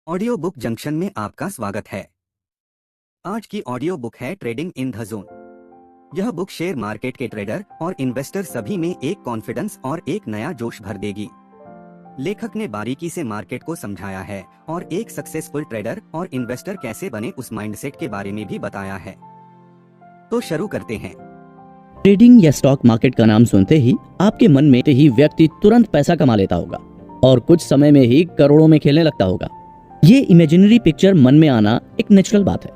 Audio book junction में आपका स्वागत है। आज की ऑडियो बुक है ट्रेडिंग इन द जोन। यह बुक शेयर मार्केट के ट्रेडर और इन्वेस्टर सभी में एक कॉन्फिडेंस और एक नया जोश भर देगी। लेखक ने बारीकी से मार्केट को समझाया है और एक सक्सेसफुल ट्रेडर और इन्वेस्टर कैसे बने उस माइंडसेट के बारे में भी बताया है। तो शुरू करते हैं। ट्रेडिंग या स्टॉक मार्केट का नाम सुनते ही आपके मन में ही व्यक्ति तुरंत पैसा कमा लेता होगा और कुछ समय में ही करोड़ों में खेलने लगता होगा। ये इमेजिनरी पिक्चर मन में आना एक नेचुरल बात है।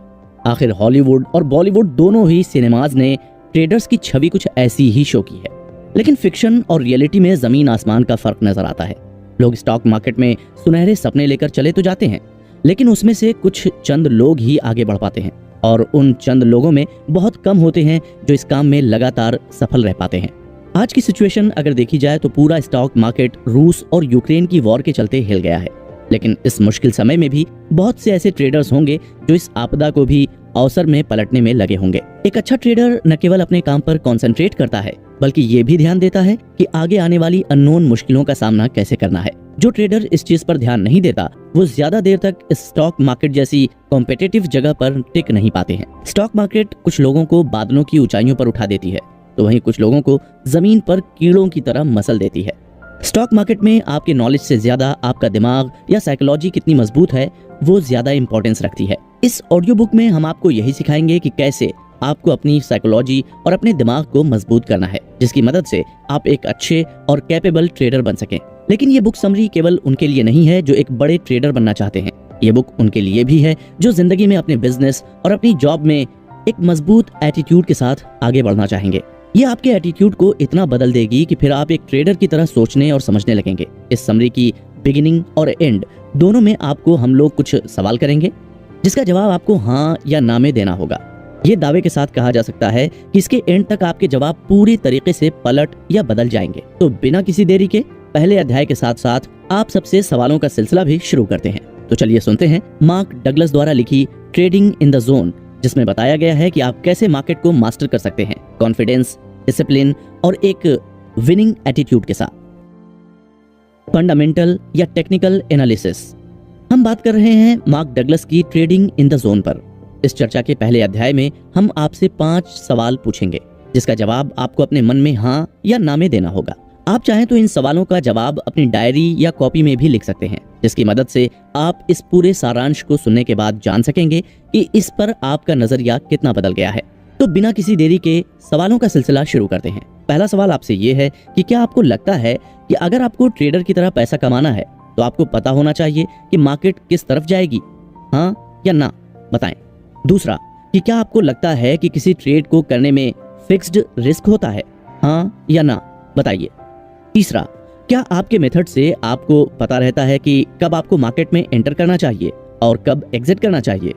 आखिर हॉलीवुड और बॉलीवुड दोनों ही सिनेमाज ने ट्रेडर्स की छवि कुछ ऐसी ही शो की है, लेकिन फिक्शन और रियलिटी में जमीन आसमान का फर्क नजर आता है। लोग स्टॉक मार्केट में सुनहरे सपने लेकर चले तो जाते हैं, लेकिन उसमें से कुछ चंद लोग ही आगे बढ़ पाते हैं और उन चंद लोगों में बहुत कम होते हैं जो इस काम में लगातार सफल रह पाते हैं। आज की सिचुएशन अगर देखी जाए तो पूरा स्टॉक मार्केट रूस और यूक्रेन की वॉर के चलते हिल गया है, लेकिन इस मुश्किल समय में भी बहुत से ऐसे ट्रेडर्स होंगे जो इस आपदा को भी अवसर में पलटने में लगे होंगे। एक अच्छा ट्रेडर न केवल अपने काम पर कंसंट्रेट करता है, बल्कि ये भी ध्यान देता है कि आगे आने वाली अननोन मुश्किलों का सामना कैसे करना है। जो ट्रेडर इस चीज पर ध्यान नहीं देता वो ज्यादा देर तक स्टॉक मार्केट जैसी कॉम्पिटिटिव जगह पर टिक नहीं पाते हैं। स्टॉक मार्केट कुछ लोगों को बादलों की ऊंचाइयों पर उठा देती है, तो वहीं कुछ लोगों को जमीन पर कीड़ों की तरह मसल देती है। स्टॉक मार्केट में आपके नॉलेज से ज्यादा आपका दिमाग या साइकोलॉजी कितनी मजबूत है वो ज्यादा इंपॉर्टेंस रखती है। इस ऑडियो बुक में हम आपको यही सिखाएंगे कि कैसे आपको अपनी साइकोलॉजी और अपने दिमाग को मजबूत करना है, जिसकी मदद से आप एक अच्छे और कैपेबल ट्रेडर बन सकें। लेकिन ये बुक समरी केवल उनके लिए नहीं है जो एक बड़े ट्रेडर बनना चाहते हैं। ये बुक उनके लिए भी है जो जिंदगी में अपने बिजनेस और अपनी जॉब में एक मजबूत एटीट्यूड के साथ आगे बढ़ना चाहेंगे। ये आपके एटीट्यूड को इतना बदल देगी कि फिर आप एक ट्रेडर की तरह सोचने और समझने लगेंगे। इस समरी की बिगिनिंग और एंड दोनों में आपको हम लोग कुछ सवाल करेंगे, जिसका जवाब आपको हाँ या ना में देना होगा। ये दावे के साथ कहा जा सकता है कि इसके एंड तक आपके जवाब पूरी तरीके से पलट या बदल जाएंगे। तो बिना किसी देरी के पहले अध्याय के साथ साथ आप सबसे सवालों का सिलसिला भी शुरू करते हैं। तो चलिए सुनते हैं मार्क डगलस द्वारा लिखी ट्रेडिंग इन द जोन, जिसमें बताया गया है कि आप कैसे मार्केट को मास्टर कर सकते हैं कॉन्फिडेंस, डिसिप्लिन और एक विनिंग एटीट्यूड के साथ। फंडामेंटल या टेक्निकल एनालिसिस। हम बात कर रहे हैं मार्क डगलस की ट्रेडिंग इन द जोन पर। इस चर्चा के पहले अध्याय में हम आपसे 5 सवाल पूछेंगे, जिसका जवाब आपको अपने मन में हाँ या ना में देना होगा। आप चाहें तो इन सवालों का जवाब अपनी डायरी या कॉपी में भी लिख सकते हैं, जिसकी मदद से आप इस पूरे सारांश को सुनने के बाद जान सकेंगे कि इस पर आपका नजरिया कितना बदल गया है। तो बिना किसी देरी के सवालों का सिलसिला शुरू करते हैं। पहला सवाल आपसे ये है कि क्या आपको लगता है कि अगर आपको ट्रेडर की तरह पैसा कमाना है तो आपको पता होना चाहिए कि मार्केट किस तरफ जाएगी? हाँ या ना, बताएं। दूसरा, कि क्या आपको लगता है कि किसी ट्रेड को करने में फिक्स्ड रिस्क होता है? हाँ या ना, बताइए। तीसरा, क्या आपके मेथड से आपको पता रहता है कि कब आपको मार्केट में एंटर करना चाहिए और कब एग्जिट करना चाहिए?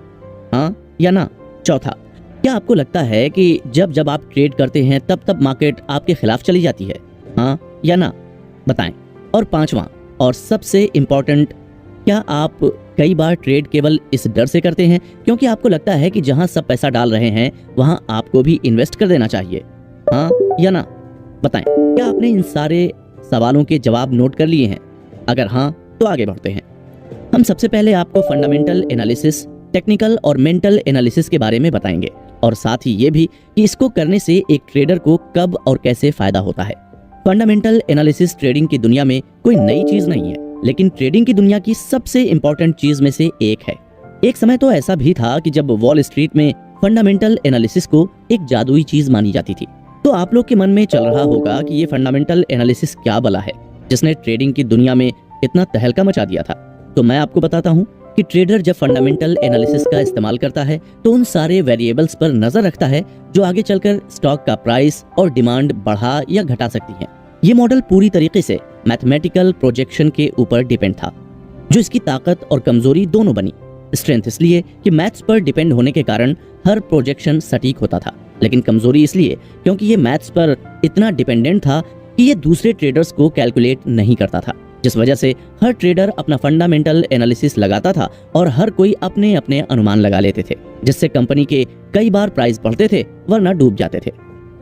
हाँ या ना। चौथा, क्या आपको लगता है कि जब जब आप ट्रेड करते हैं तब तब मार्केट आपके खिलाफ चली जाती है? हाँ या ना, बताएं। और पांचवा और सबसे इम्पोर्टेंट, क्या आप कई बार ट्रेड केवल इस डर से करते हैं क्योंकि आपको लगता है कि जहां सब पैसा डाल रहे हैं वहां आपको भी इन्वेस्ट कर देना चाहिए? हाँ या ना, बताएं। क्या आपने इन सारे सवालों के जवाब नोट कर लिए हैं? अगर हाँ तो आगे बढ़ते हैं। हम सबसे पहले आपको फंडामेंटल एनालिसिस, टेक्निकल और मेंटल एनालिसिस के बारे में बताएंगे और साथ ही ये भी कि इसको करने से एक ट्रेडर को कब और कैसे फायदा होता है। फंडामेंटल एनालिसिस ट्रेडिंग की दुनिया में कोई नई चीज नहीं है, लेकिन ट्रेडिंग की दुनिया की सबसे इंपॉर्टेंट चीज में से एक है। एक समय तो ऐसा भी था कि जब वॉल स्ट्रीट में फंडामेंटल एनालिसिस को एक जादुई चीज मानी जाती थी। तो आप लोग के मन में चल रहा होगा कि ये फंडामेंटल एनालिसिस क्या बला है जिसने ट्रेडिंग की दुनिया में इतना तहलका मचा दिया था। तो मैं आपको बताता हूँ कि ट्रेडर जब फंडामेंटल एनालिसिस का इस्तेमाल करता है तो उन सारे वेरिएबल्स पर नजर रखता है जो आगे चलकर स्टॉक का प्राइस और डिमांड बढ़ा या घटा सकती है। ये मॉडल पूरी तरीके से मैथमेटिकल प्रोजेक्शन के ऊपर डिपेंड था, जो इसकी ताकत और कमजोरी दोनों बनी। स्ट्रेंथ इसलिए कि मैथ्स पर डिपेंड होने के कारण हर प्रोजेक्शन सटीक होता था, लेकिन कमजोरी इसलिए क्योंकि ये मैथ्स पर इतना डिपेंडेंट था कि ये दूसरे ट्रेडर्स को कैलकुलेट नहीं करता था, जिस वजह से हर ट्रेडर अपना फंडामेंटल एनालिसिस लगाता था और हर कोई अपने अपने अनुमान लगा लेते थे, जिससे कंपनी के कई बार प्राइस बढ़ते थे वरना डूब जाते थे।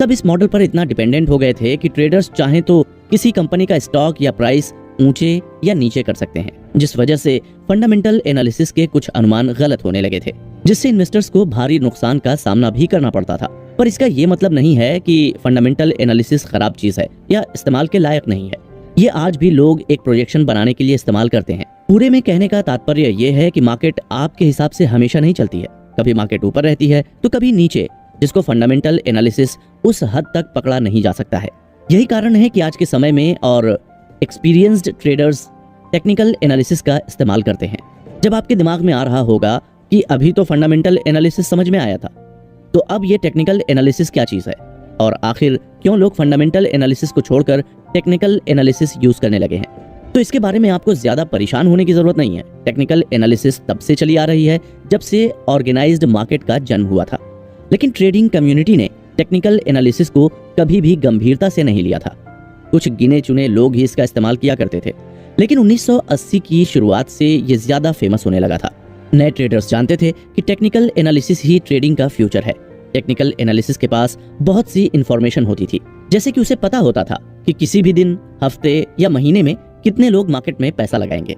तब इस मॉडल पर इतना डिपेंडेंट हो गए थे कि ट्रेडर्स चाहे तो किसी कंपनी का स्टॉक या प्राइस ऊंचे या नीचे कर सकते हैं, जिस वजह से फंडामेंटल एनालिसिस के कुछ अनुमान गलत होने लगे थे, जिससे इन्वेस्टर्स को भारी नुकसान का सामना भी करना पड़ता था। पर इसका ये मतलब नहीं है कि फंडामेंटल एनालिसिस खराब चीज है या इस्तेमाल के लायक नहीं है। ये आज भी लोग एक प्रोजेक्शन बनाने के लिए इस्तेमाल करते हैं। पूरे में कहने का तात्पर्य ये है कि मार्केट आपके हिसाब से हमेशा नहीं चलती है। कभी मार्केट ऊपर रहती है तो कभी नीचे, जिसको फंडामेंटल एनालिसिस उस हद तक पकड़ा नहीं जा सकता है। यही कारण है कि आज के समय में और एक्सपीरियंस्ड ट्रेडर्स टेक्निकल एनालिसिस का इस्तेमाल करते हैं। जब आपके दिमाग में आ रहा होगा कि अभी तो फंडामेंटल एनालिसिस समझ में आया था, तो अब ये टेक्निकल एनालिसिस क्या चीज है और आखिर क्यों लोग फंडामेंटल एनालिसिस को छोड़कर टेक्निकल एनालिसिस यूज करने लगे हैं, तो इसके बारे में आपको ज्यादा परेशान होने की जरूरत नहीं है। टेक्निकल एनालिसिस तब से चली आ रही है जब से ऑर्गेनाइज्ड मार्केट का जन्म हुआ था, लेकिन ट्रेडिंग कम्युनिटी ने टेक्निकल एनालिसिस को कभी भी गंभीरता से नहीं लिया था। कुछ गिने चुने लोग ही इसका इस्तेमाल किया करते थे, लेकिन 1980 की शुरुआत से ये ज्यादा फेमस होने लगा था। नए ट्रेडर्स जानते थे कि टेक्निकल एनालिसिस ही ट्रेडिंग का फ्यूचर है। टेक्निकल एनालिसिस के पास बहुत सी इंफॉर्मेशन होती थी, जैसे कि उसे पता होता था कि किसी भी दिन, हफ्ते या महीने में कितने लोग मार्केट में पैसा लगाएंगे।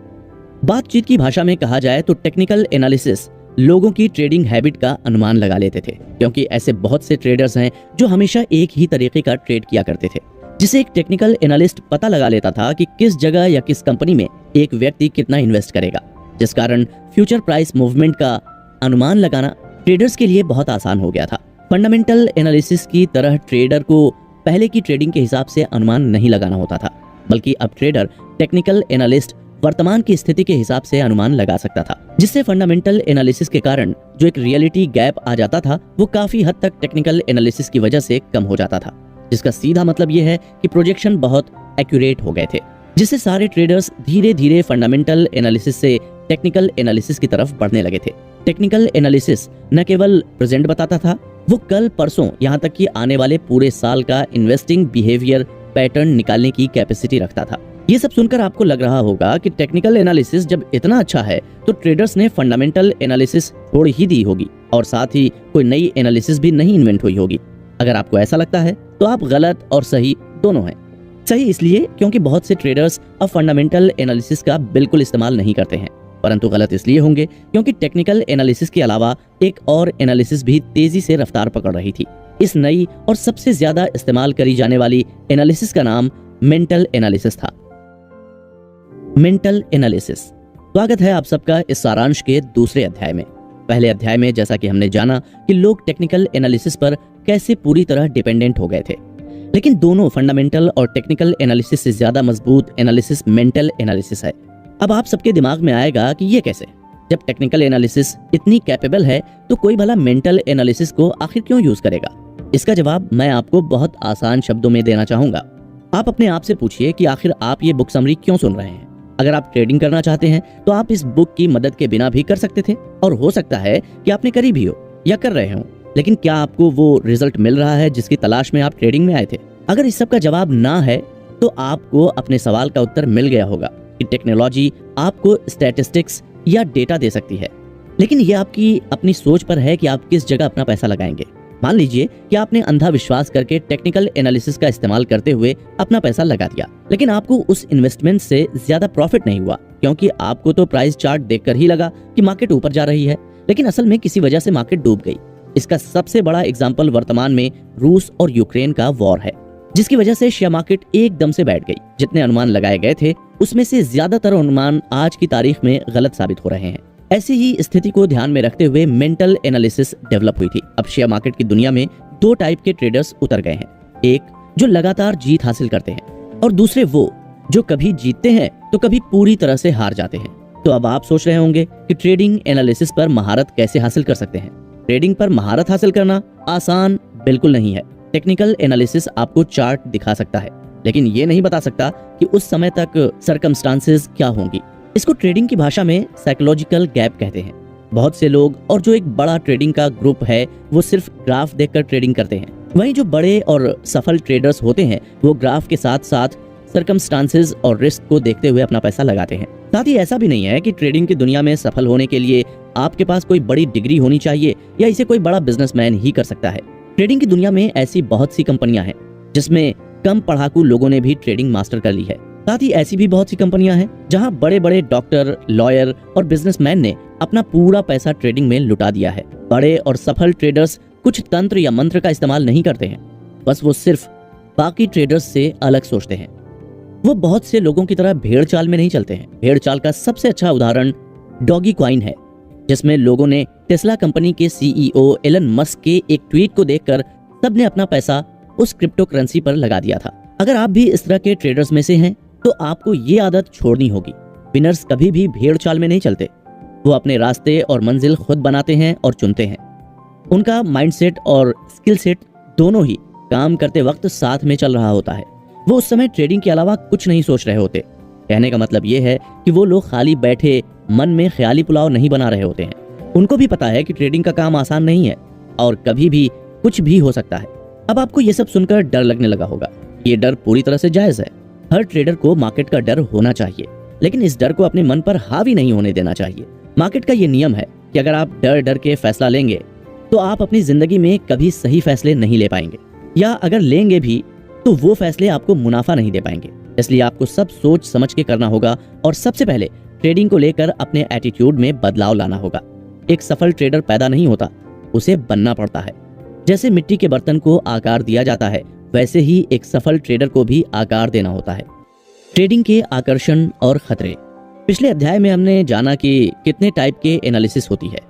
बातचीत की भाषा में कहा जाए तो टेक्निकल एनालिसिस लोगों की ट्रेडिंग हैबिट का अनुमान लगा लेते थे, क्योंकि ऐसे बहुत से ट्रेडर्स हैं जो हमेशा एक ही तरीके का ट्रेड किया करते थे, जिसे एक टेक्निकल एनालिस्ट पता लगा लेता था कि किस जगह या किस कंपनी में एक व्यक्ति कितना इन्वेस्ट करेगा, जिस कारण फ्यूचर प्राइस मूवमेंट का अनुमान लगाना ट्रेडर्स के लिए बहुत आसान हो गया था। फंडामेंटल एनालिसिस की तरह ट्रेडर को पहले की ट्रेडिंग के हिसाब से अनुमान नहीं लगाना होता था, बल्कि अब ट्रेडर टेक्निकल एनालिस्ट वर्तमान की स्थिति के हिसाब से अनुमान लगा सकता था, जिससे फंडामेंटल एनालिसिस के कारण जो एक रियलिटी गैप आ जाता था वो काफी हद तक टेक्निकल एनालिसिस की वजह से कम हो जाता था, जिसका सीधा मतलब ये है कि प्रोजेक्शन बहुत एक्यूरेट हो गए थे, जिससे सारे ट्रेडर्स धीरे धीरे फंडामेंटल एनालिसिस से टेक्निकल एनालिसिस की तरफ बढ़ने लगे थे। टेक्निकल एनालिसिस न केवल प्रेजेंट बताता था, वो कल परसों यहाँ तक कि आने वाले पूरे साल का इन्वेस्टिंग बिहेवियर पैटर्न निकालने की कैपेसिटी रखता था। ये सब सुनकर आपको लग रहा होगा कि टेक्निकल एनालिसिस जब इतना अच्छा है तो ट्रेडर्स ने फंडामेंटल एनालिसिस छोड़ ही दी होगी और साथ ही कोई नई एनालिसिस भी नहीं इन्वेंट हुई होगी। अगर आपको ऐसा लगता है तो आप गलत और सही दोनों हैं। सही इसलिए क्योंकि बहुत से ट्रेडर्स अब फंडामेंटल एनालिसिस का बिल्कुल इस्तेमाल नहीं करते हैं, परंतु गलत इसलिए होंगे क्योंकि टेक्निकल एनालिसिस के अलावा एक और एनालिसिस भी तेजी से रफ्तार पकड़ रही थी। इस नई और सबसे ज्यादा इस्तेमाल करी जाने वाली एनालिसिस का नाम मेंटल एनालिसिस था। Mental analysis. स्वागत है आप सबका इस सारांश के दूसरे अध्याय में। पहले अध्याय में जैसा कि हमने जाना कि लोग टेक्निकल एनालिसिस पर कैसे पूरी तरह डिपेंडेंट हो गए थे, लेकिन दोनों फंडामेंटल और टेक्निकल एनालिसिस से ज्यादा मजबूत एनालिसिस मेंटल एनालिसिस है। अब आप सबके दिमाग में आएगा कि ये कैसे? जब टेक्निकल एनालिसिस इतनी कैपेबल है तो कोई भला मेंटल एनालिसिस को आखिर क्यों यूज करेगा? इसका जवाब मैं आपको बहुत आसान शब्दों में देना चाहूंगा। आप अपने आप से पूछिए कि आखिर आप ये बुक समरी क्यों सुन रहे हैं। अगर आप ट्रेडिंग करना चाहते हैं तो आप इस बुक की मदद के बिना भी कर सकते थे, और हो सकता है कि आपने करी भी हो या कर रहे हो, लेकिन क्या आपको वो रिजल्ट मिल रहा है जिसकी तलाश में आप ट्रेडिंग में आए थे? अगर इस सब का जवाब ना है तो आपको अपने सवाल का उत्तर मिल गया होगा कि टेक्नोलॉजी आपको स्टैटिस्टिक्स या डेटा दे सकती है, लेकिन ये आपकी अपनी सोच पर है कि आप किस जगह अपना पैसा लगाएंगे। मान लीजिए कि आपने अंधा विश्वास करके टेक्निकल एनालिसिस का इस्तेमाल करते हुए अपना पैसा लगा दिया, लेकिन आपको उस इन्वेस्टमेंट से ज्यादा प्रॉफिट नहीं हुआ, क्योंकि आपको तो प्राइस चार्ट देखकर ही लगा कि मार्केट ऊपर जा रही है, लेकिन असल में किसी वजह से मार्केट डूब गई। इसका सबसे बड़ा एग्जाम्पल वर्तमान में रूस और यूक्रेन का वॉर है, जिसकी वजह से शेयर मार्केट एकदम से बैठ गई। जितने अनुमान लगाए गए थे उसमें से ज्यादातर अनुमान आज की तारीख में गलत साबित हो रहे हैं। ऐसी ही स्थिति को ध्यान में रखते हुए मेंटल एनालिसिस डेवलप हुई थी। अब शेयर मार्केट की दुनिया में दो टाइप के ट्रेडर्स उतर गए हैं, एक जो लगातार जीत हासिल करते हैं और दूसरे वो जो कभी जीतते हैं तो कभी पूरी तरह से हार जाते हैं। तो अब आप सोच रहे होंगे कि ट्रेडिंग एनालिसिस पर महारत कैसे हासिल कर सकते हैं। ट्रेडिंग पर महारत हासिल करना आसान बिल्कुल नहीं है। टेक्निकल एनालिसिस आपको चार्ट दिखा सकता है, लेकिन ये नहीं बता सकता कि उस समय तक सर्कमस्टांसेस क्या होंगी। इसको ट्रेडिंग की भाषा में साइकोलॉजिकल गैप कहते हैं। बहुत से लोग और जो एक बड़ा ट्रेडिंग का ग्रुप है वो सिर्फ ग्राफ देखकर ट्रेडिंग करते हैं, वहीं जो बड़े और सफल ट्रेडर्स होते हैं वो ग्राफ के साथ साथ सर्कमस्टांसेस और रिस्क को देखते हुए अपना पैसा लगाते हैं। साथ ही ऐसा भी नहीं है कि ट्रेडिंग की दुनिया में सफल होने के लिए आपके पास कोई बड़ी डिग्री होनी चाहिए या इसे कोई बड़ा बिजनेसमैन ही कर सकता है। ट्रेडिंग की दुनिया में ऐसी बहुत सी कंपनियां हैं जिसमें कम पढ़ाकू लोगों ने भी ट्रेडिंग मास्टर कर ली है। साथ ही ऐसी भी बहुत सी कंपनियां हैं जहां बड़े बड़े डॉक्टर, लॉयर और बिजनेसमैन ने अपना पूरा पैसा ट्रेडिंग में लुटा दिया है। बड़े और सफल ट्रेडर्स कुछ तंत्र या मंत्र का इस्तेमाल नहीं करते हैं, बस वो सिर्फ बाकी ट्रेडर्स से अलग सोचते हैं। वो बहुत से लोगों की तरह भेड़ चाल में नहीं चलते हैं। भेड़ चाल का सबसे अच्छा उदाहरण डॉगी कॉइन है, जिसमें लोगों ने टेस्ला कंपनी के सीईओ एलन मस्क के एक ट्वीट को देखकर सबने अपना पैसा उस क्रिप्टो करेंसी पर लगा दिया था। अगर आप भी इस तरह के ट्रेडर्स में से हैं तो आपको ये आदत छोड़नी होगी। विनर्स कभी भी भेड़ चाल में नहीं चलते, वो अपने रास्ते और मंजिल खुद बनाते हैं और चुनते हैं। उनका माइंडसेट और स्किल सेट दोनों ही काम करते वक्त साथ में चल रहा होता है। वो उस समय ट्रेडिंग के अलावा कुछ नहीं सोच रहे होते। कहने का मतलब ये है कि वो लोग खाली बैठे मन में ख्याली पुलाव नहीं बना रहे होते हैं। उनको भी पता है कि ट्रेडिंग का काम आसान नहीं है और कभी भी कुछ भी हो सकता है। अब आपको ये सब सुनकर डर लगने लगा होगा। ये डर पूरी तरह से जायज है। हर ट्रेडर को मार्केट का डर होना चाहिए, लेकिन इस डर को अपने मन पर हावी नहीं होने देना चाहिए। मार्केट का ये नियम है कि अगर आप डर डर के फैसला लेंगे तो आप अपनी जिंदगी में कभी सही फैसले नहीं ले पाएंगे, या अगर लेंगे भी तो वो फैसले आपको मुनाफा नहीं दे पाएंगे। इसलिए आपको सब सोच समझ के करना होगा और सबसे पहले ट्रेडिंग को लेकर अपने एटीट्यूड में बदलाव लाना होगा। एक सफल ट्रेडर पैदा नहीं होता, उसे बनना पड़ता है। जैसे मिट्टी के बर्तन को आकार दिया जाता है, वैसे ही एक सफल ट्रेडर को भी आकार देना होता है। ट्रेडिंग के आकर्षण और खतरे। पिछले अध्याय में हमने जाना कि कितने टाइप के एनालिसिस होती है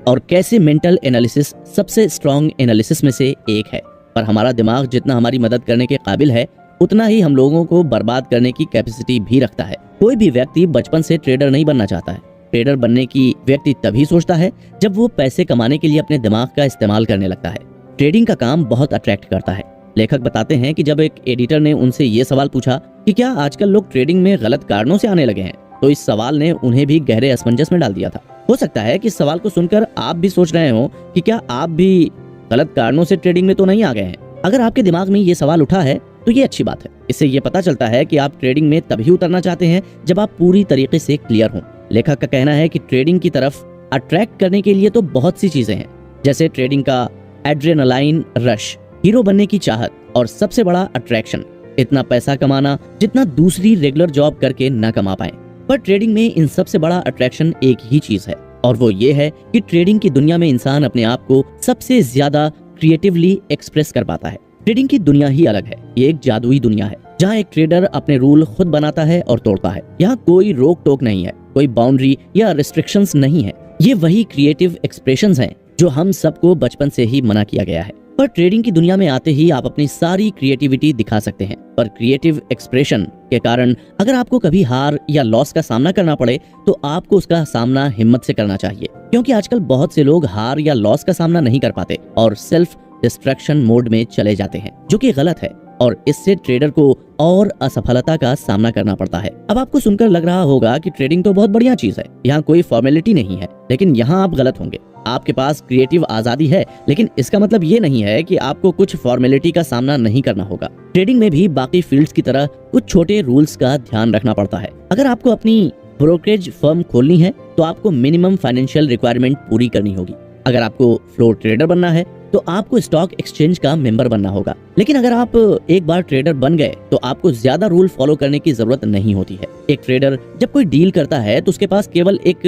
और कैसे मेंटल एनालिसिस सबसे स्ट्रॉन्ग एनालिसिस में से एक है। पर हमारा दिमाग जितना हमारी मदद करने के काबिल है, उतना ही हम लोगों को बर्बाद करने की कैपेसिटी भी रखता है। कोई भी व्यक्ति बचपन से ट्रेडर नहीं बनना चाहता है। ट्रेडर बनने की व्यक्ति तभी सोचता है जब वो पैसे कमाने के लिए अपने दिमाग का इस्तेमाल करने लगता है। ट्रेडिंग का काम बहुत अट्रैक्ट करता है। लेखक बताते हैं कि जब एक एडिटर ने उनसे ये सवाल पूछा कि क्या आजकल लोग ट्रेडिंग में गलत कारणों से आने लगे हैं, तो इस सवाल ने उन्हें भी गहरे असमंजस में डाल दिया था। हो सकता है कि इस सवाल को सुनकर आप भी सोच रहे हो कि क्या आप भी गलत कारणों से ट्रेडिंग में तो नहीं आ गए हैं। अगर आपके दिमाग में ये सवाल उठा है तो ये अच्छी बात है। इससे ये पता चलता है कि आप ट्रेडिंग में तभी उतरना चाहते हैं जब आप पूरी तरीके से क्लियर हों। लेखक का कहना है कि ट्रेडिंग की तरफ अट्रैक्ट करने के लिए तो बहुत सी चीजें हैं, जैसे ट्रेडिंग का एड्रेनालाइन रश, हीरो बनने की चाहत और सबसे बड़ा अट्रैक्शन इतना पैसा कमाना जितना दूसरी रेगुलर जॉब करके न कमा पाए। पर ट्रेडिंग में इन सबसे बड़ा अट्रैक्शन एक ही चीज है, और वो ये है कि ट्रेडिंग की दुनिया में इंसान अपने आप को सबसे ज्यादा क्रिएटिवली एक्सप्रेस कर पाता है। ट्रेडिंग की दुनिया ही अलग है। ये एक जादुई दुनिया है जहाँ एक ट्रेडर अपने रूल खुद बनाता है और तोड़ता है। यहाँ कोई रोक टोक नहीं है, कोई बाउंड्री या रिस्ट्रिक्शंस नहीं है। ये वही क्रिएटिव एक्सप्रेशंस हैं जो हम सबको बचपन से ही मना किया गया है। पर ट्रेडिंग की दुनिया में आते ही आप अपनी सारी क्रिएटिविटी दिखा सकते हैं। पर क्रिएटिव एक्सप्रेशन के कारण अगर आपको कभी हार या लॉस का सामना करना पड़े तो आपको उसका सामना हिम्मत से करना चाहिए, क्योंकि आजकल बहुत से लोग हार या लॉस का सामना नहीं कर पाते और सेल्फ डिस्ट्रैक्शन मोड में चले जाते हैं, जो कि गलत है और इससे ट्रेडर को और असफलता का सामना करना पड़ता है। अब आपको सुनकर लग रहा होगा कि ट्रेडिंग तो बहुत बढ़िया चीज है, यहाँ कोई फॉर्मेलिटी नहीं है, लेकिन यहाँ आप गलत होंगे। आपके पास क्रिएटिव आजादी है, लेकिन इसका मतलब ये नहीं है कि आपको कुछ फॉर्मेलिटी का सामना नहीं करना होगा। ट्रेडिंग में भी बाकी फील्ड्स की तरह कुछ छोटे रूल्स का ध्यान रखना पड़ता है। अगर आपको अपनी ब्रोकरेज फर्म खोलनी है तो आपको मिनिमम फाइनेंशियल रिक्वायरमेंट पूरी करनी होगी। अगर आपको फ्लोर ट्रेडर बनना है तो आपको स्टॉक एक्सचेंज का मेंबर बनना होगा। लेकिन अगर आप एक बार ट्रेडर बन गए तो आपको ज्यादा रूल फॉलो करने की जरूरत नहीं होती है। एक ट्रेडर जब कोई डील करता है तो उसके पास केवल एक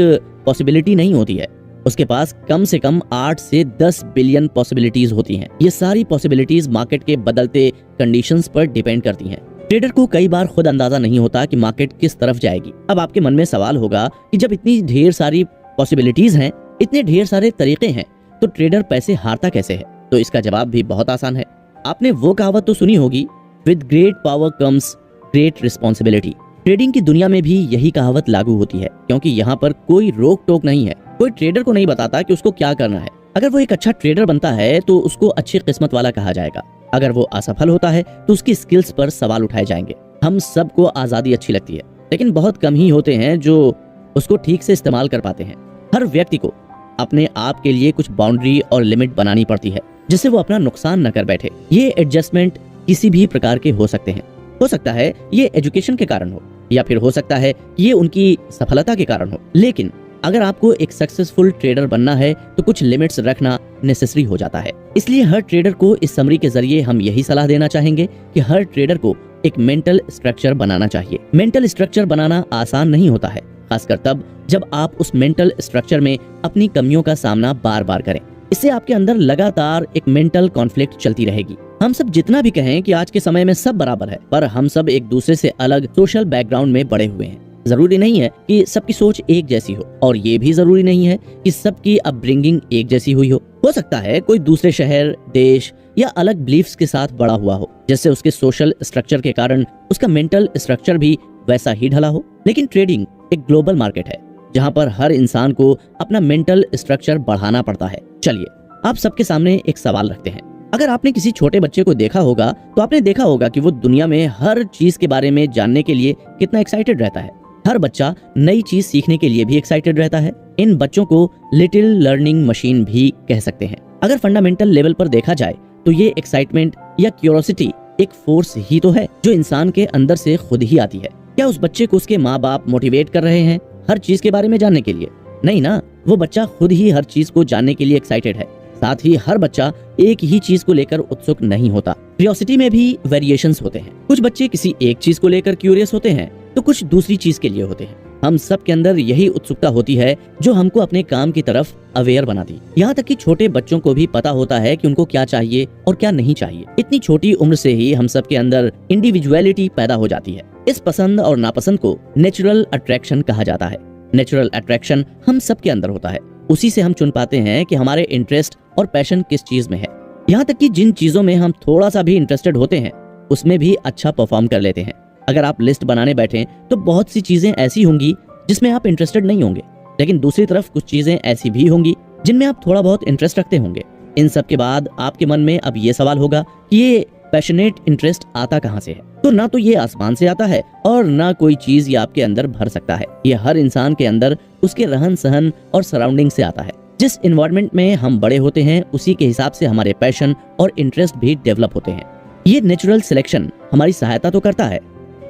पॉसिबिलिटी नहीं होती है, उसके पास कम से कम 8 से 10 बिलियन पॉसिबिलिटीज होती हैं। ये सारी पॉसिबिलिटीज मार्केट के बदलते कंडीशंस पर डिपेंड करती हैं। ट्रेडर को कई बार खुद अंदाजा नहीं होता कि मार्केट किस तरफ जाएगी। अब आपके मन में सवाल होगा कि जब इतनी ढेर सारी पॉसिबिलिटीज हैं, इतने ढेर सारे तरीके हैं, तो ट्रेडर पैसे हारता कैसे है? तो इसका जवाब भी बहुत आसान है। आपने वो कहावत तो सुनी होगी, with great power comes great responsibility. Trading की दुनिया में भी यही कहावत लागू होती है, क्योंकि यहाँ पर कोई रोक टोक नहीं है। कोई ट्रेडर को नहीं बताता कि उसको क्या करना है। अगर वो एक अच्छा ट्रेडर बनता है तो उसको अच्छी किस्मत वाला कहा जाएगा। अगर वो असफल होता है तो उसकी स्किल्स पर सवाल उठाए जाएंगे। हम सबको आजादी अच्छी लगती है, लेकिन बहुत कम ही होते हैं जो उसको ठीक से इस्तेमाल कर पाते हैं। हर व्यक्ति को अपने आप के लिए कुछ बाउंड्री और लिमिट बनानी पड़ती है, जिससे वो अपना नुकसान न कर बैठे। ये एडजस्टमेंट किसी भी प्रकार के हो सकते हैं। हो सकता है ये एजुकेशन के कारण हो, या फिर हो सकता है ये उनकी सफलता के कारण हो। लेकिन अगर आपको एक सक्सेसफुल ट्रेडर बनना है तो कुछ लिमिट्स रखना नेसेसरी हो जाता है। इसलिए हर ट्रेडर को इस समरी के जरिए हम यही सलाह देना चाहेंगे कि हर ट्रेडर को एक मेंटल स्ट्रक्चर बनाना चाहिए। मेंटल स्ट्रक्चर बनाना आसान नहीं होता है, खासकर तब जब आप उस मेंटल स्ट्रक्चर में अपनी कमियों का सामना बार बार करें। इससे आपके अंदर लगातार एक मेंटल कॉन्फ्लिक्ट चलती रहेगी। हम सब जितना भी कहें कि आज के समय में सब बराबर है, पर हम सब एक दूसरे से अलग सोशल बैकग्राउंड में बड़े हुए हैं। जरूरी नहीं है कि सबकी सोच एक जैसी हो, और ये भी जरूरी नहीं है कि सबकी अपब्रिंगिंग एक जैसी हुई हो सकता है कोई दूसरे शहर, देश या अलग बिलीफ्स के साथ बड़ा हुआ हो, जिससे उसके सोशल स्ट्रक्चर के कारण उसका मेंटल स्ट्रक्चर भी वैसा ही ढला हो। लेकिन ट्रेडिंग एक ग्लोबल मार्केट है, जहाँ पर हर इंसान को अपना मेंटल स्ट्रक्चर बढ़ाना पड़ता है। चलिए आप सबके सामने एक सवाल रखते हैं। अगर आपने किसी छोटे बच्चे को देखा होगा तो आपने देखा होगा कि वो दुनिया में हर चीज के बारे में जानने के लिए कितना एक्साइटेड रहता है। हर बच्चा नई चीज सीखने के लिए भी एक्साइटेड रहता है। इन बच्चों को लिटिल लर्निंग मशीन भी कह सकते हैं। अगर फंडामेंटल लेवल पर देखा जाए तो ये एक्साइटमेंट या क्यूरियोसिटी एक फोर्स ही तो है जो इंसान के अंदर से खुद ही आती है। क्या उस बच्चे को उसके माँ बाप मोटिवेट कर रहे हैं हर चीज के बारे में जानने के लिए? नहीं ना, वो बच्चा खुद ही हर चीज को जानने के लिए एक्साइटेड है। साथ ही हर बच्चा एक ही चीज को लेकर उत्सुक नहीं होता। क्यूरियोसिटी में भी वेरिएशंस होते हैं। कुछ बच्चे किसी एक चीज को लेकर क्यूरियस होते हैं तो कुछ दूसरी चीज के लिए होते हैं। हम सब के अंदर यही उत्सुकता होती है जो हमको अपने काम की तरफ अवेयर बनाती। यहाँ तक कि छोटे बच्चों को भी पता होता है कि उनको क्या चाहिए और क्या नहीं चाहिए। इतनी छोटी उम्र से ही हम सब के अंदर इंडिविजुअलिटी पैदा हो जाती है। इस पसंद और नापसंद को नेचुरल अट्रैक्शन कहा जाता है। नेचुरल अट्रैक्शन हम सब के अंदर होता है। उसी से हम चुन पाते हैं कि हमारे इंटरेस्ट और पैशन किस चीज में है। यहाँ तक कि जिन चीजों में हम थोड़ा सा भी इंटरेस्टेड होते हैं उसमें भी अच्छा परफॉर्म कर लेते हैं। अगर आप लिस्ट बनाने बैठें तो बहुत सी चीजें ऐसी होंगी जिसमें आप इंटरेस्टेड नहीं होंगे, लेकिन दूसरी तरफ कुछ चीजें ऐसी भी होंगी जिनमें आप थोड़ा बहुत इंटरेस्ट रखते होंगे। इन सब के बाद आपके मन में अब ये सवाल होगा कि ये पैशनेट इंटरेस्ट आता कहाँ से है? तो ना तो ये आसमान से आता है और ना कोई चीज ये आपके अंदर भर सकता है। ये हर इंसान के अंदर उसके रहन सहन और सराउंडिंग से आता है। जिस इन्वायरमेंट में हम बड़े होते हैं उसी के हिसाब से हमारे पैशन और इंटरेस्ट भी डेवलप होते हैं। ये नेचुरल सिलेक्शन हमारी सहायता तो करता है,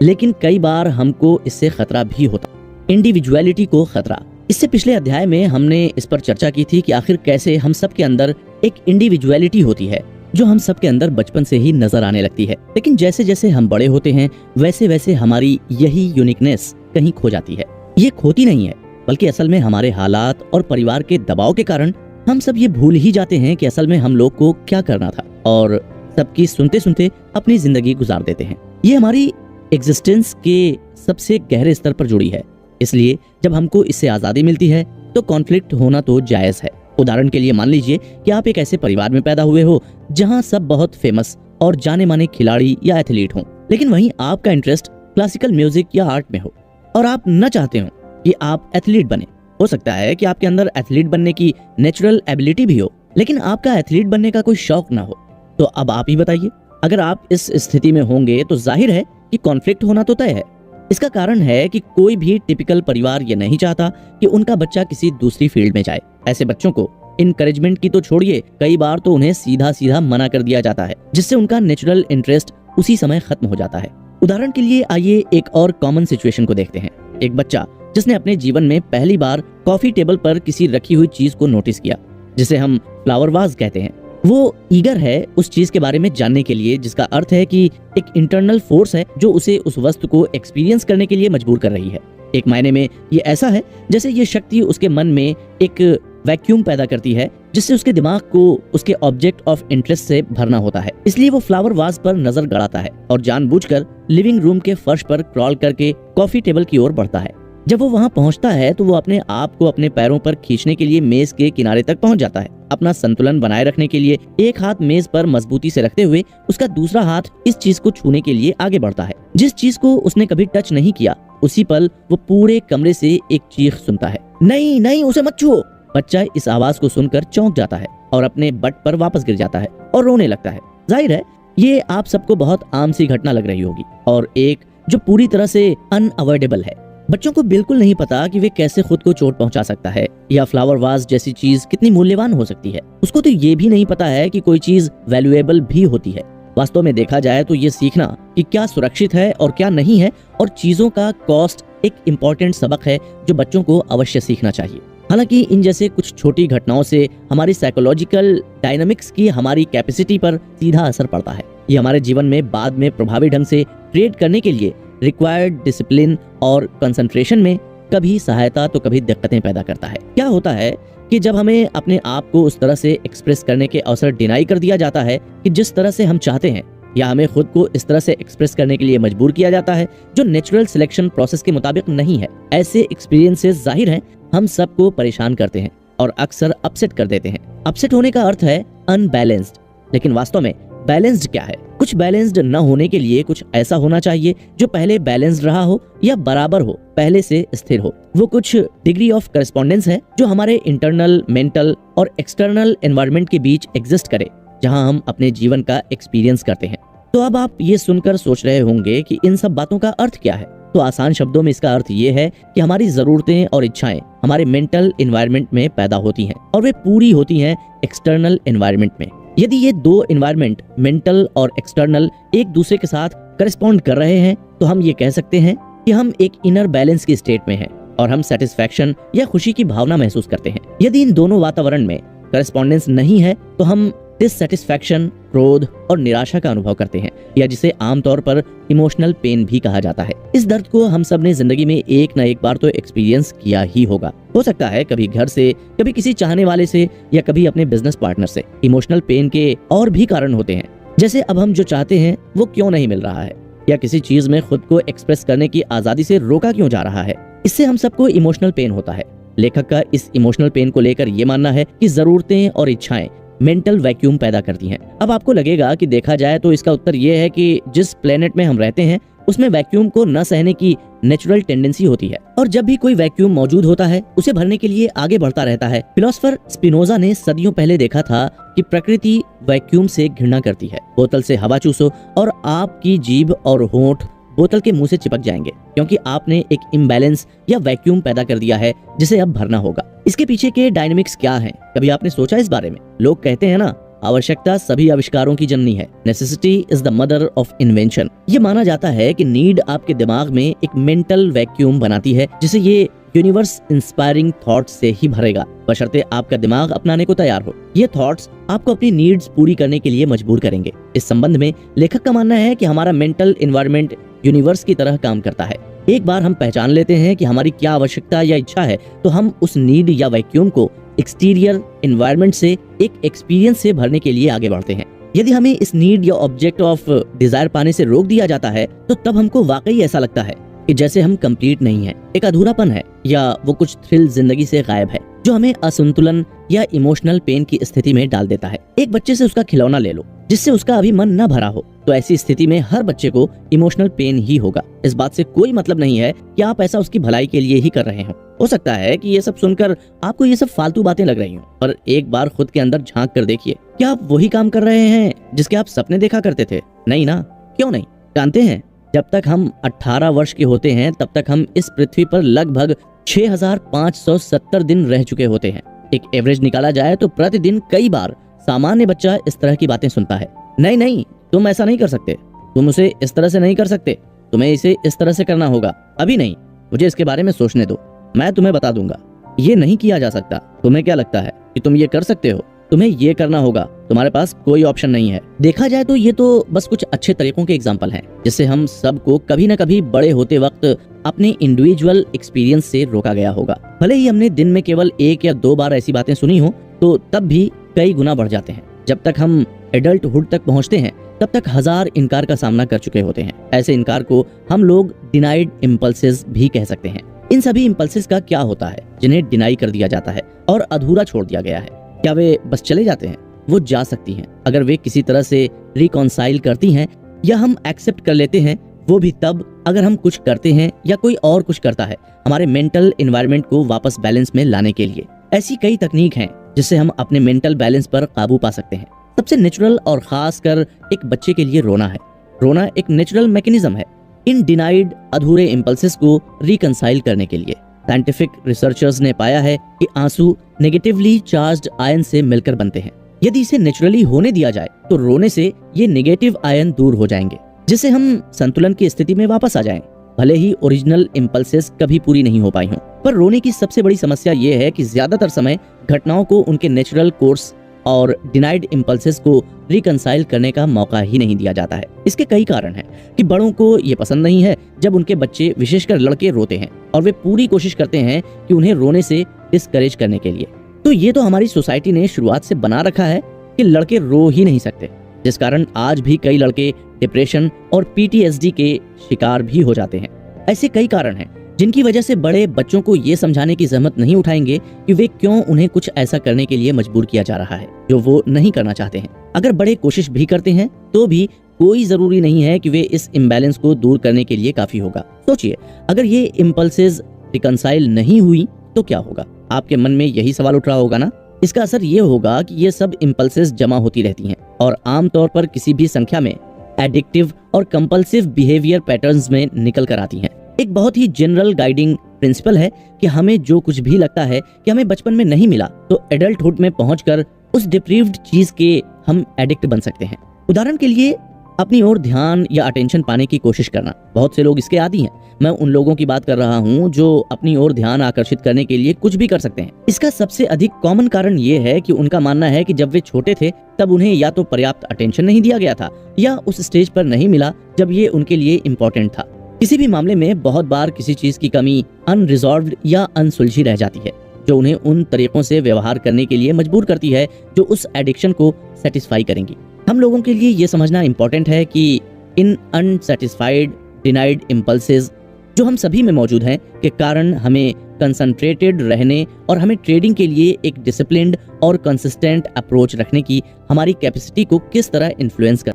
लेकिन कई बार हमको इससे खतरा भी होता। इंडिविजुअलिटी को खतरा। इससे पिछले अध्याय में हमने इस पर चर्चा की थी कि आखिर कैसे हम सब के अंदर एक इंडिविजुअलिटी होती है जो हम सब के अंदर बचपन से ही नजर आने लगती है। लेकिन जैसे जैसे हम बड़े होते हैं वैसे वैसे हमारी यही यूनिकनेस कहीं खो जाती है। ये खोती नहीं है, बल्कि असल में हमारे हालात और परिवार के दबाव के कारण हम सब ये भूल ही जाते हैं कि असल में हम लोग को क्या करना था, और सबकी सुनते सुनते अपनी जिंदगी गुजार देते हैं। ये हमारी एग्जिस्टेंस के सबसे गहरे स्तर पर जुड़ी है। इसलिए जब हमको इससे आजादी मिलती है तो कॉन्फ्लिक्ट होना तो जायज है। उदाहरण के लिए मान लीजिए कि आप एक ऐसे परिवार में पैदा हुए हो जहां सब बहुत फेमस और जाने माने खिलाड़ी या एथलीट हों, लेकिन वहीं आपका इंटरेस्ट क्लासिकल म्यूजिक या आर्ट में हो और आप न चाहते हो कि आप एथलीट बने। हो सकता है कि आपके अंदर एथलीट बनने की नेचुरल एबिलिटी भी हो, लेकिन आपका एथलीट बनने का कोई शौक ना हो। तो अब आप ही बताइए, अगर आप इस स्थिति में होंगे तो जाहिर है कि कॉन्फ्लिक्ट होना तो तय है। इसका कारण है कि कोई भी टिपिकल परिवार ये नहीं चाहता कि उनका बच्चा किसी दूसरी फील्ड में जाए। ऐसे बच्चों को इनकरेजमेंट की तो छोड़िए, कई बार तो उन्हें सीधा सीधा मना कर दिया जाता है, जिससे उनका नेचुरल इंटरेस्ट उसी समय खत्म हो जाता है। उदाहरण के लिए आइए एक और कॉमन सिचुएशन को देखते हैं। एक बच्चा जिसने अपने जीवन में पहली बार कॉफी टेबल पर किसी रखी हुई चीज को नोटिस किया, जिसे हम फ्लावर वाज कहते हैं। वो ईगर है उस चीज के बारे में जानने के लिए, जिसका अर्थ है कि एक इंटरनल फोर्स है जो उसे उस वस्तु को एक्सपीरियंस करने के लिए मजबूर कर रही है। एक मायने में ये ऐसा है जैसे ये शक्ति उसके मन में एक वैक्यूम पैदा करती है, जिससे उसके दिमाग को उसके ऑब्जेक्ट ऑफ इंटरेस्ट से भरना होता है। इसलिए वो फ्लावर वाज पर नजर गड़ाता है और जानबूझकर लिविंग रूम के फर्श पर क्रॉल करके कॉफी टेबल की ओर बढ़ता है। जब वो वहाँ पहुँचता है तो वो अपने आप को अपने पैरों पर खींचने के लिए मेज के किनारे तक पहुँच जाता है। अपना संतुलन बनाए रखने के लिए एक हाथ मेज पर मजबूती से रखते हुए उसका दूसरा हाथ इस चीज को छूने के लिए आगे बढ़ता है। जिस चीज को उसने कभी टच नहीं किया, उसी पल वो पूरे कमरे से एक चीख सुनता है, नहीं नहीं उसे मत छुओ। बच्चा इस आवाज को सुनकर चौंक जाता है और अपने बट पर वापस गिर जाता है और रोने लगता है। जाहिर है ये आप सबको बहुत आम सी घटना लग रही होगी और एक जो पूरी तरह से अनअवॉइडेबल है। बच्चों को बिल्कुल नहीं पता कि वे कैसे खुद को चोट पहुंचा सकता है या फ्लावर वाज जैसी चीज कितनी मूल्यवान हो सकती है। उसको तो ये भी नहीं पता है कि कोई चीज वैल्यूएबल भी होती है। वास्तव में देखा जाए तो ये सीखना कि क्या सुरक्षित है और क्या नहीं है और चीजों का कॉस्ट एक इम्पोर्टेंट सबक है जो बच्चों को अवश्य सीखना चाहिए। हालांकि इन जैसे कुछ छोटी घटनाओं से हमारी साइकोलॉजिकल डायनामिक्स की हमारी कैपेसिटी पर सीधा असर पड़ता है। ये हमारे जीवन में बाद में प्रभावी ढंग से ट्रेड करने के लिए रिक्वायर्ड डिसिप्लिन और कंसंट्रेशन में कभी सहायता तो कभी दिक्कतें पैदा करता है। क्या होता है कि जब हमें अपने आप को उस तरह से एक्सप्रेस करने के अवसर डिनाई कर दिया जाता है कि जिस तरह से हम चाहते हैं, या हमें खुद को इस तरह से एक्सप्रेस करने के लिए मजबूर किया जाता है जो नेचुरल सिलेक्शन प्रोसेस के मुताबिक नहीं है, ऐसे एक्सपीरियंसेस जाहिर हैं हम सबको परेशान करते हैं और अक्सर अपसेट कर देते हैं। अपसेट होने का अर्थ है अनबैलेंस्ड, लेकिन वास्तव में बैलेंस्ड क्या है? कुछ बैलेंस्ड न होने के लिए कुछ ऐसा होना चाहिए जो पहले बैलेंस्ड रहा हो या बराबर हो, पहले से स्थिर हो। वो कुछ डिग्री ऑफ करस्पॉन्डेंस है जो हमारे इंटरनल, मेंटल और एक्सटर्नल एनवायरनमेंट के बीच एग्जिस्ट करे, जहां हम अपने जीवन का एक्सपीरियंस करते हैं। तो अब आप ये सुनकर सोच रहे होंगे कि इन सब बातों का अर्थ क्या है। तो आसान शब्दों में इसका अर्थ ये है कि हमारी जरूरतें और इच्छाएं हमारे मेंटल एनवायरनमेंट में पैदा होती हैं और वे पूरी होती हैं एक्सटर्नल एनवायरनमेंट में। यदि ये दो एनवायरनमेंट, मेंटल और एक्सटर्नल, एक दूसरे के साथ करस्पॉन्ड कर रहे हैं तो हम ये कह सकते हैं कि हम एक इनर बैलेंस की स्टेट में हैं और हम सेटिस्फैक्शन या खुशी की भावना महसूस करते हैं। यदि इन दोनों वातावरण में करस्पॉन्डेंस नहीं है तो हम डिससैटिस्फैक्शन, क्रोध और निराशा का अनुभव करते हैं, या जिसे आमतौर पर इमोशनल पेन भी कहा जाता है। इस दर्द को हम सब ने जिंदगी में एक न एक बार तो एक्सपीरियंस किया ही होगा। हो सकता है कभी घर से, कभी किसी चाहने वाले से, या कभी अपने बिजनेस पार्टनर से। इमोशनल पेन के और भी कारण होते हैं, जैसे अब हम जो चाहते हैं वो क्यों नहीं मिल रहा है, या किसी चीज में खुद को एक्सप्रेस करने की आजादी से रोका क्यों जा रहा है। इससे हम सबको इमोशनल पेन होता है। लेखक का इस इमोशनल पेन को लेकर ये मानना है कि जरूरतें और इच्छाएं मेंटल वैक्यूम पैदा करती हैं। अब आपको लगेगा कि देखा जाए तो इसका उत्तर ये है कि जिस प्लेनेट में हम रहते हैं उसमें वैक्यूम को न सहने की नेचुरल टेंडेंसी होती है, और जब भी कोई वैक्यूम मौजूद होता है उसे भरने के लिए आगे बढ़ता रहता है। फिलोसोफर स्पिनोजा ने सदियों पहले देखा था कि प्रकृति वैक्यूम से घृणा करती है। बोतल से हवा चूसो और आपकी जीभ और होंठ बोतल के मुंह से चिपक जाएंगे, क्योंकि आपने एक इम्बैलेंस या वैक्यूम पैदा कर दिया है जिसे अब भरना होगा। इसके पीछे के डायनेमिक्स क्या हैं? कभी आपने सोचा इस बारे में? लोग कहते हैं ना, आवश्यकता सभी आविष्कारों की जननी है। Necessity is the mother of invention. ये माना जाता है कि नीड आपके दिमाग में एक मेंटल वैक्यूम बनाती है जिसे ये यूनिवर्स इंस्पायरिंग थॉट्स से ही भरेगा, बशर्ते आपका दिमाग अपनाने को तैयार हो। ये थॉट्स आपको अपनी नीड्स पूरी करने के लिए मजबूर करेंगे। इस संबंध में लेखक का मानना है कि हमारा मेंटल एनवायरनमेंट यूनिवर्स की तरह काम करता है। एक बार हम पहचान लेते हैं कि हमारी क्या आवश्यकता या इच्छा है तो हम उस नीड या वैक्यूम को एक्सटीरियर एनवायरनमेंट से एक एक्सपीरियंस से भरने के लिए आगे बढ़ते हैं। यदि हमें इस नीड या ऑब्जेक्ट ऑफ डिजायर पाने से रोक दिया जाता है तो तब हमको वाकई ऐसा लगता है कि जैसे हम कंप्लीट नहीं है, एक अधूरापन है, या वो कुछ थ्रिल जिंदगी से गायब है जो हमें असंतुलन या इमोशनल पेन की स्थिति में डाल देता है। एक बच्चे से उसका खिलौना ले लो जिससे उसका अभी मन न भरा हो, तो ऐसी स्थिति में हर बच्चे को इमोशनल पेन ही होगा। इस बात से कोई मतलब नहीं है कि आप ऐसा उसकी भलाई के लिए ही कर रहे हो सकता है कि ये सब सुनकर आपको ये सब फालतू बातें लग रही हों, पर एक बार खुद के अंदर झांक कर देखिए, क्या आप वही काम कर रहे हैं जिसके आप सपने देखा करते थे? नहीं ना। क्यों नहीं? जानते हैं, जब तक हम 18 वर्ष के होते हैं तब तक हम इस पृथ्वी पर लगभग 6570 दिन रह चुके होते हैं। एक एवरेज निकाला जाए तो प्रतिदिन कई बार सामान्य बच्चा इस तरह की बातें सुनता है। नहीं, तुम ऐसा नहीं कर सकते, तुम उसे इस तरह से नहीं कर सकते, तुम्हें इसे इस तरह से करना होगा, अभी नहीं, मुझे इसके बारे में सोचने दो, मैं तुम्हें बता दूंगा, ये नहीं किया जा सकता। तुम्हें क्या लगता है कि तुम ये कर सकते हो? तुम्हें ये करना होगा, तुम्हारे पास कोई ऑप्शन नहीं है। देखा जाए तो ये तो बस कुछ अच्छे तरीकों के एग्जाम्पल हैं जिससे हम सबको कभी न कभी बड़े होते वक्त अपने इंडिविजुअल एक्सपीरियंस से रोका गया होगा। भले ही हमने दिन में केवल 1 या 2 बार ऐसी बातें सुनी हो, तो तब भी कई गुना बढ़ जाते हैं। जब तक हम एडल्टहुड तक पहुंचते हैं तब तक 1000 इनकार का सामना कर चुके होते हैं। ऐसे इनकार को हम लोग डिनाइड इम्पल्सेस भी कह सकते हैं। इन सभी इम्पल्सेस का क्या होता है जिन्हें डिनाई कर दिया जाता है और अधूरा छोड़ दिया गया है? क्या वे बस चले जाते हैं? वो जा सकती हैं अगर वे किसी तरह से रिकॉन्साइल करती हैं, या हम एक्सेप्ट कर लेते हैं, वो भी तब अगर हम कुछ करते हैं या कोई और कुछ करता है हमारे मेंटल एनवायरनमेंट को वापस बैलेंस में लाने के लिए। ऐसी कई तकनीक हैं जिससे हम अपने मेंटल बैलेंस पर काबू पा सकते हैं। सबसे नेचुरल और खास कर एक बच्चे के लिए रोना है। रोना एक नेचुरल मैकेनिज्म है इन डिनाइड अधूरे इम्पल्सेस को रिकंसाइल करने के लिए। साइंटिफिक रिसर्चर्स ने पाया है कि आंसू नेगेटिवली चार्ज्ड आयन से मिलकर बनते हैं। यदि इसे नेचुरली होने दिया जाए तो रोने से ये नेगेटिव आयन दूर हो जाएंगे, जिससे हम संतुलन की स्थिति में वापस आ जाएं। भले ही ओरिजिनल इम्पल्सेस कभी पूरी नहीं हो पाई हों, पर रोने की सबसे बड़ी समस्या ये है कि ज्यादातर समय घटनाओं को उनके नेचुरल कोर्स और डिनाइड इम्पल्सेस को रिकंसाइल करने का मौका ही नहीं दिया जाता है। इसके कई कारण हैं कि बड़ों को ये पसंद नहीं है जब उनके बच्चे, विशेषकर लड़के, रोते हैं और वे पूरी कोशिश करते हैं कि उन्हें रोने से डिस्करेज करने के लिए। तो ये तो हमारी सोसाइटी ने शुरुआत से बना रखा है कि लड़के रो ही नहीं सकते, जिस कारण आज भी कई लड़के डिप्रेशन और PTSD के शिकार भी हो जाते हैं। ऐसे कई कारण हैं जिनकी वजह से बड़े बच्चों को ये समझाने की जहमत नहीं उठाएंगे कि वे क्यों उन्हें कुछ ऐसा करने के लिए मजबूर किया जा रहा है जो वो नहीं करना चाहते हैं। अगर बड़े कोशिश भी करते हैं तो भी कोई जरूरी नहीं है कि वे इस इम्बैलेंस को दूर करने के लिए काफी होगा। सोचिए, अगर ये इम्पल्सेस रिकंसाइल नहीं हुई तो क्या होगा? आपके मन में यही सवाल उठ रहा होगा ना। इसका असर ये होगा कि ये सब इम्पल्सेस जमा होती रहती हैं और आमतौर पर किसी भी संख्या में एडिक्टिव और कंपल्सिव बिहेवियर पैटर्न्स में निकल कर आती हैं। एक बहुत ही जनरल गाइडिंग प्रिंसिपल है कि हमें जो कुछ भी लगता है कि हमें बचपन में नहीं मिला, तो एडल्टहुड में पहुंचकर उस डिप्रीव्ड चीज के हम एडिक्ट बन सकते हैं। उदाहरण के लिए, अपनी ओर ध्यान या अटेंशन पाने की कोशिश करना। बहुत से लोग इसके आदी हैं। मैं उन लोगों की बात कर रहा हूँ जो अपनी ओर ध्यान आकर्षित करने के लिए कुछ भी कर सकते हैं। इसका सबसे अधिक कॉमन कारण ये है कि उनका मानना है कि जब वे छोटे थे तब उन्हें या तो पर्याप्त अटेंशन नहीं दिया गया था या उस स्टेज पर नहीं मिला जब ये उनके लिए इम्पोर्टेंट था। किसी भी मामले में बहुत बार किसी चीज की कमी अनरिजॉल्व्ड या अनसुलझी रह जाती है, जो उन्हें उन तरीकों से व्यवहार करने के लिए मजबूर करती है जो उस एडिक्शन को सेटिस्फाई करेंगी। हम लोगों के लिए ये समझना इम्पोर्टेंट है कि इन अनसेटिस्फाइड डिनाइड इम्पल्सेस जो हम सभी में मौजूद हैं के कारण हमें कंसंट्रेटेड रहने और हमें ट्रेडिंग के लिए एक डिसिप्लिन्ड और कंसिस्टेंट अप्रोच रखने की हमारी कैपेसिटी को किस तरह इन्फ्लुएंस कर।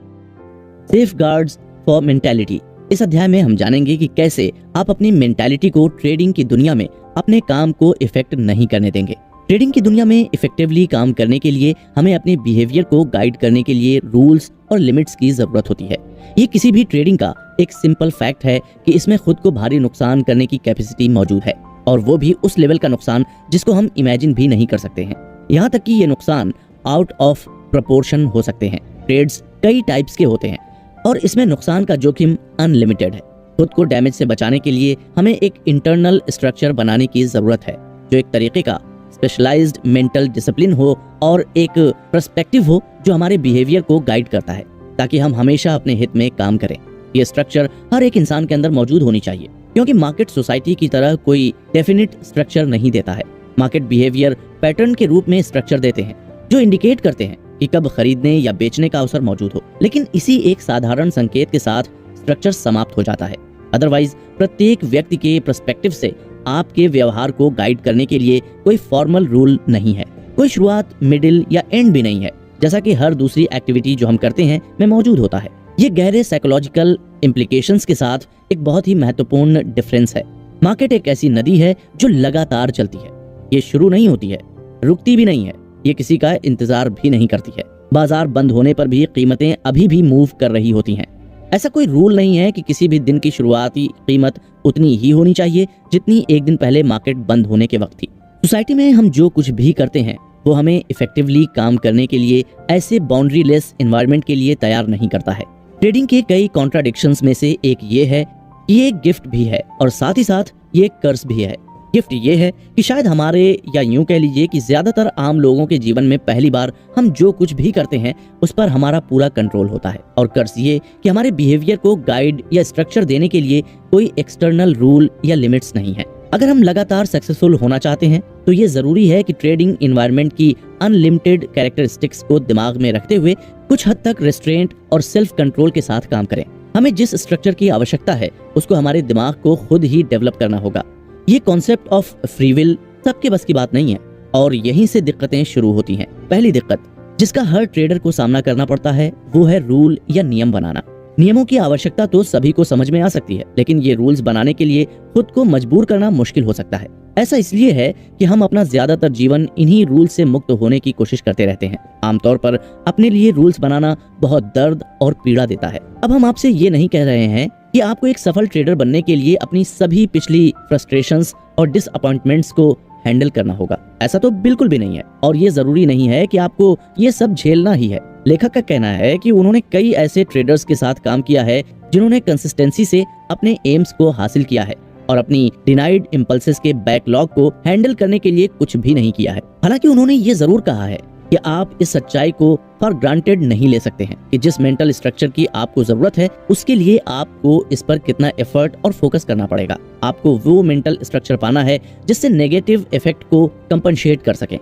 Safeguards for mentality. इस अध्याय में हम जानेंगे कि कैसे आप अपनी मेंटालिटी को ट्रेडिंग की दुनिया में अपने काम को इफेक्ट नहीं करने देंगे। ट्रेडिंग की दुनिया में इफेक्टिवली काम करने के लिए हमें अपने बिहेवियर को गाइड करने के लिए रूल्स और लिमिट्स की जरूरत होती है। ये किसी भी ट्रेडिंग का एक सिंपल फैक्ट है कि इसमें खुद को भारी नुकसान करने की कैपेसिटी मौजूद है, और वो भी उस लेवल का नुकसान जिसको हम इमेजिन भी नहीं कर सकते हैं। यहाँ तक कि ये नुकसान आउट ऑफ प्रोपोर्शन हो सकते हैं। ट्रेड्स कई टाइप्स के होते हैं और इसमें नुकसान का जोखिम अनलिमिटेड है। खुद को डैमेज से बचाने के लिए हमें एक इंटरनल स्ट्रक्चर बनाने की जरूरत है जो एक तरीके का स्पेशलाइज्ड मेंटल डिसिप्लिन हो और एक पर्सपेक्टिव हो जो हमारे बिहेवियर को गाइड करता है, ताकि हम हमेशा अपने हित में काम करें। ये स्ट्रक्चर हर एक इंसान के अंदर मौजूद होनी चाहिए, क्योंकि मार्केट सोसाइटी की तरह कोई डेफिनेट स्ट्रक्चर नहीं देता है। मार्केट बिहेवियर पैटर्न के रूप में स्ट्रक्चर देते हैं जो इंडिकेट करते हैं कि कब खरीदने या बेचने का अवसर मौजूद हो, लेकिन इसी एक साधारण संकेत के साथ स्ट्रक्चर समाप्त हो जाता है। अदरवाइज प्रत्येक व्यक्ति के पर्सपेक्टिव से आपके व्यवहार को गाइड करने के लिए कोई फॉर्मल रूल नहीं है, कोई शुरुआत, मिडिल या एंड भी नहीं है, जैसा कि हर दूसरी एक्टिविटी जो हम करते हैं में मौजूद होता है। ये गहरे साइकोलॉजिकल इम्प्लीकेशंस के साथ एक बहुत ही महत्वपूर्ण डिफरेंस है। मार्केट एक ऐसी नदी है जो लगातार चलती है। ये शुरू नहीं होती है, रुकती भी नहीं है, ये किसी का इंतजार भी नहीं करती है। बाजार बंद होने पर भी कीमतें अभी भी मूव कर रही होती हैं। ऐसा कोई रूल नहीं है कि किसी भी दिन की शुरुआती कीमत उतनी ही होनी चाहिए जितनी एक दिन पहले मार्केट बंद होने के वक्त थी। सोसाइटी में हम जो कुछ भी करते हैं वो हमें इफेक्टिवली काम करने के लिए ऐसे बाउंड्री लेस एनवायरनमेंट के लिए तैयार नहीं करता है। ट्रेडिंग के कई कॉन्ट्राडिक्शंस में से एक ये है कि ये एक गिफ्ट भी है और साथ ही साथ ये एक कर्ज भी है। गिफ्ट ये है कि शायद हमारे, या यूं कह लीजिए कि ज्यादातर आम लोगों के जीवन में पहली बार हम जो कुछ भी करते हैं उस पर हमारा पूरा कंट्रोल होता है। और कर्ज ये कि हमारे बिहेवियर को गाइड या स्ट्रक्चर देने के लिए कोई एक्सटर्नल रूल या लिमिट्स नहीं है। अगर हम लगातार सक्सेसफुल होना चाहते हैं तो ये जरूरी है कि ट्रेडिंग एनवायरनमेंट की अनलिमिटेड कैरेक्टरिस्टिक्स को दिमाग में रखते हुए कुछ हद तक रेस्ट्रेंट और सेल्फ कंट्रोल के साथ काम करें। हमें जिस स्ट्रक्चर की आवश्यकता है उसको हमारे दिमाग को खुद ही डेवलप करना होगा। ये कॉन्सेप्ट ऑफ फ्री विल सबके बस की बात नहीं है और यहीं से दिक्कतें शुरू होती हैं। पहली दिक्कत जिसका हर ट्रेडर को सामना करना पड़ता है वो है रूल या नियम बनाना। नियमों की आवश्यकता तो सभी को समझ में आ सकती है, लेकिन ये रूल्स बनाने के लिए खुद को मजबूर करना मुश्किल हो सकता है। ऐसा इसलिए है कि हम अपना ज्यादातर जीवन इन्हीं रूल से मुक्त होने की कोशिश करते रहते हैं। आमतौर पर अपने लिए रूल्स बनाना बहुत दर्द और पीड़ा देता है। अब हम आपसे ये नहीं कह रहे हैं कि आपको एक सफल ट्रेडर बनने के लिए अपनी सभी पिछली फ्रस्ट्रेशंस और डिसअपॉइंटमेंट्स को हैंडल करना होगा। ऐसा तो बिल्कुल भी नहीं है और ये जरूरी नहीं है कि आपको ये सब झेलना ही है। लेखक का कहना है कि उन्होंने कई ऐसे ट्रेडर्स के साथ काम किया है जिन्होंने कंसिस्टेंसी से अपने एम्स को हासिल किया है और अपनी डिनाइड इम्पल्सेस के बैकलॉग को हैंडल करने के लिए कुछ भी नहीं किया है। हालांकि उन्होंने ये जरूर कहा है कि आप इस सच्चाई को फॉर ग्रांटेड नहीं ले सकते हैं कि जिस मेंटल स्ट्रक्चर की आपको जरूरत है उसके लिए आपको इस पर कितना एफर्ट और फोकस करना पड़ेगा। आपको वो मेंटल स्ट्रक्चर पाना है जिससे नेगेटिव इफेक्ट को कंपनसेट कर सकें।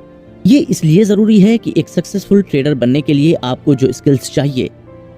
ये इसलिए जरूरी है कि एक सक्सेसफुल ट्रेडर बनने के लिए आपको जो स्किल्स चाहिए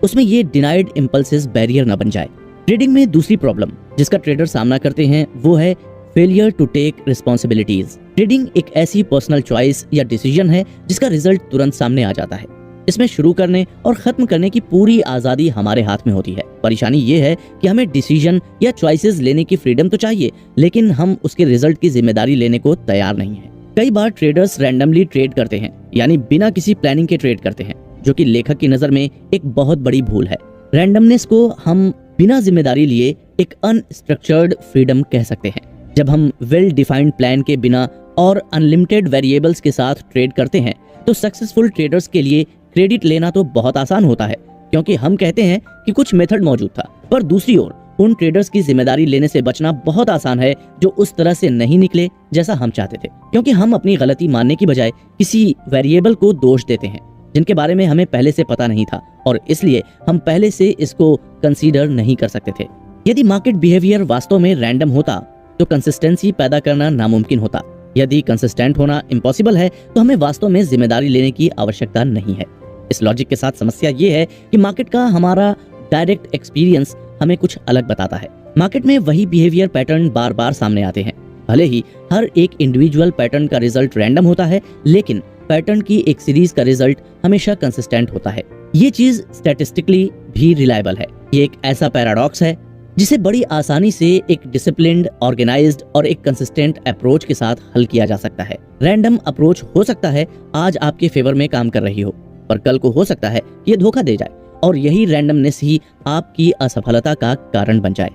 उसमें ये डिनाइड इम्पल्सेस बैरियर न बन जाए। ट्रेडिंग में दूसरी प्रॉब्लम जिसका ट्रेडर सामना करते हैं वो है failure to take responsibilities. Trading एक ऐसी पर्सनल चॉइस या डिसीजन है जिसका रिजल्ट तुरंत सामने आ जाता है। इसमें शुरू करने और खत्म करने की पूरी आजादी हमारे हाथ में होती है। परेशानी ये है कि हमें डिसीजन या चॉइसेस लेने की फ्रीडम तो चाहिए, लेकिन हम उसके रिजल्ट की जिम्मेदारी लेने को तैयार नहीं है। कई बार ट्रेडर्स रैंडमली ट्रेड करते हैं, यानी बिना किसी प्लानिंग के ट्रेड करते हैं, जो कि लेखक की नजर में एक बहुत बड़ी भूल है। रैंडमनेस को हम बिना जिम्मेदारी लिए एक अनस्ट्रक्चर्ड फ्रीडम कह सकते हैं। जब हम वेल डिफाइंड प्लान के बिना और अनलिमिटेड वेरिएबल्स के साथ ट्रेड करते हैं तो सक्सेसफुल ट्रेडर्स के लिए क्रेडिट लेना तो बहुत आसान होता है, क्योंकि हम कहते हैं कि कुछ मेथड मौजूद था। पर दूसरी ओर उन ट्रेडर्स की जिम्मेदारी लेने से बचना बहुत आसान है जो उस तरह से नहीं निकले जैसा हम चाहते थे, क्योंकि हम अपनी गलती मानने की बजाय किसी वेरिएबल को दोष देते हैं जिनके बारे में हमें पहले से पता नहीं था, और इसलिए हम पहले से इसको कंसीडर नहीं कर सकते थे। यदि मार्केट बिहेवियर वास्तव में रैंडम होता तो कंसिस्टेंसी पैदा करना नामुमकिन होता। यदि कंसिस्टेंट होना इम्पॉसिबल है तो हमें वास्तव में जिम्मेदारी लेने की आवश्यकता नहीं है। इस लॉजिक के साथ समस्या ये है कि मार्केट का हमारा डायरेक्ट एक्सपीरियंस हमें कुछ अलग बताता है। मार्केट में वही बिहेवियर पैटर्न बार बार सामने आते हैं। भले ही हर एक इंडिविजुअल पैटर्न का रिजल्ट रैंडम होता है, लेकिन पैटर्न की एक सीरीज का रिजल्ट हमेशा कंसिस्टेंट होता है। ये चीज स्टैटिस्टिकली भी रिलायबल है। ये एक ऐसा पैराडॉक्स है जिसे बड़ी आसानी से एक डिसिप्लिन्ड, ऑर्गेनाइज्ड और एक कंसिस्टेंट अप्रोच के साथ हल किया जा सकता है। रैंडम अप्रोच हो सकता है आज आपके फेवर में काम कर रही हो, पर कल को हो सकता है कि ये धोखा दे जाए और यही रैंडमनेस ही आपकी असफलता का कारण बन जाए।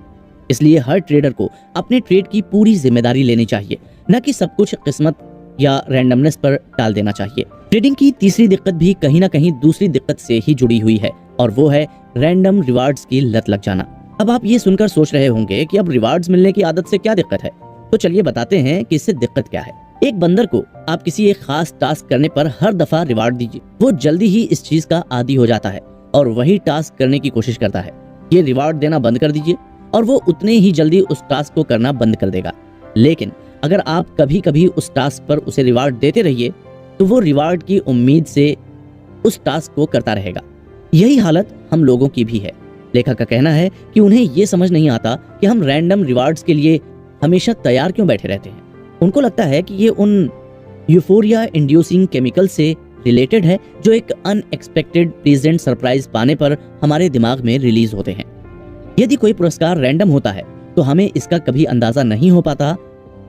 इसलिए हर ट्रेडर को अपने ट्रेड की पूरी जिम्मेदारी लेनी चाहिए, न कि सब कुछ किस्मत या रैंडमनेस पर टाल देना चाहिए। ट्रेडिंग की तीसरी दिक्कत भी कहीं ना कहीं दूसरी दिक्कत से ही जुड़ी हुई है, और वो है रैंडम रिवार्ड्स की लत लग जाना। अब आप ये सुनकर सोच रहे होंगे कि अब रिवार्ड्स मिलने की आदत से क्या दिक्कत है, तो चलिए बताते हैं कि इससे दिक्कत क्या है। एक बंदर को आप किसी एक खास टास्क करने पर हर दफा रिवार्ड दीजिए, वो जल्दी ही इस चीज का आदी हो जाता है और वही टास्क करने की कोशिश करता है। ये रिवार्ड देना बंद कर दीजिए और वो उतने ही जल्दी उस टास्क को करना बंद कर देगा। लेकिन अगर आप कभी कभी उस टास्क पर उसे रिवार्ड देते रहिए तो वो रिवार्ड की उम्मीद से उस टास्क को करता रहेगा। यही हालत हम लोगों की भी है। लेखक का कहना है कि उन्हें ये समझ नहीं आता कि हम रैंडम रिवार्ड्स के लिए हमेशा तैयार क्यों बैठे रहते हैं। उनको लगता है कि ये उन यूफोरिया इंड्यूसिंग केमिकल से रिलेटेड है जो एक अनएक्सपेक्टेड प्लेजेंट सरप्राइज पाने पर हमारे दिमाग में रिलीज होते हैं। यदि कोई पुरस्कार रैंडम होता है तो हमें इसका कभी अंदाजा नहीं हो पाता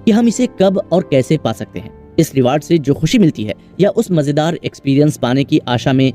कि हम इसे कब और कैसे पा सकते हैं। इस रिवार्ड से जो खुशी मिलती है या उस मजेदार एक्सपीरियंस पाने की आशा में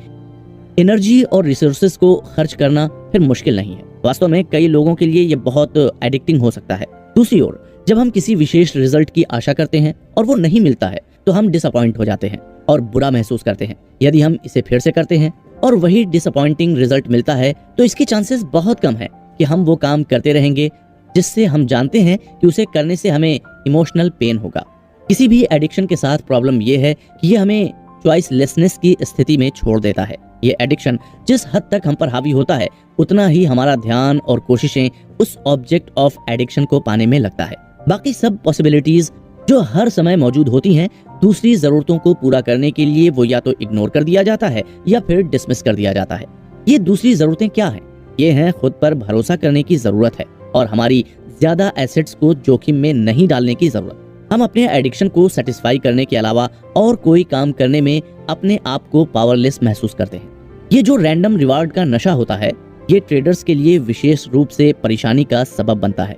एनर्जी और रिसोर्सेज को खर्च करना फिर मुश्किल नहीं है। वास्तव में कई लोगों के लिए ये बहुत एडिक्टिंग हो सकता है। दूसरी ओर जब हम किसी विशेष रिजल्ट की आशा करते हैं और वो नहीं मिलता है तो हम डिसअपॉइंट हो जाते हैं और बुरा महसूस करते हैं। यदि हम इसे फिर से करते हैं और वही डिसअपॉइंटिंग रिजल्ट मिलता है तो इसके चांसेस बहुत कम है कि हम वो काम करते रहेंगे जिससे हम जानते हैं कि उसे करने से हमें इमोशनल पेन होगा। किसी भी एडिक्शन के साथ प्रॉब्लम ये है कि ये हमें चॉइसलेसनेस की स्थिति में छोड़ देता है। ये एडिक्शन जिस हद तक हम पर हावी होता है उतना ही हमारा ध्यान और कोशिशें उस ऑब्जेक्ट ऑफ एडिक्शन को पाने में लगता है। बाकी सब पॉसिबिलिटीज जो हर समय मौजूद होती हैं, दूसरी जरूरतों को पूरा करने के लिए वो या तो इग्नोर कर दिया जाता है या फिर डिसमिस कर दिया जाता है। ये दूसरी जरूरतें क्या हैं? ये हैं खुद पर भरोसा करने की जरूरत है और हमारी ज्यादा एसेट्स को जोखिम में नहीं डालने की जरूरत। हम अपने एडिक्शन को सेटिस्फाई करने के अलावा और कोई काम करने में अपने आप को पावरलेस महसूस करते हैं। ये जो रैंडम रिवार्ड का नशा होता है ये ट्रेडर्स के लिए विशेष रूप से परेशानी का सबब बनता है।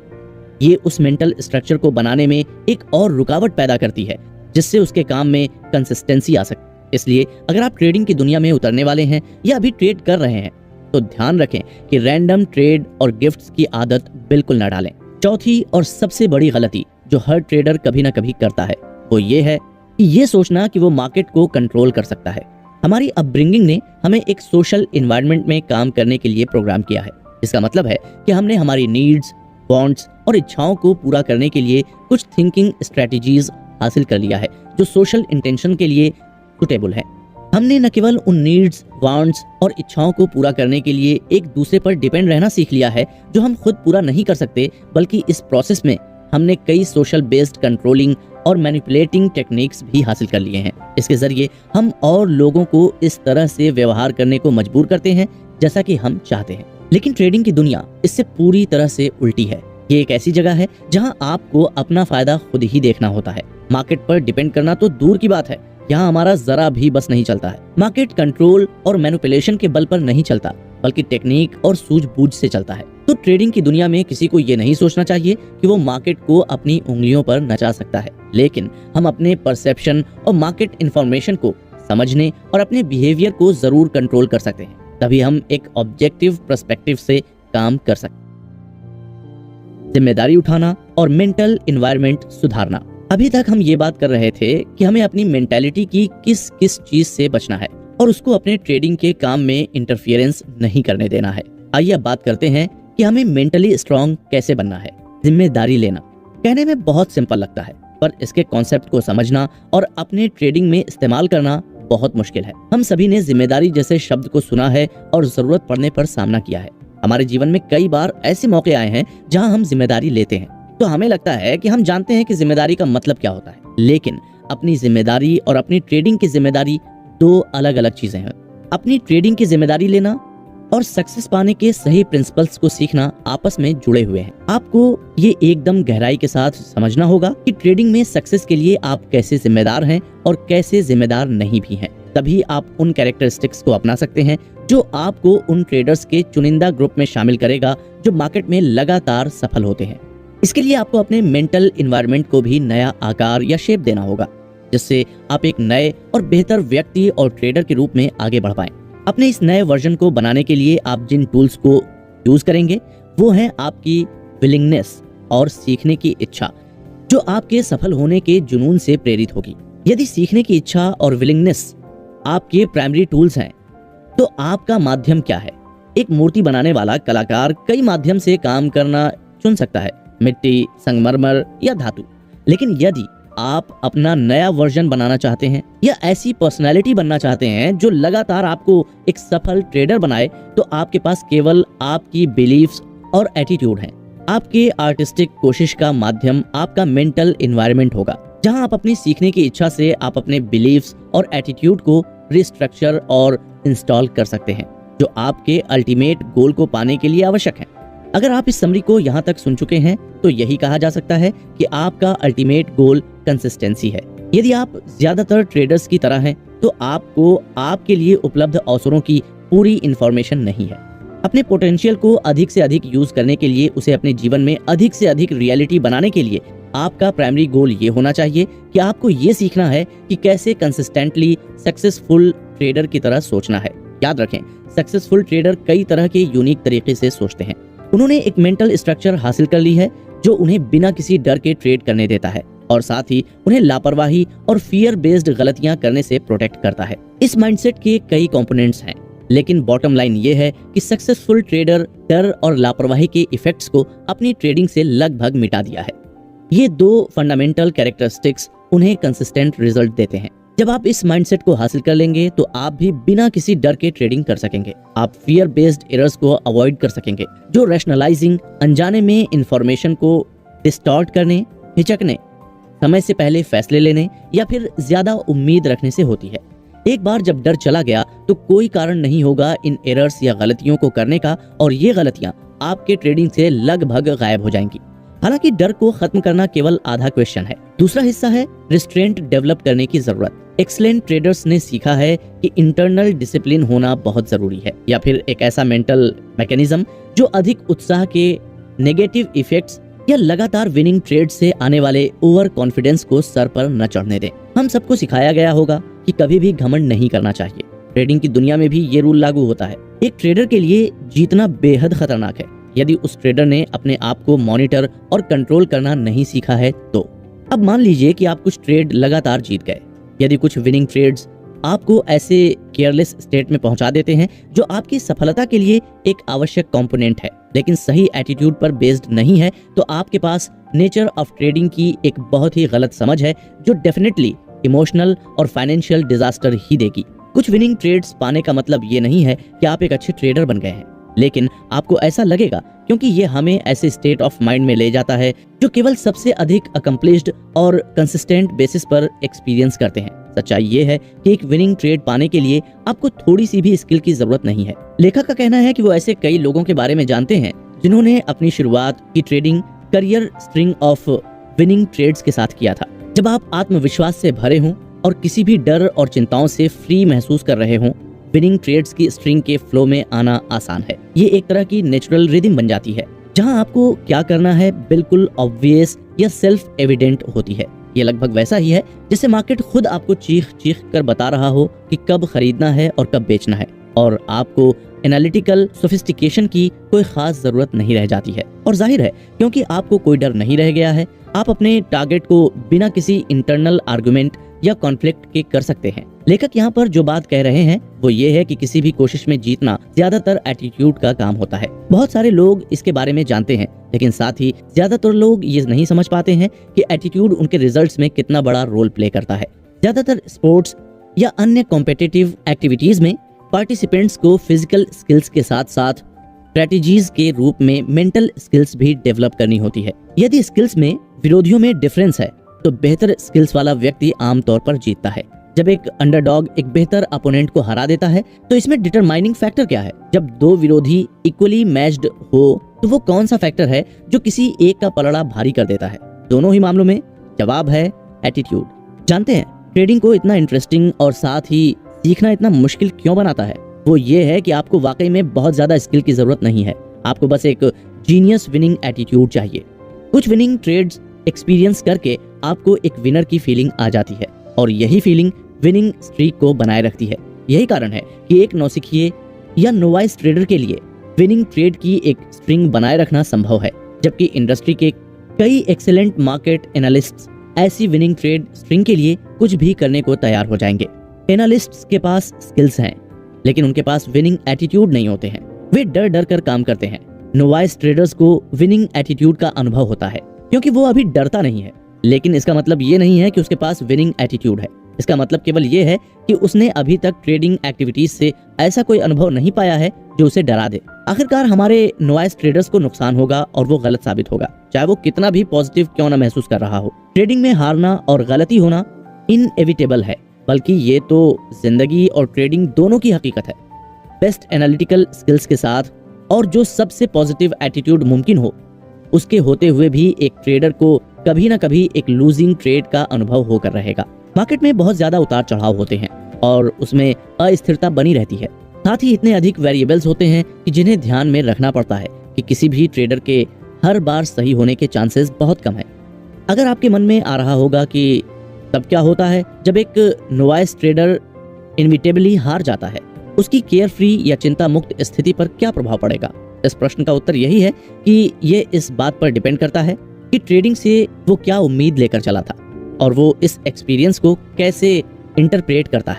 ये उस मेंटल स्ट्रक्चर को बनाने में एक और रुकावट पैदा करती है जिससे उसके काम में कंसिस्टेंसी आ सके। इसलिए अगर आप ट्रेडिंग की दुनिया में उतरने वाले हैं या अभी ट्रेड कर रहे हैं तो ध्यान रखें कि रैंडम ट्रेड और गिफ्ट्स की आदत बिल्कुल न डालें। चौथी और सबसे बड़ी गलती जो हर ट्रेडर कभी ना कभी करता है वो ये है कि ये सोचना कि वो मार्केट को कंट्रोल कर सकता है। हमारी अपब्रिंगिंग ने हमें एक सोशल एनवायरनमेंट में काम करने के लिए प्रोग्राम किया है। इसका मतलब है कि हमने हमारी नीड्स, वांट्स और इच्छाओं को पूरा करने के लिए कुछ थिंकिंग स्ट्रेटजीज हासिल कर लिया है जो सोशल इंटेंशन के लिए सुटेबल है। हमने न केवल उन नीड्स, वांट्स और इच्छाओं को पूरा करने के लिए एक दूसरे पर डिपेंड रहना सीख लिया है जो हम खुद पूरा नहीं कर सकते, बल्कि इस प्रोसेस में हमने कई सोशल बेस्ड कंट्रोलिंग और मैनिपुलेटिंग टेक्निक्स भी हासिल कर लिए हैं। इसके जरिए हम और लोगों को इस तरह से व्यवहार करने को मजबूर करते हैं जैसा कि हम चाहते हैं। लेकिन ट्रेडिंग की दुनिया इससे पूरी तरह से उल्टी है। ये एक ऐसी जगह है जहां आपको अपना फायदा खुद ही देखना होता है। मार्केट पर डिपेंड करना तो दूर की बात है, यहाँ हमारा जरा भी बस नहीं चलता है। मार्केट कंट्रोल और मैनिपुलेशन के बल पर नहीं चलता, बल्कि टेक्निक और सूझबूझ से चलता है। तो ट्रेडिंग की दुनिया में किसी को ये नहीं सोचना चाहिए कि वो मार्केट को अपनी उंगलियों पर नचा सकता है, लेकिन हम अपने परसेप्शन और मार्केट इंफॉर्मेशन को समझने और अपने बिहेवियर को जरूर कंट्रोल कर सकते हैं। तभी हम एक ऑब्जेक्टिव पर्सपेक्टिव से काम कर सकते हैं। जिम्मेदारी उठाना और मेंटल एनवायरनमेंट सुधारना। अभी तक हम ये बात कर रहे थे कि हमें अपनी मेंटालिटी की किस किस चीज से बचना है और उसको अपने ट्रेडिंग के काम में इंटरफियरेंस नहीं करने देना है। आइए अब बात करते हैं कि हमें मेंटली स्ट्रांग कैसे बनना है। जिम्मेदारी लेना कहने में बहुत सिंपल लगता है, पर इसके कॉन्सेप्ट को समझना और अपने ट्रेडिंग में इस्तेमाल करना बहुत मुश्किल है। हम सभी ने जिम्मेदारी जैसे शब्द को सुना है और जरूरत पड़ने पर सामना किया है। हमारे जीवन में कई बार ऐसे मौके आए हैं जहां हम जिम्मेदारी लेते हैं तो हमें लगता है कि हम जानते हैं कि जिम्मेदारी का मतलब क्या होता है, लेकिन अपनी जिम्मेदारी और अपनी ट्रेडिंग की जिम्मेदारी दो अलग अलग चीजें हैं। अपनी ट्रेडिंग की जिम्मेदारी लेना और सक्सेस पाने के सही प्रिंसिपल्स को सीखना आपस में जुड़े हुए हैं। आपको ये एकदम गहराई के साथ समझना होगा कि ट्रेडिंग में सक्सेस के लिए आप कैसे जिम्मेदार हैं और कैसे जिम्मेदार नहीं भी हैं। तभी आप उन कैरेक्टरिस्टिक्स को अपना सकते हैं जो आपको उन ट्रेडर्स के चुनिंदा ग्रुप में शामिल करेगा जो मार्केट में लगातार सफल होते हैं। इसके लिए आपको अपने मेंटल एनवायरनमेंट को भी नया आकार या शेप देना होगा, जिससे आप एक नए और बेहतर व्यक्ति और ट्रेडर के रूप में आगे बढ़ पाएं। अपने इस नए वर्जन को बनाने के लिए आप जिन टूल्स को यूज करेंगे वो हैं आपकी विलिंगनेस और सीखने की इच्छा, जो आपके सफल होने के जुनून से प्रेरित होगी। यदि सीखने की इच्छा और विलिंगनेस आपके प्राइमरी टूल्स हैं, तो आपका माध्यम क्या है? एक मूर्ति बनाने वाला कलाकार कई माध्यम से काम करना चुन सकता है, मिट्टी, संगमरमर या धातु। लेकिन यदि आप अपना नया वर्जन बनाना चाहते हैं या ऐसी पर्सनालिटी बनना चाहते हैं जो लगातार आपको एक सफल ट्रेडर बनाए, तो आपके पास केवल आपकी बिलीफ्स और एटीट्यूड हैं। आपके आर्टिस्टिक कोशिश का माध्यम आपका मेंटल एनवायरनमेंट होगा, जहां आप अपनी सीखने की इच्छा से आप अपने बिलीफ्स और एटीट्यूड को रिस्ट्रक्चर और इंस्टॉल कर सकते हैं, जो आपके अल्टीमेट गोल को पाने के लिए आवश्यक है। अगर आप इस समरी को यहाँ तक सुन चुके हैं तो यही कहा जा सकता है कि आपका अल्टीमेट गोल कंसिस्टेंसी है। यदि आप ज्यादातर ट्रेडर्स की तरह हैं तो आपको आपके लिए उपलब्ध अवसरों की पूरी इंफॉर्मेशन नहीं है। अपने पोटेंशियल को अधिक से अधिक यूज करने के लिए, उसे अपने जीवन में अधिक से अधिक रियलिटी बनाने के लिए आपका प्राइमरी गोल ये होना चाहिए कि आपको ये सीखना है कि कैसे कंसिस्टेंटली सक्सेसफुल ट्रेडर की तरह सोचना है। याद रखें, सक्सेसफुल ट्रेडर कई तरह के यूनिक तरीके से सोचते हैं। उन्होंने एक मेंटल स्ट्रक्चर हासिल कर ली है जो उन्हें बिना किसी डर के ट्रेड करने देता है और साथ ही उन्हें लापरवाही और फियर बेस्ड गलतियां करने से प्रोटेक्ट करता है। इस माइंडसेट के कई कंपोनेंट्स हैं, लेकिन बॉटम लाइन ये है कि सक्सेसफुल ट्रेडर डर और लापरवाही के इफेक्ट्स को अपनी ट्रेडिंग से लगभग मिटा दिया है। ये दो फंडामेंटल कैरेक्टरिस्टिक्स उन्हें कंसिस्टेंट रिजल्ट देते हैं। जब आप इस माइंडसेट को हासिल कर लेंगे तो आप भी बिना किसी डर के ट्रेडिंग कर सकेंगे। आप फियर बेस्ड एरर्स को अवॉइड कर सकेंगे, जो रैशनलाइजिंग, अनजाने में इंफॉर्मेशन को डिस्टॉर्ट करने, हिचकने, समय से पहले फैसले लेने या फिर ज्यादा उम्मीद रखने से होती है। एक बार जब डर चला गया तो कोई कारण नहीं होगा इन एरर्स या गलतियों को करने का, और ये गलतियां आपके ट्रेडिंग से लगभग गायब हो जाएंगी। हालांकि डर को खत्म करना केवल आधा क्वेश्चन है। दूसरा हिस्सा है रिस्ट्रेंट डेवलप करने की जरूरत। एक्सीलेंट ट्रेडर्स ने सीखा है कि इंटरनल डिसिप्लिन होना बहुत जरूरी है, या फिर एक ऐसा मेंटल मैकेनिज्म जो अधिक उत्साह के नेगेटिव इफेक्ट्स या लगातार विनिंग ट्रेड से आने वाले ओवर कॉन्फिडेंस को सर पर न चढ़ने दे। हम सबको सिखाया गया होगा कि कभी भी घमंड नहीं करना चाहिए। ट्रेडिंग की दुनिया में भी ये रूल लागू होता है। एक ट्रेडर के लिए जीतना बेहद खतरनाक है यदि उस ट्रेडर ने अपने आप को मॉनिटर और कंट्रोल करना नहीं सीखा है तो। अब मान लीजिए कि आप कुछ ट्रेड लगातार जीत गए। यदि कुछ विनिंग ट्रेड्स आपको ऐसे केयरलेस स्टेट में पहुंचा देते हैं जो आपकी सफलता के लिए एक आवश्यक कंपोनेंट है, लेकिन सही एटीट्यूड पर बेस्ड नहीं है, तो आपके पास नेचर ऑफ ट्रेडिंग की एक बहुत ही गलत समझ है जो डेफिनेटली इमोशनल और फाइनेंशियल डिजास्टर ही देगी। कुछ विनिंग ट्रेड्स पाने का मतलब ये नहीं है कि आप एक अच्छे ट्रेडर बन गए हैं, लेकिन आपको ऐसा लगेगा क्योंकि ये हमें ऐसे स्टेट ऑफ माइंड में ले जाता है जो केवल सबसे अधिक अकम्प्लिश्ड और कंसिस्टेंट बेसिस पर एक्सपीरियंस करते हैं। सच्चाई ये है कि एक विनिंग ट्रेड पाने के लिए आपको थोड़ी सी भी स्किल की जरूरत नहीं है। लेखक का कहना है कि वो ऐसे कई लोगों के बारे में जानते हैं जिन्होंने अपनी शुरुआत की trading career string of winning trades के साथ किया था। जब आप आत्मविश्वास से भरे हों और किसी भी डर और चिंताओं से फ्री महसूस कर रहे हों, विनिंग ट्रेड्स की स्ट्रिंग के फ्लो में आना आसान है। ये एक तरह की नेचुरल रिदम बन जाती है जहां आपको क्या करना है बिल्कुल ऑब्वियस या सेल्फ एविडेंट होती है। ये लगभग वैसा ही है जैसे मार्केट खुद आपको चीख चीख कर बता रहा हो कि कब खरीदना है और कब बेचना है, और आपको एनालिटिकल सोफिस्टिकेशन की कोई खास जरूरत नहीं रह जाती है। और जाहिर है क्योंकि आपको कोई डर नहीं रह गया है, आप अपने टारगेट को बिना किसी इंटरनल आर्गुमेंट या कॉन्फ्लिक्ट के कर सकते हैं। लेखक यहाँ पर जो बात कह रहे हैं वो ये है कि किसी भी कोशिश में जीतना ज्यादातर एटीट्यूड का काम होता है। बहुत सारे लोग इसके बारे में जानते हैं, लेकिन साथ ही ज्यादातर लोग ये नहीं समझ पाते हैं कि एटीट्यूड उनके रिजल्ट्स में कितना बड़ा रोल प्ले करता है। ज्यादातर स्पोर्ट्स या अन्य कॉम्पिटिटिव एक्टिविटीज में पार्टिसिपेंट्स को फिजिकल स्किल्स के साथ साथ स्ट्रेटेजीज के रूप में मेंटल स्किल्स भी डेवलप करनी होती है। यदि स्किल्स में विरोधियों में डिफरेंस है तो बेहतर स्किल्स वाला व्यक्ति आमतौर पर जीतता है। जब एक अंडरडॉग एक बेहतर अपोनेंट को हरा देता है तो इसमें डिटरमाइनिंग फैक्टर क्या है? जब दो विरोधी इक्वली मैच्ड हो तो वो कौन सा फैक्टर है जो किसी एक का पलड़ा भारी कर देता है? दोनों ही मामलों में जवाब है एटीट्यूड। जानते हैं ट्रेडिंग को इतना इंटरेस्टिंग और साथ ही सीखना इतना मुश्किल क्यों बनाता है? वो ये है कि आपको वाकई में बहुत ज्यादा स्किल की जरूरत नहीं है, आपको बस एक जीनियस विनिंग एटीट्यूड चाहिए। कुछ विनिंग ट्रेड्स एक्सपीरियंस करके आपको एक विनर की फीलिंग आ जाती है और यही फीलिंग विनिंग स्ट्रीक को बनाए रखती है। यही कारण है कि एक नौसिखिए या नोवाइस ट्रेडर के लिए विनिंग ट्रेड की एक स्ट्रिंग बनाए रखना संभव है, जबकि इंडस्ट्री के कई एक्सेलेंट मार्केट एनालिस्ट्स ऐसी विनिंग ट्रेड स्ट्रिंग के लिए कुछ भी करने को तैयार हो जाएंगे। एनालिस्ट्स के पास स्किल्स हैं, लेकिन उनके पास विनिंग एटीट्यूड नहीं होते हैं। वे डर डर कर काम करते हैं। नोवाइस ट्रेडर्स को विनिंग एटीट्यूड का अनुभव होता है क्योंकि वो अभी डरता नहीं है, लेकिन इसका मतलब ये नहीं है कि उसके पास विनिंग एटीट्यूड है। इसका मतलब केवल ये है कि उसने अभी तक ट्रेडिंग एक्टिविटीज से ऐसा कोई अनुभव नहीं पाया है जो उसे डरा दे। आखिरकार हमारे नोवाइस ट्रेडर्स को नुकसान होगा और वो गलत साबित होगा, चाहे वो कितना भी पॉजिटिव क्यों ना महसूस कर रहा हो। ट्रेडिंग में हारना और गलती होना इनएविटेबल है, बल्कि ये तो जिंदगी और ट्रेडिंग दोनों की हकीकत है। बेस्ट एनालिटिकल स्किल्स के साथ और जो सबसे पॉजिटिव एटीट्यूड मुमकिन हो उसके होते हुए भी एक ट्रेडर को कभी ना कभी एक लूजिंग ट्रेड का अनुभव होकर रहेगा। मार्केट में बहुत ज्यादा उतार चढ़ाव होते हैं और उसमें अस्थिरता बनी रहती है। साथ ही इतने अधिक वेरिएबल्स होते हैं कि जिन्हें ध्यान में रखना पड़ता है कि किसी भी ट्रेडर के हर बार सही होने के चांसेस बहुत कम है। अगर आपके मन में आ रहा होगा कि तब क्या होता है जब एक नोवाइस ट्रेडर इनविटेबली हार जाता है, उसकी केयर फ्री या चिंता मुक्त स्थिति पर क्या प्रभाव पड़ेगा? इस प्रश्न का उत्तर यही है कि ये इस बात पर डिपेंड करता है कि ट्रेडिंग से वो क्या उम्मीद लेकर चला था और वो इस एक्सपीरियंस को कैसे इंटरप्रेट करता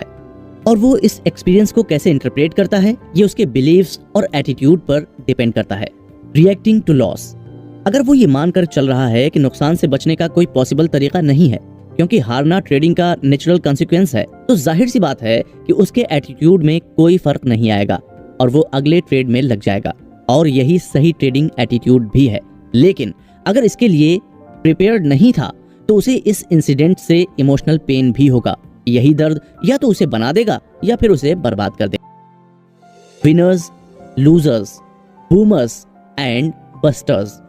है। ये उसके बिलीव्स और एटीट्यूड पर डिपेंड करता है। रिएक्टिंग टू लॉस, अगर वो ये मानकर चल रहा है कि नुकसान से बचने का कोई पॉसिबल तरीका नहीं है क्योंकि हारना ट्रेडिंग का नेचुरल कॉन्सिक्वेंस है, तो जाहिर सी बात है कि उसके एटीट्यूड में कोई फर्क नहीं आएगा और वो अगले ट्रेड में लग जाएगा। और यही सही ट्रेडिंग एटीट्यूड भी है। लेकिन अगर इसके लिए प्रिपेयर्ड नहीं था तो उसे इस इंसिडेंट से इमोशनल पेन भी होगा। यही दर्द या तो उसे बना देगा या फिर उसे बर्बाद कर देगा। Winners, losers, boomers and busters.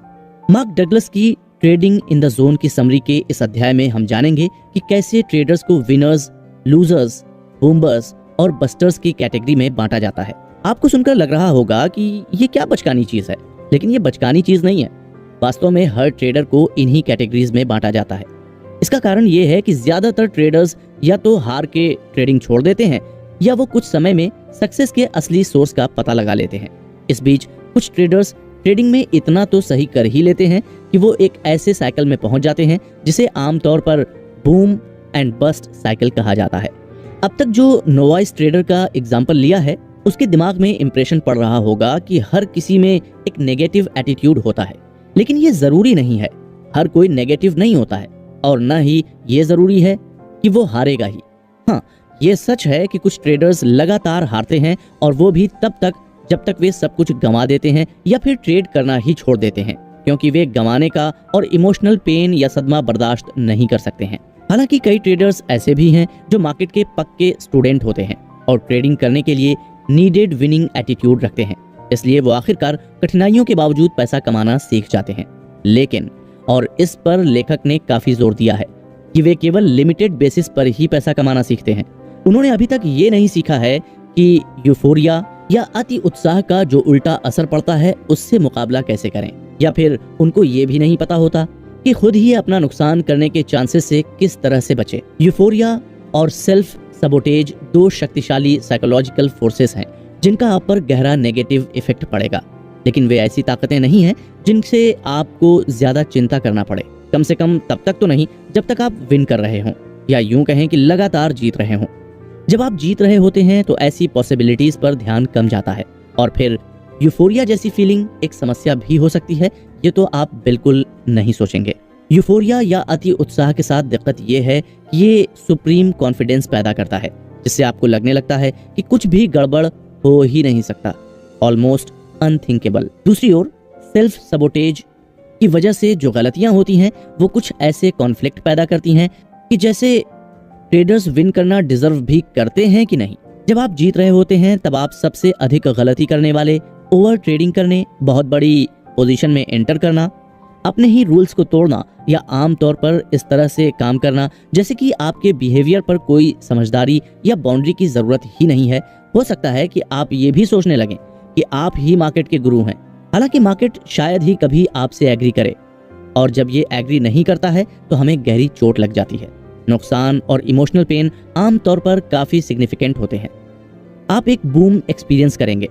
Mark Douglas की ट्रेडिंग इन द जोन की समरी के इस अध्याय में हम जानेंगे कि कैसे ट्रेडर्स को विनर्स, लूजर्स, बूमर्स और बस्टर्स की कैटेगरी में बांटा जाता है। आपको सुनकर लग रहा होगा कि ये क्या बचकानी चीज है, लेकिन ये बचकानी चीज नहीं है। वास्तव में हर ट्रेडर को इन्हीं कैटेगरीज में बांटा जाता है। इसका कारण ये है कि ज्यादातर ट्रेडर्स या तो हार के ट्रेडिंग छोड़ देते हैं या वो कुछ समय में सक्सेस के असली सोर्स का पता लगा लेते हैं। इस बीच कुछ ट्रेडर्स ट्रेडिंग में इतना तो सही कर ही लेते हैं कि वो एक ऐसे साइकिल में पहुंच जाते हैं जिसे आमतौर पर बूम एंड बस्ट साइकिल कहा जाता है। अब तक जो नोवाइस ट्रेडर का एग्जाम्पल लिया है उसके दिमाग में इंप्रेशन पड़ रहा होगा कि हर किसी में एक नेगेटिव एटीट्यूड होता है, लेकिन ये जरूरी नहीं है। हर कोई नेगेटिव नहीं होता है और न ही ये जरूरी है कि वो हारेगा ही। हाँ, ये सच है कि कुछ ट्रेडर्स लगातार हारते हैं और वो भी तब तक जब तक वे सब कुछ गंवा देते हैं या फिर ट्रेड करना ही छोड़ देते हैं, क्योंकि वे गंवाने का और इमोशनल पेन या सदमा बर्दाश्त नहीं कर सकते हैं। हालांकि कई ट्रेडर्स ऐसे भी हैं जो मार्केट के पक्के स्टूडेंट होते हैं और ट्रेडिंग करने के लिए नीडेड विनिंग एटीट्यूड रखते हैं, इसलिए वो आखिरकार कठिनाइयों के बावजूद पैसा कमाना सीख जाते हैं। लेकिन और इस पर लेखक ने काफी जोर दिया है कि वे केवल लिमिटेड बेसिस पर ही पैसा कमाना सीखते हैं। उन्होंने अभी तक ये नहीं सीखा है कि यूफोरिया या अति उत्साह का जो उल्टा असर पड़ता है उससे मुकाबला कैसे करें, या फिर उनको ये भी नहीं पता होता कि खुद ही अपना नुकसान करने के चांसेस से किस तरह से बचे। यूफोरिया और सेल्फ सबोटेज दो शक्तिशाली साइकोलॉजिकल फोर्सेस हैं जिनका आप पर गहरा नेगेटिव इफेक्ट पड़ेगा, लेकिन वे ऐसी ताकतें नहीं हैं जिनसे आपको ज्यादा चिंता करना पड़े, कम से कम तब तक तो नहीं जब तक आप विन कर रहे हों, या यूं कहें कि लगातार जीत रहे हों। जब आप जीत रहे होते हैं तो ऐसी पॉसिबिलिटीज पर ध्यान कम जाता है और फिर यूफोरिया जैसी फीलिंग एक समस्या भी हो सकती है, ये तो आप बिल्कुल नहीं सोचेंगे। यूफोरिया या अति उत्साह के साथ दिक्कत ये है कि ये सुप्रीम कॉन्फिडेंस पैदा करता है, जिससे आपको लगने लगता है कि कुछ भी गड़बड़ हो ही नहीं सकता, ऑलमोस्ट अनथिंकेबल। दूसरी ओर सेल्फ सबोटेज की वजह से जो गलतियां होती हैं वो कुछ ऐसे कॉन्फ्लिक्ट पैदा करती हैं कि जैसे ट्रेडर्स विन करना डिजर्व भी करते हैं कि नहीं। जब आप जीत रहे होते हैं तब आप सबसे अधिक गलती करने वाले, ओवर ट्रेडिंग करने, बहुत बड़ी पोजीशन में एंटर करना, अपने ही रूल्स को तोड़ना या आम तौर पर इस तरह से काम करना जैसे कि आपके बिहेवियर पर कोई समझदारी या बाउंड्री की जरूरत ही नहीं है। हो सकता है कि आप ये भी सोचने लगें कि आप ही मार्केट के गुरु हैं, हालांकि मार्केट शायद ही कभी आपसे एग्री करे, और जब ये एग्री नहीं करता है तो हमें गहरी चोट लग जाती है। नुकसान और इमोशनल पेन आमतौर पर काफी सिग्निफिकेंट होते हैं। आप एक बूम एक्सपीरियंस करेंगे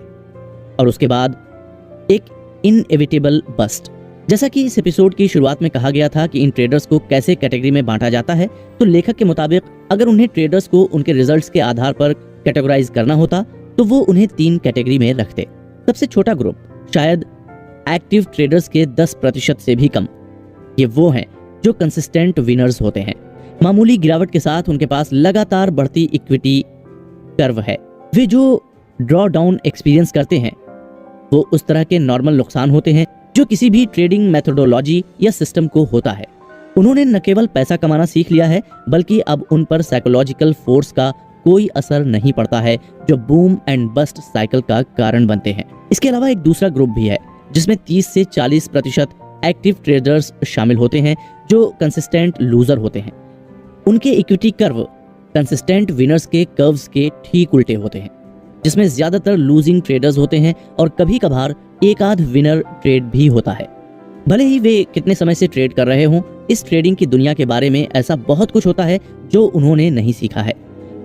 और उसके बाद एक इनएविटेबल बस्ट। जैसा कि इस एपिसोड की शुरुआत में कहा गया था कि इन ट्रेडर्स को कैसे कैटेगरी में बांटा जाता है, तो लेखक के मुताबिक अगर उन्हें ट्रेडर्स को उनके रिजल्ट्स के आधार पर कैटेगराइज करना होता तो वो उन्हें 3 कैटेगरी में रखते। सबसे छोटा ग्रुप, शायद एक्टिव ट्रेडर्स के 10% से भी कम, ये वो हैं जो कंसिस्टेंट विनर्स होते हैं। मामूली गिरावट के साथ उनके पास लगातार बढ़ती इक्विटी कर्व है। वे जो ड्रॉ डाउन एक्सपीरियंस करते हैं वो उस तरह के नॉर्मल नुकसान होते हैं जो किसी भी ट्रेडिंग मेथोडोलॉजी या सिस्टम को होता है। उन्होंने न केवल पैसा कमाना सीख लिया है बल्कि अब उन पर साइकोलॉजिकल फोर्स का कोई असर नहीं पड़ता है जो बूम एंड बस्ट साइकिल का कारण बनते हैं। इसके अलावा एक दूसरा ग्रुप भी है जिसमें 30 से 40% एक्टिव ट्रेडर्स शामिल होते हैं जो कंसिस्टेंट लूजर होते हैं। उनके इक्विटी कर्व कंसिस्टेंट विनर्स के कर्व्स के ठीक उल्टे होते हैं, जिसमें ज्यादातर लूजिंग ट्रेडर्स होते हैं और कभी कभार एक आध विनर ट्रेड भी होता है। भले ही वे कितने समय से ट्रेड कर रहे हों, इस ट्रेडिंग की दुनिया के बारे में ऐसा बहुत कुछ होता है जो उन्होंने नहीं सीखा है।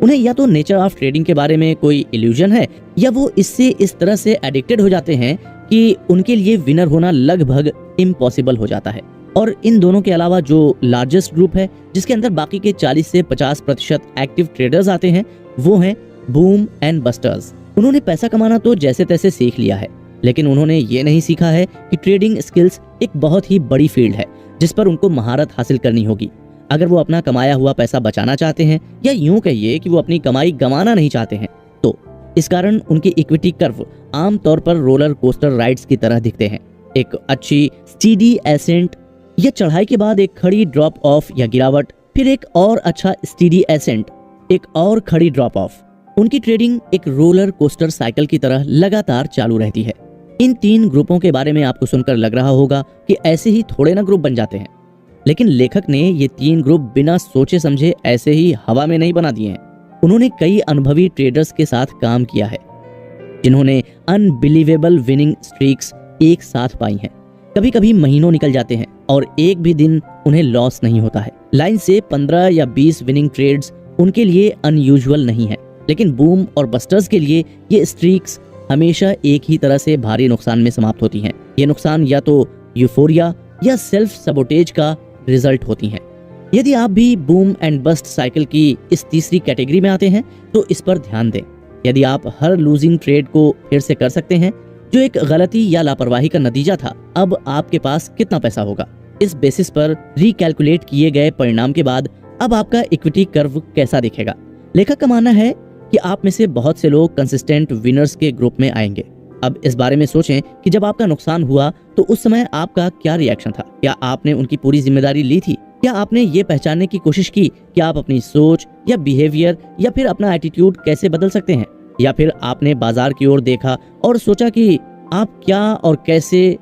उन्हें या तो नेचर ऑफ ट्रेडिंग के बारे में कोई इल्यूजन है या वो इससे इस तरह से एडिक्टेड हो जाते हैं कि उनके लिए विनर होना लगभग इम्पॉसिबल हो जाता है। और इन दोनों के अलावा जो लार्जेस्ट ग्रुप है जिसके अंदर बाकी के 40 से 50% एक्टिव ट्रेडर्स आते हैं वो हैं बूम एंड बस्टर्स। उन्होंने पैसा कमाना तो जैसे तैसे सीख लिया है, लेकिन उन्होंने ये नहीं सीखा है कि ट्रेडिंग स्किल्स एक बहुत ही बड़ी फील्ड है जिस पर उनको महारत हासिल करनी होगी अगर वो अपना कमाया हुआ पैसा बचाना चाहते हैं, या यूं कहिए कि वो अपनी कमाई गंवाना नहीं चाहते हैं। तो इस कारण उनकी इक्विटी कर्व आमतौर पर रोलर कोस्टर राइड्स की तरह दिखते हैं। एक अच्छी स्टीडी एसेंट या चढ़ाई के बाद एक खड़ी ड्रॉप ऑफ या गिरावट, फिर एक और अच्छा स्टीडी एसेंट, एक और खड़ी ड्रॉप ऑफ। उनकी ट्रेडिंग एक रोलर कोस्टर साइकिल की तरह लगातार चालू रहती है। इन 3 ग्रुपों के बारे में आपको सुनकर लग रहा होगा कि ऐसे ही थोड़े ना ग्रुप बन जाते हैं, लेकिन लेखक ने ये 3 ग्रुप बिना सोचे समझे ऐसे ही हवा में नहीं बना दिए हैं। उन्होंने कई अनुभवी ट्रेडर्स के साथ काम किया है जिन्होंने अनबिलीवेबल विनिंग स्ट्रीक्स एक साथ पाई हैं। कभी कभी महीनों निकल जाते हैं और एक भी दिन उन्हें लॉस नहीं होता है। लाइन से 15 या 20 विनिंग ट्रेड्स उनके लिए अनयूजुअल नहीं है, लेकिन बूम और बस्टर्स के लिए ये स्ट्रीक्स हमेशा एक ही तरह से भारी नुकसान में समाप्त होती हैं। ये नुकसान या तो यूफोरिया या सेल्फ सबोटेज का रिजल्ट होती हैं। यदि आप भी बूम एंड बस्ट साइकिल की इस तीसरी कैटेगरी में आते हैं तो इस पर ध्यान दें। यदि आप हर लूजिंग ट्रेड को फिर से कर सकते हैं जो एक गलती या लापरवाही का नतीजा था, अब आपके पास कितना पैसा होगा। इस बेसिस पर रिकैलकुलेट किए गए परिणाम के बाद अब आपका इक्विटी कर्व कैसा दिखेगा। लेखक का मानना है कि आप में से बहुत से लोग कंसिस्टेंट विनर्स के ग्रुप में आएंगे। अब इस बारे में सोचें कि जब आपका नुकसान हुआ तो उस समय आपका क्या रिएक्शन था। क्या आपने उनकी पूरी जिम्मेदारी ली थी? क्या आपने ये पहचानने की कोशिश की कि आप अपनी सोच या बिहेवियर या फिर अपना एटीट्यूड कैसे बदल सकते हैं? या फिर आपने बाजार की ओर देखा और सोचा कि आप क्या और कैसे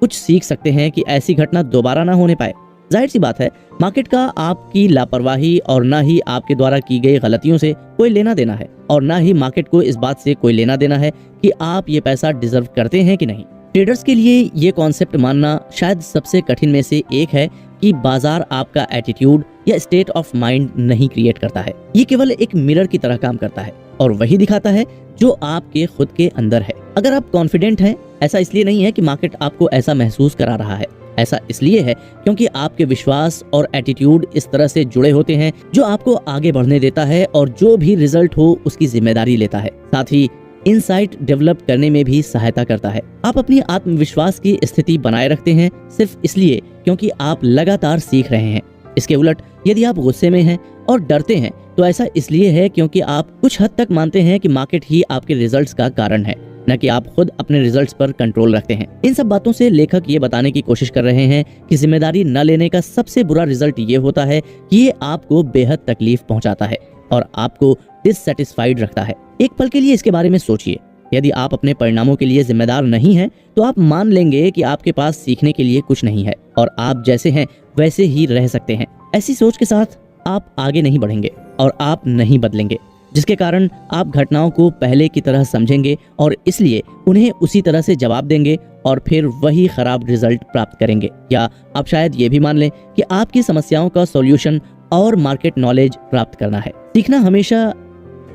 कुछ सीख सकते हैं कि ऐसी घटना दोबारा ना होने पाए? जाहिर सी बात है, मार्केट का आपकी लापरवाही और ना ही आपके द्वारा की गई गलतियों से कोई लेना देना है, और ना ही मार्केट को इस बात से कोई लेना देना है कि आप ये पैसा डिजर्व करते हैं कि नहीं। ट्रेडर्स के लिए ये कॉन्सेप्ट मानना शायद सबसे कठिन में से एक है कि बाजार आपका एटीट्यूड या स्टेट ऑफ माइंड नहीं क्रिएट करता है। ये केवल एक मिरर की तरह काम करता है और वही दिखाता है जो आपके खुद के अंदर है। अगर आप कॉन्फिडेंट हैं, ऐसा इसलिए नहीं है कि मार्केट आपको ऐसा महसूस करा रहा है। ऐसा इसलिए है क्योंकि आपके विश्वास और एटीट्यूड इस तरह से जुड़े होते हैं जो आपको आगे बढ़ने देता है और जो भी रिजल्ट हो उसकी जिम्मेदारी लेता है। साथ ही इनसाइट डेवलप करने में भी सहायता करता है। आप अपनी आत्मविश्वास की स्थिति बनाए रखते हैं सिर्फ इसलिए क्योंकि आप लगातार सीख रहे हैं। इसके उलट यदि आप गुस्से में हैं और डरते हैं तो ऐसा इसलिए है क्योंकि आप कुछ हद तक मानते हैं कि मार्केट ही आपके रिजल्ट्स का कारण है, न कि आप खुद अपने रिजल्ट्स पर कंट्रोल रखते हैं। इन सब बातों से लेखक ये बताने की कोशिश कर रहे हैं कि जिम्मेदारी न लेने का सबसे बुरा रिजल्ट ये होता है कि ये आपको बेहद तकलीफ पहुंचाता है और आपको डिससैटिस्फाइड रखता है। एक पल के लिए इसके बारे में सोचिए। यदि आप अपने परिणामों के लिए जिम्मेदार नहीं हैं, तो आप मान लेंगे कि आपके पास सीखने के लिए कुछ नहीं है और आप जैसे हैं वैसे ही रह सकते हैं। ऐसी सोच के साथ आप आगे नहीं बढ़ेंगे और आप नहीं बदलेंगे, जिसके कारण आप घटनाओं को पहले की तरह समझेंगे और इसलिए उन्हें उसी तरह से जवाब देंगे और फिर वही खराब रिजल्ट प्राप्त करेंगे। या आप शायद ये भी मान लें कि आपकी समस्याओं का सॉल्यूशन और मार्केट नॉलेज प्राप्त करना है। सीखना हमेशा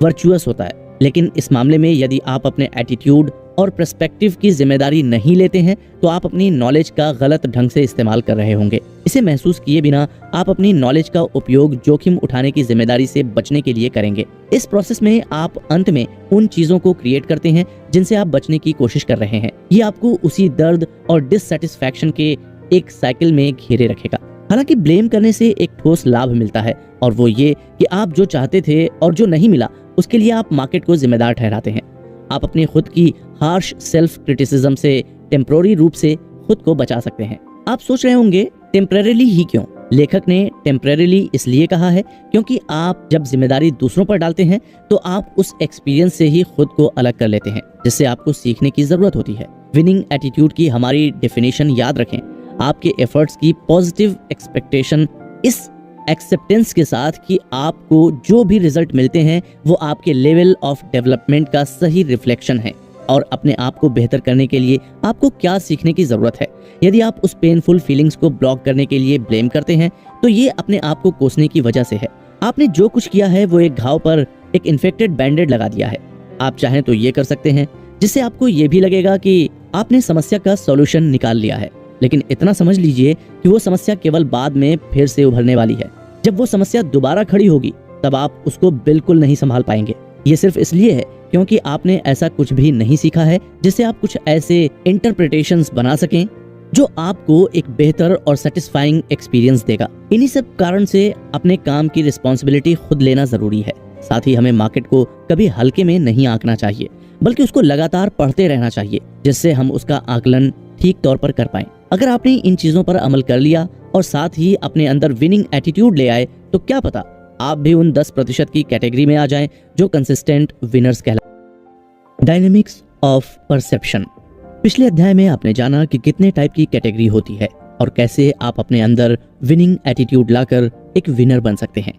वर्चुअस होता है, लेकिन इस मामले में यदि आप अपने एटीट्यूड और पर्सपेक्टिव की जिम्मेदारी नहीं लेते हैं तो आप अपनी नॉलेज का गलत ढंग से इस्तेमाल कर रहे होंगे। इसे महसूस किए बिना आप अपनी नॉलेज का उपयोग जोखिम उठाने की जिम्मेदारी से बचने के लिए करेंगे। इस प्रोसेस में आप अंत में उन चीजों को क्रिएट करते हैं जिनसे आप बचने की कोशिश कर रहे हैं। ये आपको उसी दर्द और डिससैटिस्फैक्शन के एक साइकिल में घेरे रखेगा। हालांकि ब्लेम करने से एक ठोस लाभ मिलता है और वो ये कि आप जो चाहते थे और जो नहीं मिला उसके लिए आप मार्केट को जिम्मेदार ठहराते हैं। आप अपनी खुद की हार्श सेल्फ क्रिटिसिज्म से टेम्पररी रूप से खुद को बचा सकते हैं। आप सोच रहे होंगे टेम्परेरीली ही क्यों? लेखक ने टेम्परेरीली इसलिए कहा है क्योंकि आप जब जिम्मेदारी दूसरों पर डालते हैं तो आप उस एक्सपीरियंस से ही खुद को अलग कर लेते हैं जिससे आपको सीखने की जरूरत होती है। विनिंग एटीट्यूड की हमारी डेफिनेशन याद रखें। आपके एफर्ट्स की पॉजिटिव एक्सपेक्टेशन, इस एक्सेप्टेंस के साथ कि आपको जो भी रिजल्ट मिलते हैं वो आपके लेवल ऑफ डेवलपमेंट का सही रिफ्लेक्शन है और अपने आप को बेहतर करने के लिए आपको क्या सीखने की जरूरत है। यदि आप उस पेनफुल फीलिंग्स को ब्लॉक करने के लिए ब्लेम करते हैं तो ये अपने आप को कोसने की वजह से है। आपने जो कुछ किया है वो एक घाव पर एक इन्फेक्टेड बैंडेड लगा दिया है। आप चाहें तो ये कर सकते हैं जिससे आपको ये भी लगेगा कि आपने समस्या का सॉल्यूशन निकाल लिया है, लेकिन इतना समझ लीजिए कि वो समस्या केवल बाद में फिर से उभरने वाली है। जब वो समस्या दोबारा खड़ी होगी तब आप उसको बिल्कुल नहीं संभाल पाएंगे। ये सिर्फ इसलिए है क्योंकि आपने ऐसा कुछ भी नहीं सीखा है जिससे आप कुछ ऐसे इंटरप्रिटेशंस बना सकें जो आपको एक बेहतर और सेटिस्फाइंग एक्सपीरियंस देगा। इन्हीं सब कारण से अपने काम की रिस्पॉन्सिबिलिटी खुद लेना जरूरी है। साथ ही हमें मार्केट को कभी हल्के में नहीं आंकना चाहिए, बल्कि उसको लगातार पढ़ते रहना चाहिए जिससे हम उसका आकलन ठीक तौर पर कर पाएं। अगर आपने इन चीजों पर अमल कर लिया और साथ ही अपने अंदर विनिंग एटीट्यूड ले आए तो क्या पता आप भी उन 10% की कैटेगरी में आ जाएं जो कंसिस्टेंट विनर्स कहलाते। Dynamics of perception. पिछले अध्याय में आपने जाना कि कितने टाइप की कैटेगरी होती है और कैसे आप अपने अंदर विनिंग एटीट्यूड लाकर एक विनर बन सकते हैं।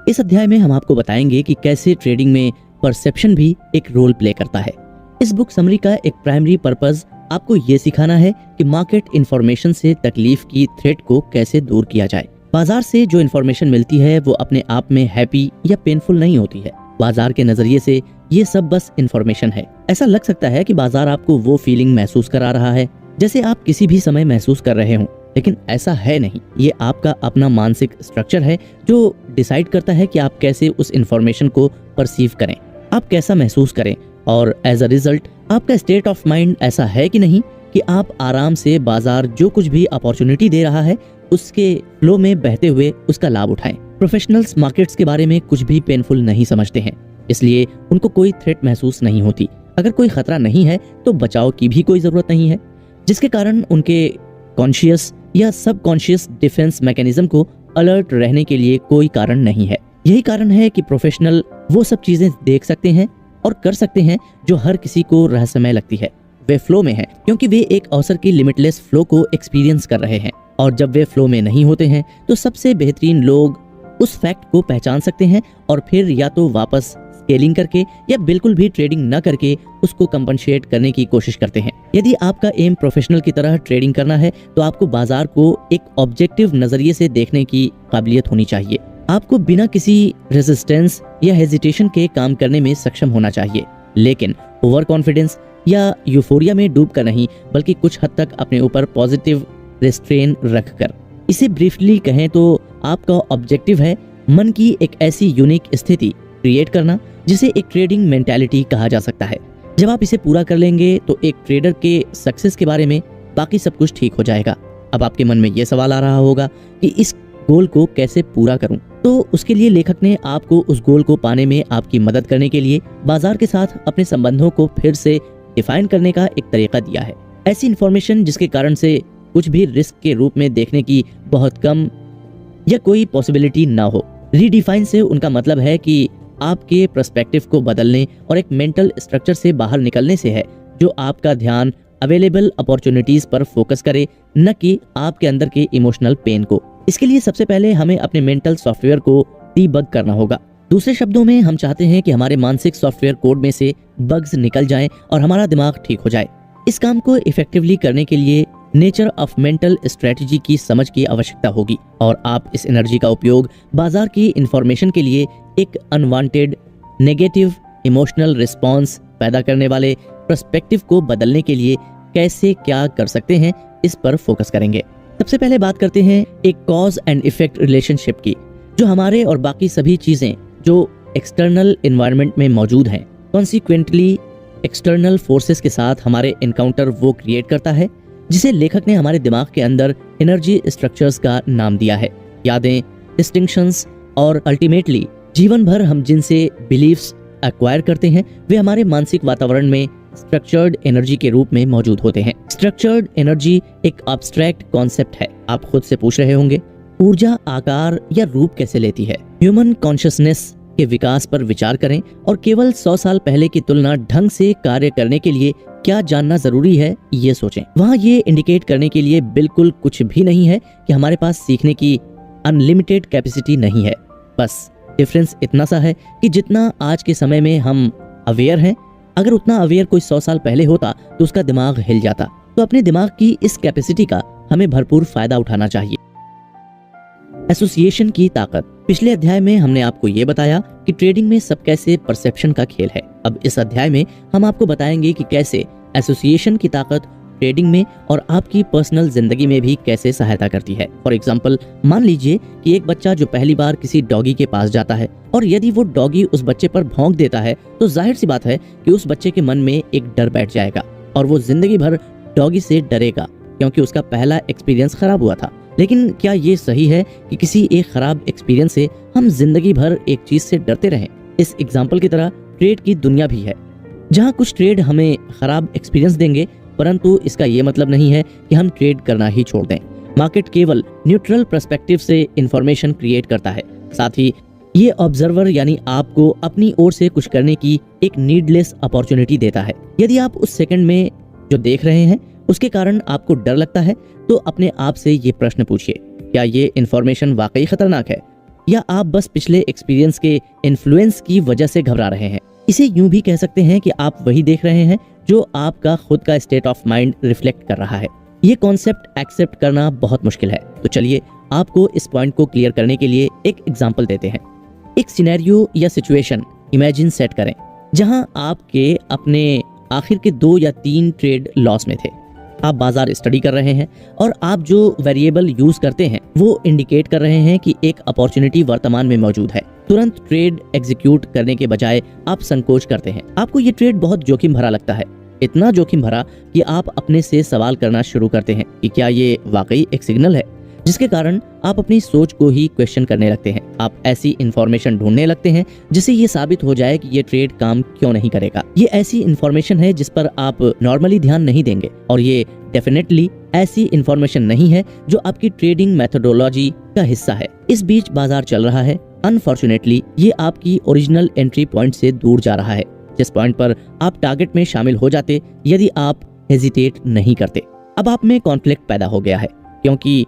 इस अध्याय में हम आपको बताएंगे कि कैसे ट्रेडिंग में परसेप्शन भी एक रोल प्ले करता है। इस बुक समरी का एक प्राइमरी पर्पस आपको ये सिखाना है कि मार्केट इंफॉर्मेशन से तकलीफ की थ्रेट को कैसे दूर किया जाए। बाजार से जो इंफॉर्मेशन मिलती है वो अपने आप में हैप्पी या पेनफुल नहीं होती है। बाजार के नजरिए से ये सब बस इंफॉर्मेशन है। ऐसा लग सकता है कि बाजार आपको वो फीलिंग महसूस करा रहा है जैसे आप किसी भी समय महसूस कर रहे हों, लेकिन ऐसा है नहीं। ये आपका अपना मानसिक स्ट्रक्चर है जो डिसाइड करता है कि आप कैसे उस इंफॉर्मेशन को परसीव करें, आप कैसा महसूस करें और एज अ रिजल्ट आपका स्टेट ऑफ माइंड ऐसा है कि नहीं कि आप आराम से बाजार जो कुछ भी अपॉर्चुनिटी दे रहा है उसके फ्लो में बहते हुए उसका लाभ उठाएं। प्रोफेशनल्स मार्केट्स के बारे में कुछ भी पेनफुल नहीं समझते हैं, इसलिए उनको कोई थ्रेट महसूस नहीं होती। अगर कोई खतरा नहीं है तो बचाव की भी कोई जरूरत नहीं है, जिसके कारण उनके कॉन्शियस या सबकॉन्शियस डिफेंस मैकेनिज्म को अलर्ट रहने के लिए कोई कारण नहीं है। यही कारण है कि प्रोफेशनल वो सब चीजें देख सकते हैं और कर सकते हैं जो हर किसी को रहस्यमय लगती है। वे फ्लो में हैं क्योंकि वे एक अवसर की लिमिटलेस फ्लो को एक्सपीरियंस कर रहे हैं, और जब वे फ्लो में नहीं होते हैं तो सबसे बेहतरीन लोग उस फैक्ट को पहचान सकते हैं और फिर या तो वापस स्केलिंग करके या बिल्कुल भी ट्रेडिंग न करके उसको कंपनसेट करने की कोशिश करते हैं। यदि आपका एम प्रोफेशनल की तरह ट्रेडिंग करना है तो आपको बाजार को एक ऑब्जेक्टिव नजरिए से देखने की काबिलियत होनी चाहिए। आपको बिना किसी रेजिस्टेंस या हेजिटेशन के काम करने में सक्षम होना चाहिए, लेकिन ओवर कॉन्फिडेंस या यूफोरिया में डूब कर नहीं, बल्कि कुछ हद तक अपने ऊपर पॉजिटिव रेस्ट्रेन रखकर। इसे ब्रीफली कहें तो आपका ऑब्जेक्टिव है मन की एक ऐसी यूनिक स्थिति क्रिएट करना जिसे एक ट्रेडिंग मेंटालिटी कहा जा सकता है। जब आप इसे पूरा कर लेंगे तो एक ट्रेडर के सक्सेस के बारे में बाकी सब कुछ ठीक हो जाएगा। अब आपके मन में यह सवाल आ रहा होगा कि इस गोल को कैसे पूरा करूं? तो उसके लिए लेखक ने आपको उस गोल को पाने में आपकी मदद करने के लिए बाजार के साथ अपने संबंधों को फिर से डिफाइन करने का एक तरीका दिया है। ऐसी इंफॉर्मेशन जिसके कारण से कुछ भी रिस्क के रूप में देखने की बहुत कम या कोई पॉसिबिलिटी ना हो। रीडिफाइन से उनका मतलब है कि आपके पर्सपेक्टिव को बदलने और एक मेंटल स्ट्रक्चर से बाहर निकलने से है जो आपका ध्यान अवेलेबल अपॉर्चुनिटीज पर फोकस करे, न कि आपके अंदर के इमोशनल पेन को। इसके लिए सबसे पहले हमें अपने मेंटल सॉफ्टवेयर को डीबग करना होगा। दूसरे शब्दों में हम चाहते हैं कि हमारे मानसिक सॉफ्टवेयर कोड में से बग्स निकल जाएं और हमारा दिमाग ठीक हो जाए। इस काम को इफेक्टिवली करने के लिए नेचर ऑफ मेंटल स्ट्रेटजी की समझ की आवश्यकता होगी, और आप इस एनर्जी का उपयोग बाजार की इंफॉर्मेशन के लिए एक अनवांटेड नेगेटिव इमोशनल रिस्पॉन्स पैदा करने वाले पर्सपेक्टिव को बदलने के लिए कैसे क्या कर सकते हैं, इस पर फोकस करेंगे। सबसे पहले बात करते हैं एक कॉज एंड इफेक्ट रिलेशनशिप की, जो हमारे और बाकी सभी चीजें जो एक्सटर्नल एनवायरनमेंट में मौजूद हैं, कॉन्सिक्वेंटली एक्सटर्नल फोर्सेस के साथ हमारे एनकाउंटर वो क्रिएट करता है, जिसे लेखक ने हमारे दिमाग के अंदर एनर्जी स्ट्रक्चर्स का नाम दिया है। यादें, डिस्टिंक्शंस और अल्टीमेटली जीवन भर हम जिनसे बिलीफ्स एक्वायर करते हैं, वे हमारे मानसिक वातावरण में स्ट्रक्चर्ड एनर्जी के रूप में मौजूद होते हैं। स्ट्रक्चर्ड एनर्जी एक एब्स्ट्रैक्ट कॉन्सेप्ट है। आप खुद से पूछ रहे होंगे, ऊर्जा आकार या रूप कैसे लेती है? ह्यूमन कॉन्शियसनेस के विकास पर विचार करें और केवल 100 साल पहले की तुलना ढंग से कार्य करने के लिए क्या जानना जरूरी है, ये सोचें। वहाँ ये इंडिकेट करने के लिए बिल्कुल कुछ भी नहीं है कि हमारे पास सीखने की अनलिमिटेड कैपेसिटी नहीं है। बस डिफरेंस इतना सा है कि जितना आज के समय में हम अवेयर हैं, अगर उतना अवेयर कोई 100 साल पहले होता तो उसका दिमाग हिल जाता। तो अपने दिमाग की इस कैपेसिटी का हमें भरपूर फायदा उठाना चाहिए। एसोसिएशन की ताकत। पिछले अध्याय में हमने आपको ये बताया कि ट्रेडिंग में सब कैसे परसेप्शन का खेल है। अब इस अध्याय में हम आपको बताएंगे कि कैसे एसोसिएशन की ताकत ट्रेडिंग में और आपकी पर्सनल जिंदगी में भी कैसे सहायता करती है। फॉर एग्जाम्पल, मान लीजिए कि एक बच्चा जो पहली बार किसी डॉगी के पास जाता है और यदि वो डॉगी उस बच्चे पर भौंक देता है तो जाहिर सी बात है कि उस बच्चे के मन में एक डर बैठ जाएगा और वो जिंदगी भर डॉगी से डरेगा, क्योंकि उसका पहला एक्सपीरियंस खराब हुआ था। लेकिन क्या ये सही है कि किसी एक खराब एक्सपीरियंस से हम जिंदगी भर एक चीज से डरते रहें? इस एग्जाम्पल की तरह ट्रेड की दुनिया भी है, जहाँ कुछ ट्रेड हमें खराब एक्सपीरियंस देंगे, परंतु इसका ये मतलब नहीं है कि हम ट्रेड करना ही छोड़ दें। मार्केट केवल न्यूट्रल पर्सपेक्टिव से इंफॉर्मेशन क्रिएट करता है, साथ ही ये ऑब्जर्वर यानी आपको अपनी ओर से कुछ करने की एक नीडलेस अपॉर्चुनिटी देता है। यदि आप उस सेकंड में जो देख रहे हैं उसके कारण आपको डर लगता है तो अपने आप से ये प्रश्न पूछिए, क्या ये इंफॉर्मेशन वाकई खतरनाक है या आप बस पिछले एक्सपीरियंस के इन्फ्लुएंस की वजह से घबरा रहे हैं? इसे यूं भी कह सकते हैं कि आप वही देख रहे हैं जो आपका खुद का स्टेट ऑफ माइंड रिफ्लेक्ट कर रहा है। ये कॉन्सेप्ट एक्सेप्ट करना बहुत मुश्किल है, तो चलिए आपको इस पॉइंट को क्लियर करने के लिए एक एग्जांपल देते हैं। एक सिनेरियो या सिचुएशन इमेजिन सेट करें जहां आपके अपने आखिर के 2 या 3 ट्रेड लॉस में थे। आप बाजार स्टडी कर रहे हैं और आप जो वेरिएबल यूज करते हैं वो इंडिकेट कर रहे हैं कि एक अपॉर्चुनिटी वर्तमान में मौजूद है। तुरंत ट्रेड एग्जीक्यूट करने के बजाय आप संकोच करते हैं। आपको ये ट्रेड बहुत जोखिम भरा लगता है, इतना जोखिम भरा कि आप अपने से सवाल करना शुरू करते हैं कि क्या ये वाकई एक सिग्नल है? जिसके कारण आप अपनी सोच को ही क्वेश्चन करने लगते हैं। आप ऐसी इंफॉर्मेशन ढूंढने लगते हैं जिससे ये साबित हो जाए कि ये ट्रेड काम क्यों नहीं करेगा। ये ऐसी इंफॉर्मेशन है जिस पर आप नॉर्मली ध्यान नहीं देंगे और ये डेफिनेटली ऐसी इंफॉर्मेशन नहीं है जो आपकी ट्रेडिंग मेथोडोलॉजी का हिस्सा है। इस बीच बाजार चल रहा है। अनफॉर्चुनेटली ये आपकी ओरिजिनल एंट्री पॉइंट से दूर जा रहा है, जिस पॉइंट पर आप टारगेट में शामिल हो जाते यदि आप हेजिटेट नहीं करते। अब आप में कॉन्फ्लिक्ट पैदा हो गया है क्योंकि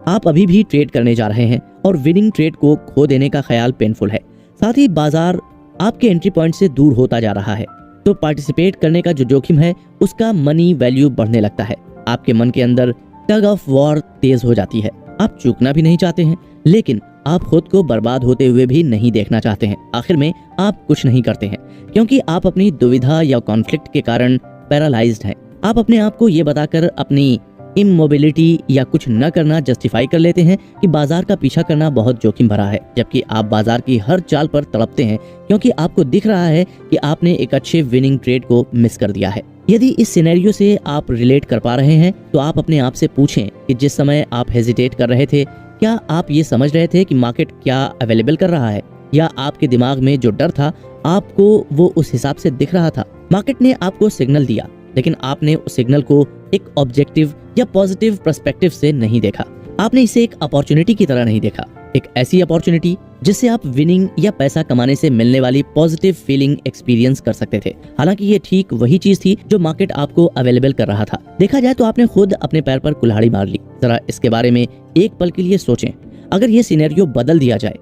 आप अभी भी ट्रेड करने जा रहे हैं और विनिंग ट्रेड को खो देने का ख्याल पेनफुल है। साथ ही बाजार आपके एंट्री पॉइंट से दूर होता जा रहा है, तो पार्टिसिपेट करने का जो जोखिम है उसका मनी वैल्यू बढ़ने लगता है। आपके मन के अंदर टग ऑफ वॉर तेज हो जाती है। आप चूकना भी नहीं चाहते हैं, लेकिन आप खुद को बर्बाद होते हुए भी नहीं देखना चाहते हैं। आखिर में आप कुछ नहीं करते हैं क्योंकि आप अपनी दुविधा या कॉन्फ्लिक्ट के कारण पैरालाइज्ड हैं। आप अपने आप को ये बताकर अपनी इमोबिलिटी या कुछ न करना जस्टिफाई कर लेते हैं कि बाजार का पीछा करना बहुत जोखिम भरा है, जबकि आप बाजार की हर चाल पर तड़पते हैं क्योंकि आपको दिख रहा है कि आपने एक अच्छे विनिंग ट्रेड को मिस कर दिया है। यदि इस सिनेरियो से आप रिलेट कर पा रहे हैं तो आप अपने आप से पूछें कि जिस समय आप हेजिटेट कर रहे थे, क्या आप ये समझ रहे थे कि मार्केट क्या अवेलेबल कर रहा है, या आपके दिमाग में जो डर था आपको वो उस हिसाब से दिख रहा था। मार्केट ने आपको सिग्नल दिया, लेकिन आपने उस सिग्नल को एक ऑब्जेक्टिव या पॉजिटिव पर्सपेक्टिव से नहीं देखा। आपने इसे एक अपॉर्चुनिटी की तरह नहीं देखा, एक ऐसी अपॉर्चुनिटी जिससे आप विनिंग या पैसा कमाने से मिलने वाली पॉजिटिव फीलिंग एक्सपीरियंस कर सकते थे। हालांकि ये ठीक वही चीज थी जो मार्केट आपको अवेलेबल कर रहा था। देखा जाए तो आपने खुद अपने पैर पर कुल्हाड़ी मार ली। जरा इसके बारे में एक पल के लिए सोचें। अगर ये सिनेरियो बदल दिया जाए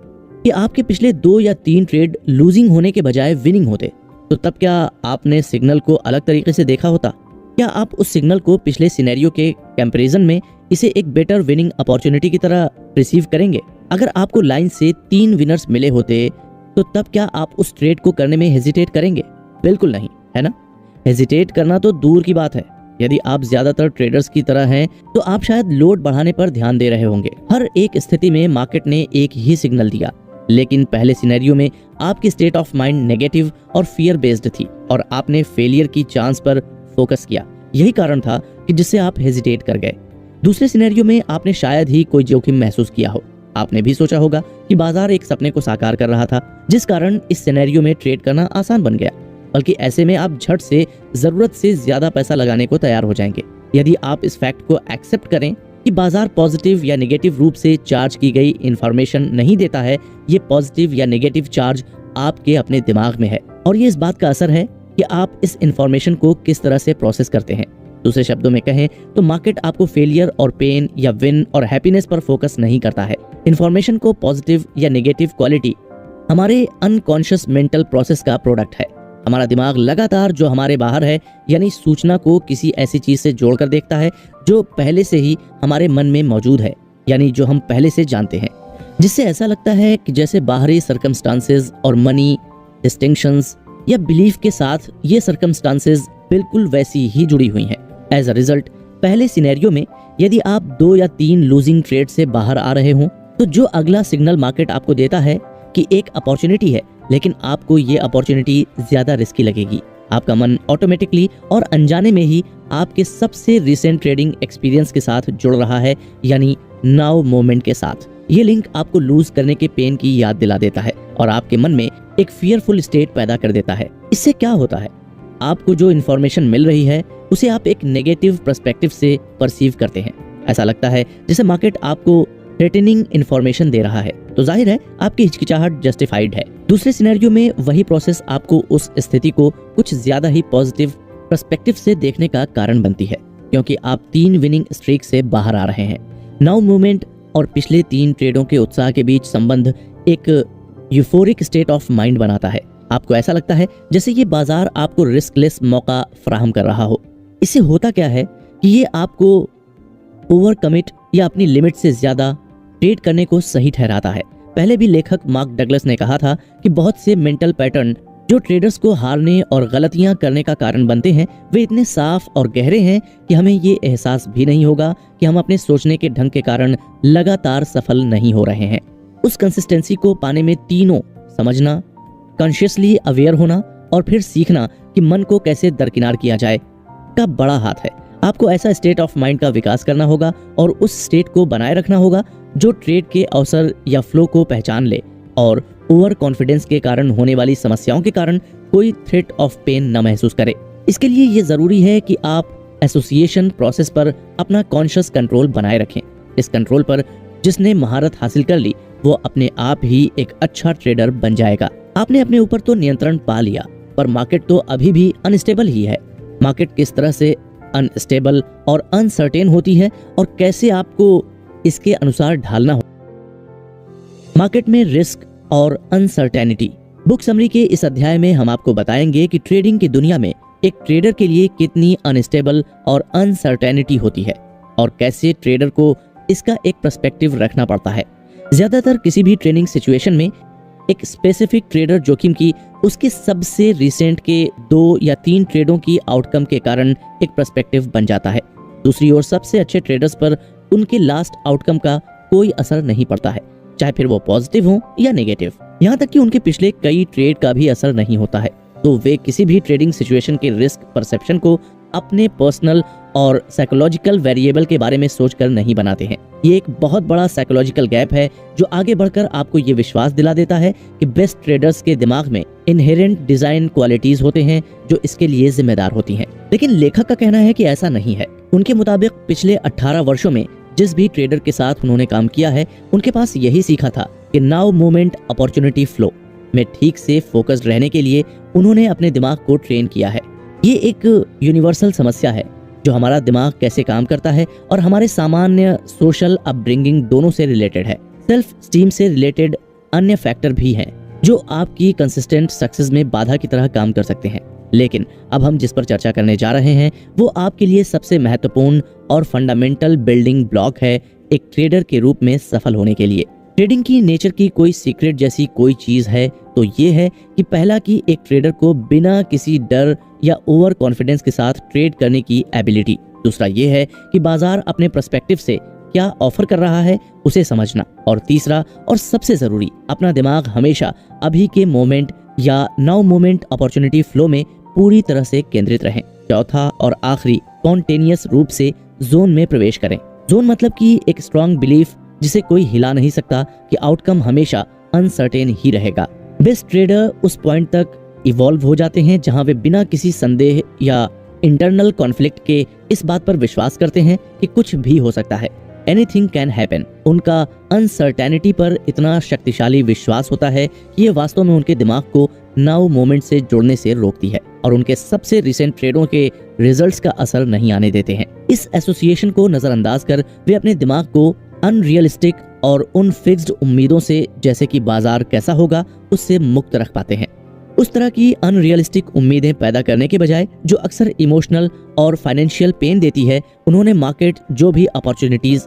कि आपके पिछले 2 या 3 ट्रेड लूजिंग होने के बजाय विनिंग होते, तो तब क्या आपने सिग्नल को अलग तरीके से देखा होता? क्या आप उस सिग्नल को पिछले सिनेरियो के कंपैरिजन में इसे एक बेटर विनिंग अपॉर्चुनिटी की तरह रिसीव करेंगे? अगर आपको लाइन से 3 विनर्स मिले होते तो तब क्या आप उस ट्रेड को करने में हेजिटेट करेंगे? बिल्कुल नहीं, है ना? हेजिटेट करना तो दूर की बात है। यदि आप ज्यादातर ट्रेडर्स की तरह हैं तो आप शायद लोड बढ़ाने पर ध्यान दे रहे होंगे। हर एक स्थिति में मार्केट ने एक ही सिग्नल दिया, लेकिन पहले सिनेरियो में आपकी स्टेट ऑफ माइंड नेगेटिव और फियर बेस्ड थी और आपने फेलियर की चांस पर फोकस किया। यही कारण था कि जिससे आप हेजिटेट कर गए। दूसरे सिनेरियो में आपने शायद ही कोई जोखिम महसूस किया हो। आपने भी सोचा होगा कि बाजार एक सपने को साकार कर रहा था, जिस कारण इस सिनेरियो में ट्रेड करना आसान बन गया। बल्कि ऐसे में आप झट से जरूरत से ज्यादा पैसा लगाने को तैयार हो जाएंगे। यदि आप इस फैक्ट को एक्सेप्ट करें कि बाजार पॉजिटिव या नेगेटिव रूप से चार्ज की गई इंफॉर्मेशन नहीं देता है, ये पॉजिटिव या नेगेटिव चार्ज आपके अपने दिमाग में है और ये इस बात का असर है कि आप इस इंफॉर्मेशन को किस तरह से प्रोसेस करते हैं। दूसरे शब्दों में कहें तो मार्केट आपको फेलियर और पेन या विन और हैप्पीनेस पर फोकस नहीं करता है। इंफॉर्मेशन को पॉजिटिव या नेगेटिव क्वालिटी हमारे अनकॉन्शियस मेंटल प्रोसेस का प्रोडक्ट है। हमारा दिमाग लगातार जो हमारे बाहर है यानी सूचना को किसी ऐसी चीज से जोड़कर देखता है जो पहले से ही हमारे मन में मौजूद है, यानी जो हम पहले से जानते हैं, जिससे ऐसा लगता है कि जैसे बाहरी सर्कमस्टांसेस और मनी डिस्टिंक्शंस या बिलीफ के साथ ये सर्कमस्टांसेस बिल्कुल वैसी ही जुड़ी हुई हैं। एज अ रिजल्ट, पहले सिनेरियो में यदि आप 2 या 3 लूजिंग ट्रेड से बाहर आ रहे हों तो जो अगला सिग्नल मार्केट आपको देता है कि एक अपॉर्चुनिटी है, लेकिन आपको ये अपॉर्चुनिटी ज्यादा रिस्की लगेगी। आपका मन ऑटोमेटिकली और अनजाने में ही आपके सबसे रिसेंट ट्रेडिंग एक्सपीरियंस के साथ जुड़ रहा है, यानी नाउ मोमेंट के साथ। ये लिंक आपको लूज करने के पेन की याद दिला देता है और आपके मन में एक फियरफुल स्टेट पैदा कर देता है। इससे क्या होता है, आपको जो इन्फॉर्मेशन मिल रही है उसे आप एक नेगेटिव पर्सपेक्टिव से परसीव करते हैं। ऐसा लगता है जैसे मार्केट आपको थ्रेटनिंग इन्फॉर्मेशन दे रहा है, तो जाहिर है आपकी हिचकिचाहट जस्टिफाइड है। दूसरे सिनेरियो में वही प्रोसेस आपको उस स्थिति को कुछ ज्यादा ही पॉजिटिव पर्सपेक्टिव से देखने का कारण बनती है, क्योंकि आप 3 विनिंग स्ट्रीक से बाहर आ रहे हैं। नाउ मूवमेंट और पिछले 3 ट्रेडों के उत्साह के बीच संबंध एक यूफोरिक स्टेट ऑफ माइंड बनाता है। आपको ऐसा लगता है जैसे ये बाजार आपको रिस्कलेस मौका फराहम कर रहा हो। इससे होता क्या है कि ये आपको ओवर कमिट या अपनी लिमिट से ज्यादा ट्रेड करने को सही ठहराता है। पहले भी लेखक मार्क डगलस ने कहा था कि बहुत से मेंटल पैटर्न जो ट्रेडर्स को हारने और गलतियां करने का कारण बनते हैं, वे इतने साफ और गहरे हैं कि हमें ये एहसास भी नहीं होगा कि हम अपने सोचने के ढंग के कारण लगातार सफल नहीं हो रहे हैं। उस कंसिस्टेंसी को पाने में तीनों समझना, कॉन्शियसली अवेयर होना और फिर सीखना कि मन को कैसे दरकिनार किया जाए का बड़ा हाथ है। आपको ऐसा स्टेट ऑफ माइंड का विकास करना होगा और उस स्टेट को बनाए रखना होगा जो ट्रेड के अवसर या फ्लो को पहचान ले और ओवर कॉन्फिडेंस के कारण होने वाली समस्याओं के कारण कोई थ्रेट ऑफ पेन न महसूस करे। इसके लिए ये जरूरी है कि आप एसोसिएशन प्रोसेस पर अपना कॉन्शियस कंट्रोल बनाए रखें। इस कंट्रोल पर जिसने महारत हासिल कर ली वो अपने आप ही एक अच्छा ट्रेडर बन जाएगा। आपने अपने ऊपर तो नियंत्रण पा लिया, पर मार्केट तो अभी भी अनस्टेबल ही है। मार्केट किस तरह से अनस्टेबल और अनसर्टेन होती है और कैसे आपको इसके अनुसार ढालना हो। मार्केट में रिस्क और अनसर्टेनिटी। बुक समरी के इस अध्याय में हम आपको बताएंगे कि ट्रेडिंग की दुनिया में एक ट्रेडर के लिए कितनी अनस्टेबल और अनसर्टेनिटी होती है और कैसे ट्रेडर को इसका एक पर्सपेक्टिव रखना पड़ता है। ज्यादातर किसी भी ट्रेडिंग सिचुएशन में एक स्पेसिफिक ट्रेडर जोखिम की उसके सबसे रिसेंट के 2 या 3 ट्रेडों की आउटकम के कारण एक पर्सपेक्टिव बन जाता है। दूसरी ओर सबसे अच्छे ट्रेडर्स पर उनके लास्ट आउटकम का कोई असर नहीं पड़ता है, चाहे फिर वो पॉजिटिव हो या नेगेटिव। यहाँ तक कि उनके पिछले कई ट्रेड का भी असर नहीं होता है। तो वे किसी भी ट्रेडिंग सिचुएशन के रिस्क परसेप्शन को अपने पर्सनल और साइकोलॉजिकल वेरिएबल के बारे में सोचकर नहीं बनाते हैं। ये एक बहुत बड़ा साइकोलॉजिकल गैप है जो आगे बढ़कर आपको ये विश्वास दिला देता है कि बेस्ट ट्रेडर्स के दिमाग में इनहेरेंट डिजाइन क्वालिटीज होते हैं जो इसके लिए जिम्मेदार होती हैं। लेकिन लेखक का कहना है कि ऐसा नहीं है। उनके मुताबिक पिछले 18 वर्षों में जिस भी ट्रेडर के साथ उन्होंने काम किया है उनके पास यही सीखा था कि नाउ मोमेंट अपॉर्चुनिटी फ्लो में ठीक से फोकस्ड रहने के लिए उन्होंने अपने दिमाग को ट्रेन किया है। ये एक यूनिवर्सल समस्या है जो हमारा दिमाग कैसे काम करता है और हमारे सामान्य सोशल अपब्रिंगिंग दोनों से रिलेटेड है। सेल्फ स्टीम से रिलेटेड अन्य फैक्टर भी हैं जो आपकी कंसिस्टेंट सक्सेस में बाधा की तरह काम कर सकते हैं। लेकिन अब हम जिस पर चर्चा करने जा रहे हैं वो आपके लिए सबसे महत्वपूर्ण और फंडामेंटल बिल्डिंग ब्लॉक है एक ट्रेडर के रूप में सफल होने के लिए। ट्रेडिंग की नेचर की कोई सीक्रेट जैसी कोई चीज है तो ये है कि पहला कि एक ट्रेडर को बिना किसी डर या ओवर कॉन्फिडेंस के साथ ट्रेड करने की एबिलिटी। दूसरा ये है कि बाजार अपने पर्सपेक्टिव से क्या ऑफर कर रहा है उसे समझना। और तीसरा और सबसे जरूरी, अपना दिमाग हमेशा अभी के मोमेंट या नाउ मोमेंट अपॉर्चुनिटी फ्लो में पूरी तरह से केंद्रित रहें। चौथा और आखिरी, स्पॉन्टेनियस रूप से जोन में प्रवेश करें। जोन मतलब कि एक स्ट्रॉन्ग बिलीफ जिसे कोई हिला नहीं सकता कि आउटकम हमेशा अनसर्टेन ही रहेगा। बेस्ट ट्रेडर उस पॉइंट तक इवॉल्व हो जाते हैं जहां वे बिना किसी संदेह या इंटरनल कॉन्फ्लिक्ट के इस बात पर विश्वास करते हैं कि कुछ भी हो सकता है, एनीथिंग कैन हैपन। उनका अनसर्टेनिटी पर इतना शक्तिशाली विश्वास होता है कि ये वास्तव में उनके दिमाग को नाउ मोमेंट से जुड़ने से रोकती है और उनके सबसे रिसेंट ट्रेडों के रिजल्ट्स का असर नहीं आने देते हैं। इस एसोसिएशन को नजरअंदाज कर वे अपने दिमाग को अनरियलिस्टिक और उन फिक्स्ड उम्मीदों से, जैसे कि बाजार कैसा होगा, उससे मुक्त रख पाते हैं। उस तरह की अनरियलिस्टिक उम्मीदें पैदा करने के बजाय जो अक्सर इमोशनल और फाइनेंशियल पेन देती है, उन्होंने मार्केट जो भी अपॉर्चुनिटीज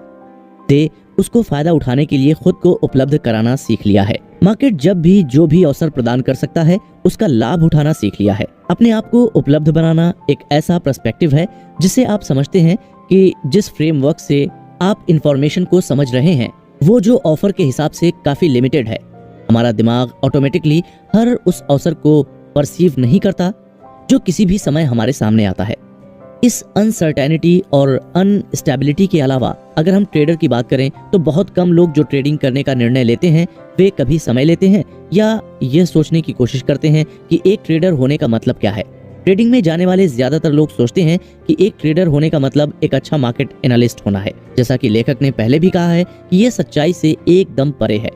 दे उसको फायदा उठाने के लिए खुद को उपलब्ध कराना सीख लिया है। मार्केट जब भी जो भी अवसर प्रदान कर सकता है उसका लाभ उठाना सीख लिया है। अपने आप को उपलब्ध बनाना एक ऐसा पर्सपेक्टिव है जिससे आप समझते हैं कि जिस फ्रेमवर्क से आप इंफॉर्मेशन को समझ रहे हैं वो जो ऑफर के हिसाब से काफी लिमिटेड है। हमारा दिमाग ऑटोमेटिकली हर उस अवसर को परसीव नहीं करता जो किसी भी समय हमारे सामने आता है। इस अनसर्टेनिटी और अनस्टेबिलिटी के अलावा अगर हम ट्रेडर की बात करें तो बहुत कम लोग जो ट्रेडिंग करने का निर्णय लेते हैं वे कभी समय लेते हैं या यह सोचने की कोशिश करते हैं कि एक ट्रेडर होने का मतलब क्या है। ट्रेडिंग में जाने वाले ज्यादातर लोग सोचते हैं कि एक ट्रेडर होने का मतलब एक अच्छा मार्केट एनालिस्ट होना है। जैसा कि लेखक ने पहले भी कहा है कि यह सच्चाई से एकदम परे है।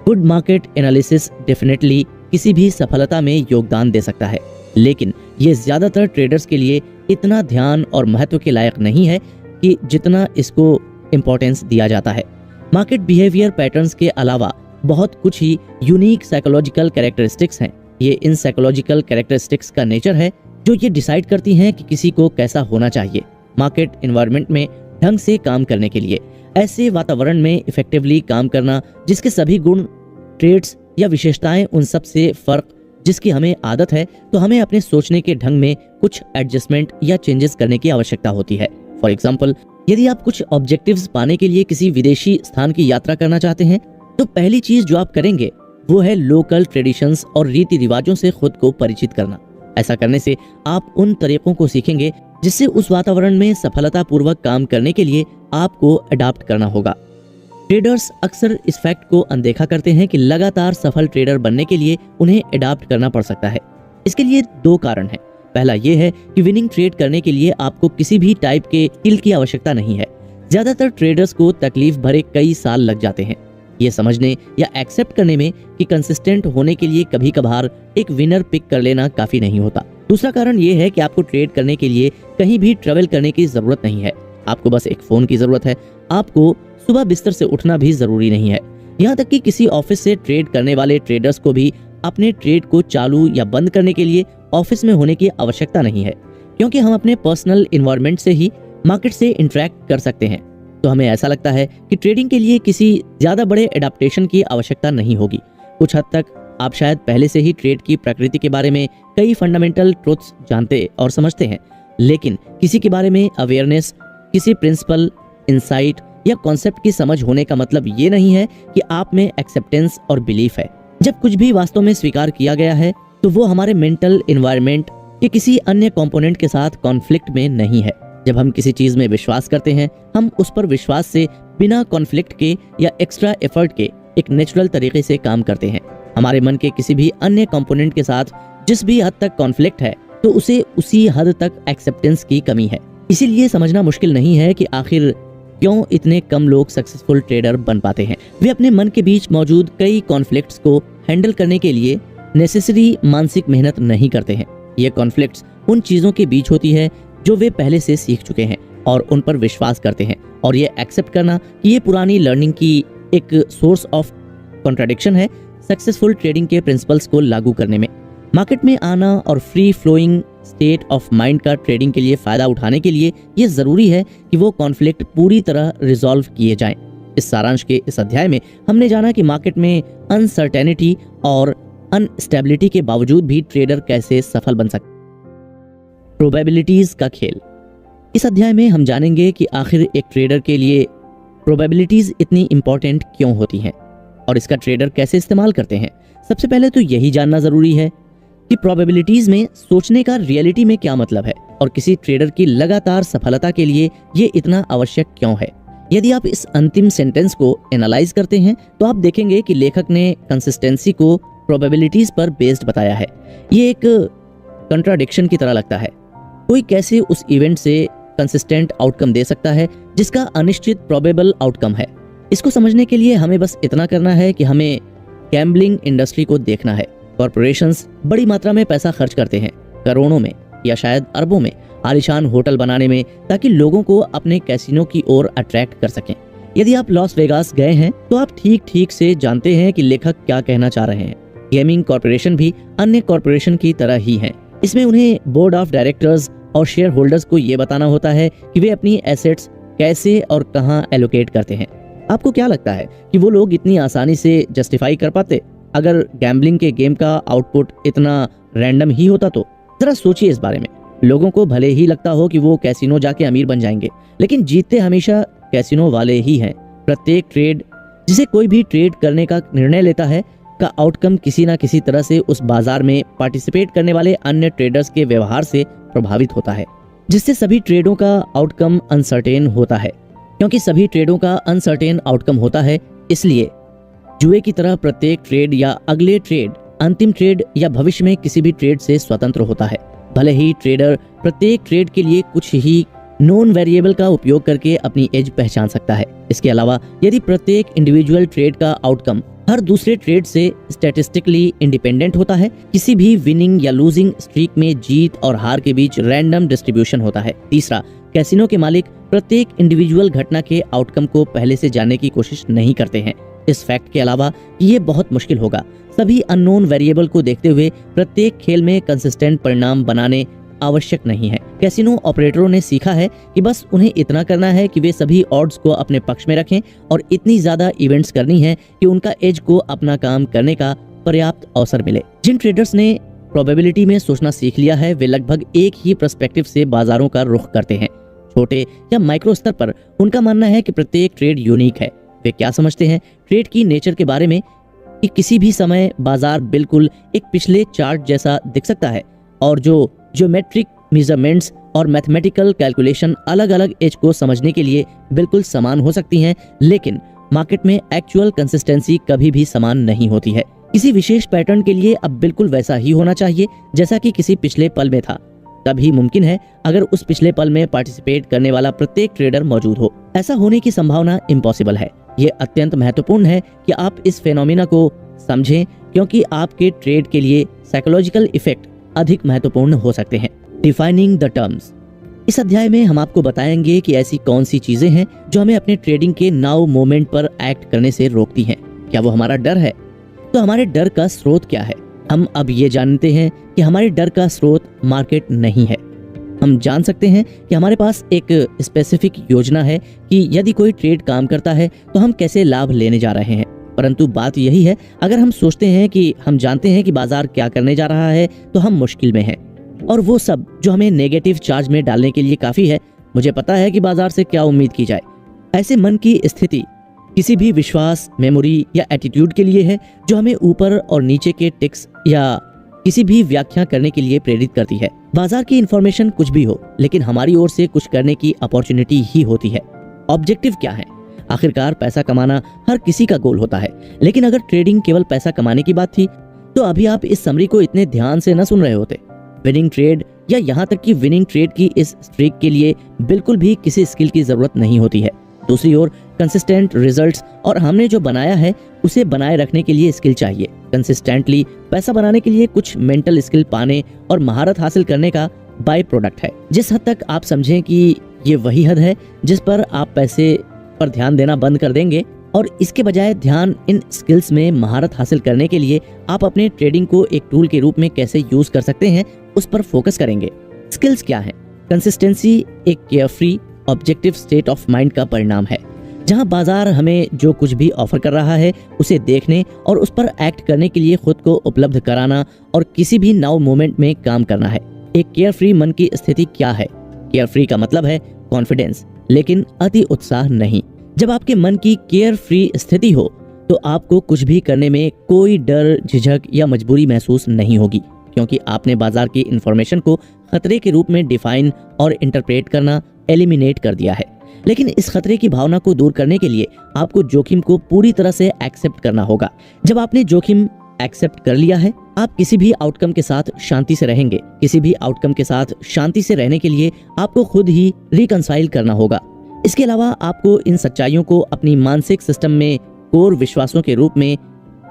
गुड मार्केट एनालिसिस डेफिनेटली किसी भी सफलता में योगदान दे सकता है, लेकिन ये ज्यादातर ट्रेडर्स के लिए इतना ध्यान और महत्व के लायक नहीं है कि जितना इसको इम्पोर्टेंस दिया जाता है। मार्केट बिहेवियर पैटर्न्स के अलावा बहुत कुछ ही यूनिक साइकोलॉजिकल कैरेक्टरिस्टिक्स हैं। ये इन साइकोलॉजिकल कैरेक्टरिस्टिक्स का नेचर है जो ये डिसाइड करती हैं कि किसी को कैसा होना चाहिए मार्केट एनवायरनमेंट में ढंग से काम करने के लिए। ऐसे वातावरण में इफेक्टिवली काम करना जिसके सभी गुण, ट्रेड्स या विशेषताएं उन सब से फर्क जिसकी हमें आदत है, तो हमें अपने सोचने के ढंग में कुछ एडजस्टमेंट या चेंजेस करने की आवश्यकता होती है। फॉर एग्जाम्पल, यदि आप कुछ ऑब्जेक्टिव्स पाने के लिए किसी विदेशी स्थान की यात्रा करना चाहते हैं तो पहली चीज जो आप करेंगे वो है लोकल ट्रेडिशंस और रीति रिवाजों से खुद को परिचित करना। ऐसा करने से आप उन तरीकों को सीखेंगे जिससे उस वातावरण में सफलतापूर्वक काम करने के लिए आपको अडॉप्ट करना होगा। ट्रेडर्स अक्सर इस फैक्ट को अनदेखा करते हैं कि लगातार सफल ट्रेडर बनने के लिए उन्हें अडॉप्ट करना पड़ सकता है। इसके लिए दो कारण हैं। पहला ये है कि विनिंग ट्रेड करने के लिए आपको किसी भी टाइप के स्किल की आवश्यकता नहीं है। ज्यादातर ट्रेडर्स को तकलीफ भरे कई साल लग जाते हैं ये समझने या एक्सेप्ट करने में कि कंसिस्टेंट होने के लिए कभी कभार एक विनर पिक कर लेना काफी नहीं होता। दूसरा कारण ये है कि आपको ट्रेड करने के लिए कहीं भी ट्रेवल करने की जरूरत नहीं है। आपको बस एक फोन की जरूरत है। आपको सुबह बिस्तर से उठना भी जरूरी नहीं है। यहाँ तक कि किसी ऑफिस से ट्रेड करने वाले ट्रेडर्स को भी अपने ट्रेड को चालू या बंद करने के लिए ऑफिस में होने की आवश्यकता नहीं है, क्योंकि हम अपने पर्सनल इन्वायरमेंट से ही मार्केट से इंटरेक्ट कर सकते हैं। तो हमें ऐसा लगता है कि ट्रेडिंग के लिए किसी ज्यादा बड़े एडाप्टेशन की आवश्यकता नहीं होगी। कुछ हद तक आप शायद पहले से ही ट्रेड की प्रकृति के बारे में कई फंडामेंटल ट्रुथ्स जानते और समझते हैं, लेकिन किसी के बारे में अवेयरनेस, किसी प्रिंसिपल, इंसाइट या कॉन्सेप्ट की समझ होने का मतलब ये नहीं है कि आप में एक्सेप्टेंस और बिलीफ है। जब कुछ भी वास्तव में स्वीकार किया गया है तो वो हमारे मेंटल एनवायरनमेंट के किसी अन्य कंपोनेंट के साथ कॉन्फ्लिक्ट में नहीं है। जब हम किसी चीज में विश्वास करते हैं, हम उस पर विश्वास से बिना कॉन्फ्लिक्ट के या एक्स्ट्रा एफर्ट के एक नेचुरल तरीके से काम करते हैं। हमारे मन के किसी भी अन्य कंपोनेंट के साथ जिस भी हद तक कॉन्फ्लिक्ट है तो उसे उसी हद तक एक्सेप्टेंस की कमी है। इसीलिए समझना मुश्किल नहीं है कि आखिर क्यों इतने कम लोग सक्सेसफुल ट्रेडर बन पाते हैं। वे अपने मन के बीच मौजूद कई कॉन्फ्लिक्ट्स को हैंडल करने के लिए नेसेसरी मानसिक मेहनत नहीं करते हैं। ये कॉन्फ्लिक्ट्स उन चीजों के बीच होती है जो वे पहले से सीख चुके हैं और उन पर विश्वास करते हैं, और ये एक्सेप्ट करना कि ये पुरानी लर्निंग की एक सोर्स ऑफ कॉन्ट्राडिक्शन है सक्सेसफुल ट्रेडिंग के प्रिंसिपल्स को लागू करने में। मार्केट में आना और free flowing state of mind का ट्रेडिंग के लिए फायदा उठाने के लिए ये जरूरी है कि वो कॉन्फ्लिक्ट पूरी तरह रिजॉल्व किए जाएं। इस सारांश के इस अध्याय में हमने जाना कि मार्केट में अनसर्टेनिटी और अनस्टेबिलिटी के बावजूद भी ट्रेडर कैसे सफल बन सकते। प्रोबेबिलिटीज का खेल। इस अध्याय में हम जानेंगे कि आखिर एक ट्रेडर के लिए प्रोबेबिलिटीज इतनी इंपॉर्टेंट क्यों होती हैं और इसका ट्रेडर कैसे इस्तेमाल करते हैं। सबसे पहले तो यही जानना जरूरी है कि प्रोबेबिलिटीज में सोचने का रियलिटी में क्या मतलब है और किसी ट्रेडर की लगातार सफलता के लिए ये इतना आवश्यक क्यों है। यदि आप इस अंतिम सेंटेंस को एनालाइज करते हैं तो आप देखेंगे कि लेखक ने कंसिस्टेंसी को प्रोबेबिलिटीज पर बेस्ड बताया है। ये एक कंट्राडिक्शन की तरह लगता है। कोई कैसे उस इवेंट से कंसिस्टेंट आउटकम दे सकता है जिसका अनिश्चित प्रोबेबल आउटकम है। इसको समझने के लिए हमें बस इतना करना है कि हमें गैम्बलिंग इंडस्ट्री को देखना है। कॉर्पोरेशंस बड़ी मात्रा में पैसा खर्च करते हैं, करोड़ों में या शायद अरबों में, आलीशान होटल बनाने में, ताकि लोगों को अपने कैसीनो की ओर अट्रैक्ट कर सकें। यदि आप लॉस वेगास गए हैं तो आप ठीक से जानते हैं कि लेखक क्या कहना चाह रहे हैं। गेमिंग कॉर्पोरेशन भी अन्य कॉर्पोरेशन की तरह ही हैं। इसमें उन्हें बोर्ड ऑफ डायरेक्टर्स और शेयर होल्डर्स को ये बताना होता है कि वे अपनी एसेट्स कैसे और कहां एलोकेट करते हैं। आपको क्या लगता है कि वो लोग इतनी आसानी से जस्टिफाई कर पाते अगर गैम्बलिंग के गेम का आउटपुट इतना रैंडम ही होता तो? जरा सोचिए इस बारे में। लोगों को भले ही लगता हो कि वो कैसीनो जाके अमीर बन जाएंगे, लेकिन जीतते हमेशा कैसीनो वाले ही हैं। प्रत्येक ट्रेड जिसे कोई भी ट्रेड करने का निर्णय लेता है का आउटकम किसी ना किसी तरह से उस बाजार में पार्टिसिपेट करने वाले अन्य ट्रेडर्स के व्यवहार से प्रभावित होता है, जिससे सभी ट्रेडों का आउटकम अनसर्टेन होता है। क्योंकि सभी ट्रेडों का अनसर्टेन आउटकम होता है, इसलिए जुए की तरह प्रत्येक ट्रेड या अगले ट्रेड, अंतिम ट्रेड या भविष्य में किसी भी ट्रेड से स्वतंत्र होता है। भले ही ट्रेडर प्रत्येक ट्रेड के लिए कुछ ही नॉन वेरिएबल का उपयोग करके अपनी एज पहचान सकता है। इसके अलावा यदि प्रत्येक इंडिविजुअल ट्रेड का आउटकम हर दूसरे ट्रेड से स्टैटिस्टिकली इंडिपेंडेंट होता है, किसी भी विनिंग या लूजिंग स्ट्रीक में जीत और हार के बीच रैंडम डिस्ट्रीब्यूशन होता है। तीसरा, कैसीनो के मालिक प्रत्येक इंडिविजुअल घटना के आउटकम को पहले से जानने की कोशिश नहीं करते हैं। इस फैक्ट के अलावा कि ये बहुत मुश्किल होगा, सभी अननोन वेरिएबल को देखते हुए प्रत्येक खेल में कंसिस्टेंट परिणाम बनाने आवश्यक नहीं है। कैसीनो ऑपरेटरों ने सीखा है कि बस उन्हें इतना करना है कि वे सभी ऑड्स को अपने पक्ष में रखें और इतनी ज्यादा इवेंट्स करनी है कि उनका एज को अपना काम करने का पर्याप्त अवसर मिले। जिन ट्रेडर्स ने प्रोबेबिलिटी में सोचना सीख लिया है वे लगभग एक ही पर्सपेक्टिव से बाजारों का रुख करते हैं। छोटे या माइक्रो स्तर पर उनका मानना है कि प्रत्येक ट्रेड यूनिक है। वे क्या समझते हैं ट्रेड की नेचर के बारे में कि किसी भी समय बाजार बिल्कुल एक पिछले चार्ट जैसा दिख सकता है और जो ज्योमेट्रिक मेजरमेंट्स और मैथमेटिकल कैलकुलेशन अलग अलग एज को समझने के लिए बिल्कुल समान हो सकती हैं, लेकिन मार्केट में एक्चुअल कंसिस्टेंसी कभी भी समान नहीं होती है। किसी विशेष पैटर्न के लिए अब बिल्कुल वैसा ही होना चाहिए जैसा कि किसी पिछले पल में था, तभी मुमकिन है अगर उस पिछले पल में पार्टिसिपेट करने वाला प्रत्येक ट्रेडर मौजूद हो। ऐसा होने की संभावना इम्पॉसिबल है। ये अत्यंत महत्वपूर्ण है कि आप इस फेनोमेना को समझें, क्योंकि आपके ट्रेड के लिए साइकोलॉजिकल इफेक्ट अधिक महत्वपूर्ण हो सकते हैं। Defining the terms. इस अध्याय में हम आपको बताएंगे कि ऐसी कौन सी चीजें हैं जो हमें अपने ट्रेडिंग के नाउ मोमेंट पर एक्ट करने से रोकती हैं। क्या वो हमारा डर है? तो हमारे डर का स्रोत क्या है? हम अब ये जानते हैं कि हमारे डर का स्रोत मार्केट नहीं है। हम जान सकते हैं कि हमारे पास एक स्पेसिफिक योजना है कि यदि कोई ट्रेड काम करता है तो हम कैसे लाभ लेने जा रहे हैं। परंतु बात यही है, अगर हम सोचते हैं कि हम जानते हैं कि बाजार क्या करने जा रहा है तो हम मुश्किल में हैं, और वो सब जो हमें नेगेटिव चार्ज में डालने के लिए काफी है। मुझे पता है कि बाजार से क्या उम्मीद की जाए। ऐसे मन की स्थिति किसी भी विश्वास, मेमोरी या एटीट्यूड के लिए है जो हमें ऊपर और नीचे के टिक्स या किसी भी व्याख्या करने के लिए प्रेरित करती है। बाजार की इंफॉर्मेशन कुछ भी हो, लेकिन हमारी ओर से कुछ करने की अपॉर्चुनिटी ही होती है। ऑब्जेक्टिव क्या है? आखिरकार पैसा कमाना हर किसी का गोल होता है, लेकिन अगर ट्रेडिंग केवल पैसा कमाने की बात थी तो अभी आप इस समरी को इतने ध्यान से न सुन रहे होते। विनिंग ट्रेड या यहाँ तक कि विनिंग ट्रेड की इस स्ट्रीक के लिए बिल्कुल भी किसी स्किल की जरूरत नहीं होती है। दूसरी ओर कंसिस्टेंट रिजल्ट्स और हमने जो बनाया है उसे बनाए रखने के लिए स्किल चाहिए। कंसिस्टेंटली पैसा बनाने के लिए कुछ मेंटल स्किल पाने और महारत हासिल करने का बाय प्रोडक्ट है। जिस हद तक आप समझें कि ये वही हद है जिस पर आप पैसे पर ध्यान देना बंद कर देंगे और इसके बजाय ध्यान इन स्किल्स में महारत हासिल करने के लिए आप अपने ट्रेडिंग को एक टूल के रूप में कैसे यूज कर सकते हैं उस पर फोकस करेंगे। स्किल्स क्या है? कंसिस्टेंसी एक carefree objective state of mind का परिणाम है, जहां बाजार हमें जो कुछ भी ऑफर कर रहा है उसे देखने और उस पर एक्ट करने के लिए खुद को उपलब्ध कराना और किसी भी नाउ मोमेंट में काम करना है। एक केयरफ्री मन की स्थिति क्या है? केयरफ्री का मतलब है कॉन्फिडेंस, लेकिन अति उत्साह नहीं। जब आपके मन की केयर फ्री स्थिति हो तो आपको कुछ भी करने में कोई डर, झिझक या मजबूरी महसूस नहीं होगी, क्योंकि आपने बाजार की इंफॉर्मेशन को खतरे के रूप में डिफाइन और इंटरप्रेट करना एलिमिनेट कर दिया है। लेकिन इस खतरे की भावना को दूर करने के लिए आपको जोखिम को पूरी तरह से एक्सेप्ट करना होगा। जब आपने जोखिम एक्सेप्ट कर लिया है, आप किसी भी आउटकम के साथ शांति से रहेंगे। किसी भी आउटकम के साथ शांति से रहने के लिए आपको खुद ही रिकंसाइल करना होगा। इसके अलावा आपको इन सच्चाइयों को अपनी मानसिक सिस्टम में कोर विश्वासों के रूप में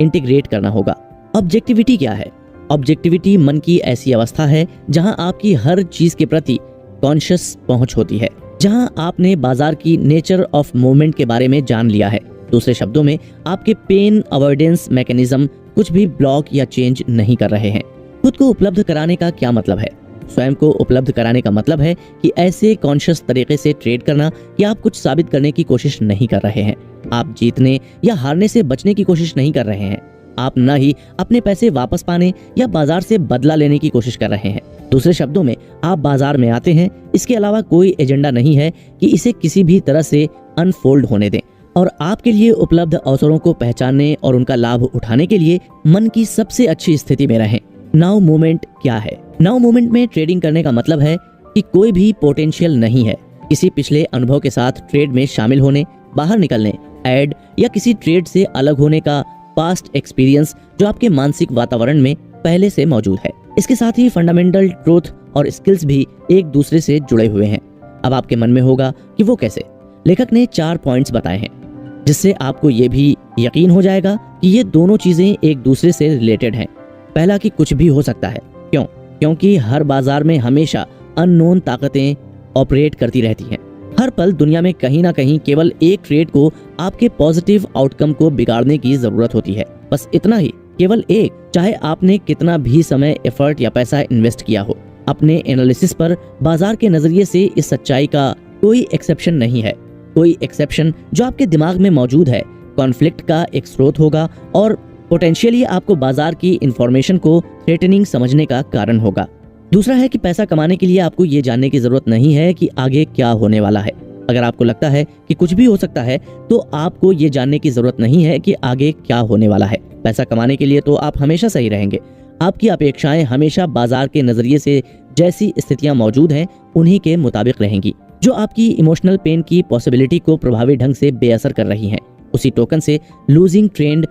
इंटीग्रेट करना होगा। ऑब्जेक्टिविटी क्या है? ऑब्जेक्टिविटी मन की ऐसी अवस्था है जहां आपकी हर चीज के प्रति कॉन्शियस पहुंच होती है, जहां आपने बाजार की नेचर ऑफ मूवमेंट के बारे में जान लिया है। दूसरे शब्दों में, आपके पेन अवॉइडेंस मैकेनिज्म कुछ भी ब्लॉक या चेंज नहीं कर रहे हैं। खुद को उपलब्ध कराने का क्या मतलब है? स्वयं को उपलब्ध कराने का मतलब है कि ऐसे कॉन्शियस तरीके से ट्रेड करना कि आप कुछ साबित करने की कोशिश नहीं कर रहे हैं। आप जीतने या हारने से बचने की कोशिश नहीं कर रहे हैं। आप न ही अपने पैसे वापस पाने या बाजार से बदला लेने की कोशिश कर रहे हैं। दूसरे शब्दों में, आप बाजार में आते हैं, इसके अलावा कोई एजेंडा नहीं है कि इसे किसी भी तरह से अनफोल्ड होने दें, और आपके लिए उपलब्ध अवसरों को पहचानने और उनका लाभ उठाने के लिए मन की सबसे अच्छी स्थिति में रहें। नाउ मोमेंट क्या है? नाउ मोमेंट में ट्रेडिंग करने का मतलब है कि कोई भी पोटेंशियल नहीं है किसी पिछले अनुभव के साथ ट्रेड में शामिल होने, बाहर निकलने, ऐड या किसी ट्रेड से अलग होने का पास्ट एक्सपीरियंस जो आपके मानसिक वातावरण में पहले से मौजूद है। इसके साथ ही फंडामेंटल ट्रूथ और स्किल्स भी एक दूसरे से जुड़े हुए हैं। अब आपके मन में होगा कि वो कैसे? लेखक ने 4 पॉइंट्स बताए हैं जिससे आपको ये भी यकीन हो जाएगा कि ये दोनों चीजें एक दूसरे से रिलेटेड हैं। पहला कि कुछ भी हो सकता है। क्यों? क्योंकि हर बाजार में हमेशा अननोन ताकतें ऑपरेट करती रहती हैं। हर पल दुनिया में कहीं ना कहीं केवल एक ट्रेड को आपके पॉजिटिव आउटकम को बिगाड़ने की जरूरत होती है। बस इतना ही, केवल एक, चाहे आपने कितना भी समय, एफर्ट या पैसा इन्वेस्ट किया हो। अपने एनालिसिस पर बाजार के नजरिए से इस सच्चाई का कोई एक्सेप्शन नहीं है। कोई एक्सेप्शन जो आपके दिमाग में मौजूद है कॉन्फ्लिक्ट का एक स्रोत होगा और पोटेंशियली आपको बाजार की इंफॉर्मेशन को थ्रेटनिंग समझने का कारण होगा। दूसरा है कि पैसा कमाने के लिए आपको ये जानने की जरूरत नहीं है कि आगे क्या होने वाला है। अगर आपको लगता है कि कुछ भी हो सकता है तो आपको ये जानने की जरूरत नहीं है कि आगे क्या होने वाला है। पैसा कमाने के लिए तो आप हमेशा सही रहेंगे। आपकी अपेक्षाएं हमेशा बाजार के नजरिए से जैसी स्थितियां मौजूद हैं उन्हीं के मुताबिक रहेंगी, जो आपकी इमोशनल पेन की पॉसिबिलिटी को प्रभावी ढंग से बेअसर कर रही हैं। उसी टोकन से लूजिंग ट्रेंड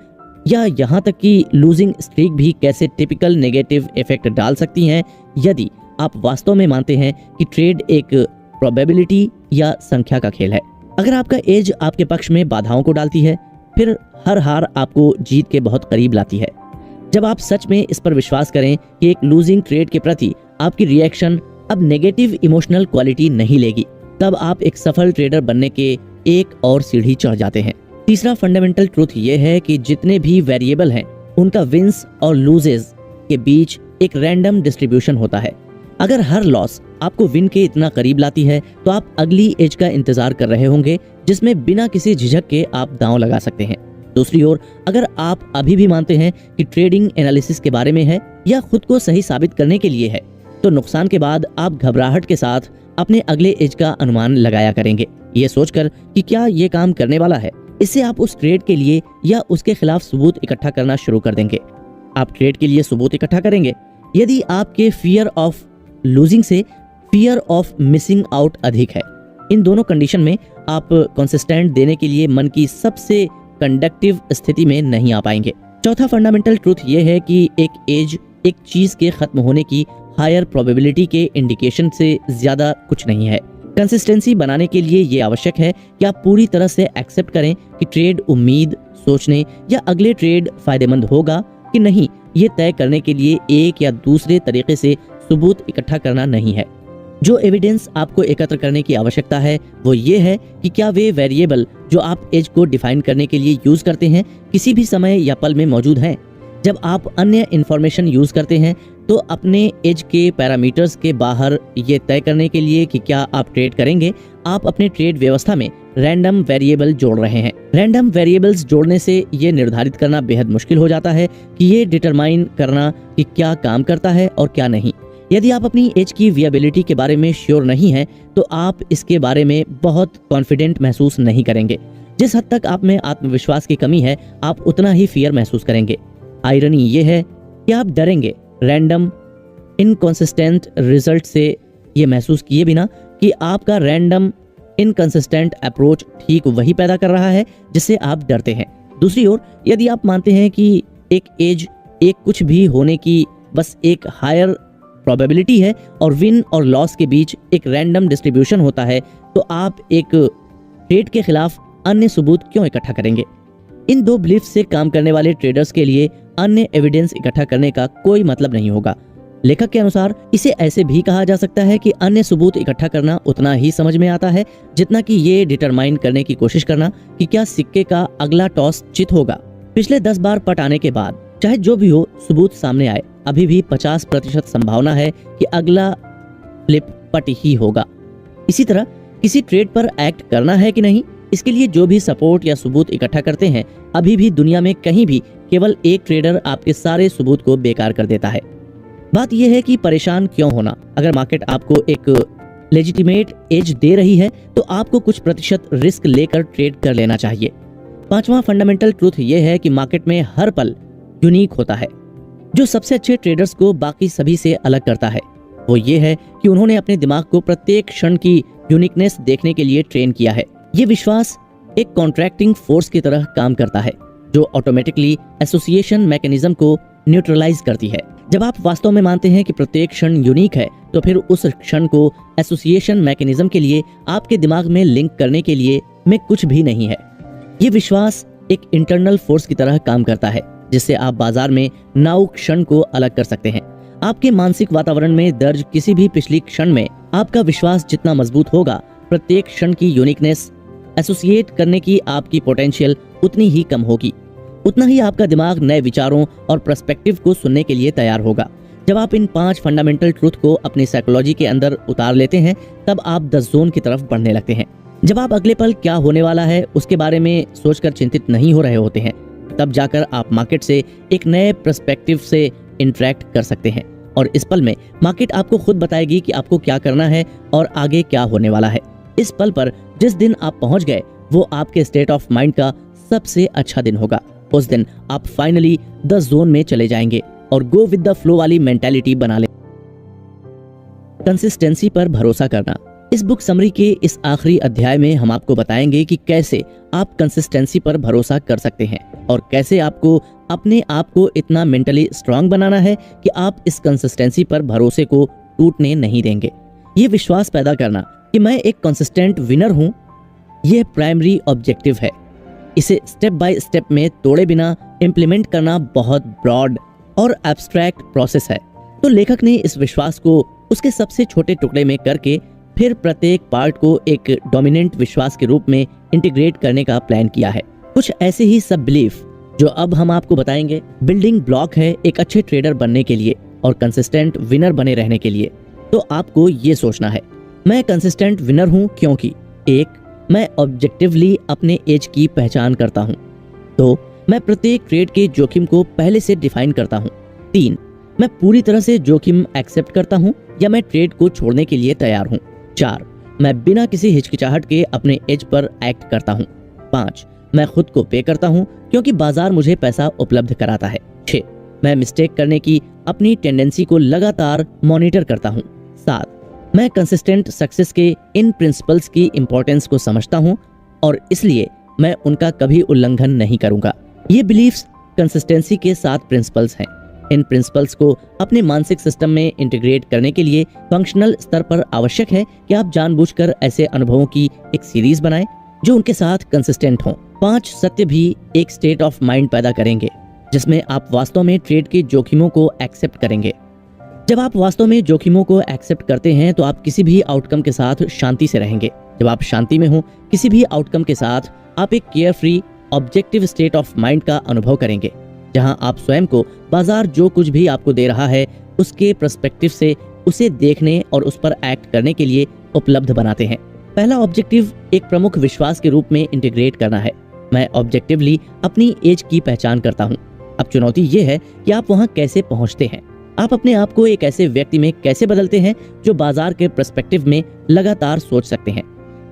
या यहाँ तक कि लूजिंग स्ट्रीक भी कैसे टिपिकल नेगेटिव इफेक्ट डाल सकती हैं, यदि आप वास्तव में मानते हैं कि ट्रेड एक प्रोबेबिलिटी या संख्या का खेल है। अगर आपका एज आपके पक्ष में बाधाओं को डालती है, फिर हर हार आपको जीत के बहुत करीब लाती है। जब आप सच में इस पर विश्वास करें कि एक लूजिंग ट्रेड के प्रति आपकी रिएक्शन अब नेगेटिव इमोशनल क्वालिटी नहीं लेगी, तब आप एक सफल ट्रेडर बनने के एक और सीढ़ी चढ़ जाते हैं। तीसरा फंडामेंटल ट्रूथ ये है कि जितने भी वेरिएबल हैं उनका विंस और लूजेस के बीच एक रैंडम डिस्ट्रीब्यूशन होता है। अगर हर लॉस आपको विन के इतना करीब लाती है तो आप अगली एज का इंतजार कर रहे होंगे जिसमें बिना किसी झिझक के आप दांव लगा सकते हैं। दूसरी ओर, अगर आप अभी भी मानते हैं कि ट्रेडिंग एनालिसिस के बारे में है या खुद को सही साबित करने के लिए है, तो नुकसान के बाद आप घबराहट के साथ अपने अगले एज का अनुमान लगाया करेंगे, ये सोचकर कि क्या ये काम करने वाला है। इससे आप उस ट्रेड के लिए या उसके खिलाफ सबूत इकट्ठा करना शुरू कर देंगे। आप ट्रेड के लिए सबूत इकट्ठा करेंगे यदि आपके फियर ऑफ लूजिंग से फियर ऑफ मिसिंग आउट अधिक है। इन दोनों कंडीशन में आप कंसिस्टेंट देने के लिए मन की सबसे कंडक्टिव स्थिति में नहीं आ पाएंगे। चौथा फंडामेंटल ट्रूथ ये है कि एक एज एक चीज के खत्म होने की हायर प्रोबेबिलिटी के इंडिकेशन से ज्यादा कुछ नहीं है। कंसिस्टेंसी बनाने के लिए ये आवश्यक है कि आप पूरी तरह से एक्सेप्ट करें कि ट्रेड उम्मीद, सोचने या अगले ट्रेड फायदेमंद होगा कि नहीं, ये तय करने के लिए एक या दूसरे तरीके से सबूत इकट्ठा करना नहीं है। जो एविडेंस आपको एकत्र करने की आवश्यकता है वो ये है कि क्या वे वेरिएबल जो आप एज को डिफाइन करने के लिए यूज करते हैं किसी भी समय या पल में मौजूद हैं। जब आप अन्य इंफॉर्मेशन यूज करते हैं तो अपने एज के पैरामीटर्स के बाहर ये तय करने के लिए कि क्या आप ट्रेड करेंगे, आप अपने ट्रेड व्यवस्था में रैंडम वेरिएबल जोड़ रहे हैं। रैंडम वेरिएबल्स जोड़ने से ये निर्धारित करना बेहद मुश्किल हो जाता है कि ये डिटरमाइन करना कि क्या काम करता है और क्या नहीं। यदि आप अपनी एज की विएबिलिटी के बारे में श्योर नहीं हैं, तो आप इसके बारे में बहुत कॉन्फिडेंट महसूस नहीं करेंगे। जिस हद तक आप में आत्मविश्वास की कमी है, आप उतना ही फियर महसूस करेंगे। आयरनी ये है कि आप डरेंगे रैंडम इनकंसिस्टेंट रिजल्ट से, ये महसूस किए बिना कि आपका रैंडम इनकंसिस्टेंट अप्रोच ठीक वही पैदा कर रहा है जिससे आप डरते हैं। दूसरी ओर, यदि आप मानते हैं कि एक एज एक कुछ भी होने की बस एक हायर प्रोबेबिलिटी है और विन और लॉस के बीच एक रैंडम डिस्ट्रीब्यूशन होता है, तो आप एक ट्रेड के खिलाफ अन्य सबूत क्यों इकट्ठा करेंगे? इन दो बिलीफ से काम करने वाले ट्रेडर्स के लिए अन्य एविडेंस इकट्ठा करने का कोई मतलब नहीं होगा। लेखक के अनुसार इसे ऐसे भी कहा जा सकता है कि अन्य सबूत इकट्ठा करना उतना ही समझ में आता है जितना कि ये डिटरमाइन करने की कोशिश करना कि क्या सिक्के का अगला टॉस चित होगा। पिछले 10 बार पट आने के बाद चाहे जो भी हो सबूत सामने आए, अभी भी 50% संभावना है कि अगला फ्लिप पट ही होगा। इसी तरह किसी ट्रेड पर एक्ट करना है कि नहीं, इसके लिए जो भी सपोर्ट या सबूत इकट्ठा करते हैं, अभी भी दुनिया में कहीं भी केवल एक ट्रेडर आपके सारे सबूत को बेकार कर देता है। बात यह है कि परेशान क्यों होना। अगर मार्केट आपको एक लेजिटिमेट एज दे रही है तो आपको कुछ प्रतिशत रिस्क लेकर ट्रेड कर लेना चाहिए। पांचवा फंडामेंटल ट्रूथ यह है कि मार्केट में हर पल यूनिक होता है। जो सबसे अच्छे ट्रेडर्स को बाकी सभी से अलग करता है वो ये है कि उन्होंने अपने दिमाग को प्रत्येक क्षण की यूनिकनेस देखने के लिए ट्रेन किया है। ये विश्वास एक कॉन्ट्रैक्टिंग फोर्स की तरह काम करता है जो ऑटोमेटिकली एसोसिएशन मैकेनिज्म को न्यूट्रलाइज करती है। जब आप वास्तव में मानते हैं कि प्रत्येक क्षण यूनिक है, तो फिर उस क्षण को एसोसिएशन मैकेनिज्म के लिए आपके दिमाग में लिंक करने के लिए में कुछ भी नहीं है। ये विश्वास एक इंटरनल फोर्स की तरह काम करता है जिससे आप बाजार में नाउ क्षण को अलग कर सकते हैं। आपके मानसिक वातावरण में दर्ज किसी भी पिछली क्षण में आपका विश्वास जितना मजबूत होगा, प्रत्येक क्षण की यूनिकनेस एसोसिएट करने की आपकी पोटेंशियल उतनी ही कम होगी। उतना ही आपका दिमाग नए विचारों और पर्सपेक्टिव को सुनने के लिए तैयार होगा। जब आप इन 5 फंडामेंटल ट्रूथ को अपनी साइकोलॉजी के अंदर उतार लेते हैं, तब आप द जोन की तरफ बढ़ने लगते हैं। जब आप अगले पल क्या होने वाला है उसके बारे में सोचकर चिंतित नहीं हो रहे होते हैं, तब जाकर आप मार्केट से एक नए पर्सपेक्टिव से इंटरेक्ट कर सकते हैं। और इस पल में मार्केट आपको खुद बताएगी कि आपको क्या करना है और आगे क्या होने वाला है। इस पल पर जिस दिन आप पहुंच गए वो आपके स्टेट ऑफ माइंड का सबसे अच्छा दिन होगा। उस दिन आप फाइनली द जोन में चले जाएंगे और गो विद द फ्लो वाली मेंटालिटी बना ले। कंसिस्टेंसी पर भरोसा करना। इस बुक समरी के इस आखिरी अध्याय में हम आपको बताएंगे कि कैसे आप कंसिस्टेंसी पर भरोसा कर सकते हैं और कैसे आपको अपने आप को इतना मेंटली स्ट्रांग बनाना है कि आप इस कंसिस्टेंसी पर भरोसे को टूटने नहीं देंगे। ये विश्वास पैदा करना कि मैं एक कंसिस्टेंट विनर हूँ, यह प्राइमरी ऑब्जेक्टिव है। इसे स्टेप बाय स्टेप में तोड़े बिना इम्प्लीमेंट करना बहुत ब्रॉड और एब्स्ट्रैक्ट प्रोसेस है। तो लेखक ने इस विश्वास को उसके सबसे छोटे टुकड़े में करके फिर प्रत्येक पार्ट को एक डोमिनेंट विश्वास के रूप में इंटीग्रेट करने का प्लान किया है। कुछ ऐसे ही सब बिलीफ जो अब हम आपको बताएंगे बिल्डिंग ब्लॉक है एक अच्छे ट्रेडर बनने के लिए और कंसिस्टेंट विनर बने रहने के लिए। तो आपको ये सोचना है, मैं कंसिस्टेंट विनर हूँ क्योंकि 1. मैं ऑब्जेक्टिवली अपने एज की पहचान करता हूँ। 2. मैं प्रत्येक ट्रेड के जोखिम को पहले से डिफाइन करता हूँ। 3. मैं पूरी तरह से जोखिम एक्सेप्ट करता हूँ या मैं ट्रेड को छोड़ने के लिए तैयार हूँ। 4. मैं बिना किसी हिचकिचाहट के अपने एज पर एक्ट करता हूँ। 5. मैं खुद को पे करता हूँ क्योंकि बाजार मुझे पैसा उपलब्ध कराता है। 6. मैं मिस्टेक करने की अपनी टेंडेंसी को लगातार मॉनिटर करता हूँ। 7. मैं कंसिस्टेंट सक्सेस के इन प्रिंसिपल्स की इंपॉर्टेंस को समझता हूँ और इसलिए मैं उनका कभी उल्लंघन नहीं करूंगा। ये बिलीफ्स कंसिस्टेंसी के 7 प्रिंसिपल्स हैं। इन प्रिंसिपल्स को अपने मानसिक सिस्टम में इंटीग्रेट करने के लिए फंक्शनल स्तर पर आवश्यक है कि आप जानबूझकर ऐसे अनुभवों की एक सीरीज बनाएं जो उनके साथ कंसिस्टेंट हों। 5 सत्य भी एक स्टेट ऑफ माइंड पैदा करेंगे जिसमें आप वास्तव में ट्रेड के जोखिमों को एक्सेप्ट करेंगे। जब आप वास्तव में जोखिमों को एक्सेप्ट करते हैं तो आप किसी भी आउटकम के साथ शांति से रहेंगे। जब आप शांति में हो किसी भी आउटकम के साथ आप एक care free objective state of mind का अनुभव करेंगे जहां आप स्वयं को बाजार जो कुछ भी आपको दे रहा है उसके पर्सपेक्टिव से उसे देखने और उस पर एक्ट करने के लिए उपलब्ध बनाते हैं। पहला ऑब्जेक्टिव एक प्रमुख विश्वास के रूप में इंटीग्रेट करना है। मैं ऑब्जेक्टिवली अपनी एज की पहचान करता हूँ। अब चुनौती ये है कि आप वहाँ कैसे पहुँचते हैं। आप अपने आप को एक ऐसे व्यक्ति में कैसे बदलते हैं जो बाजार के पर्सपेक्टिव में लगातार सोच सकते हैं।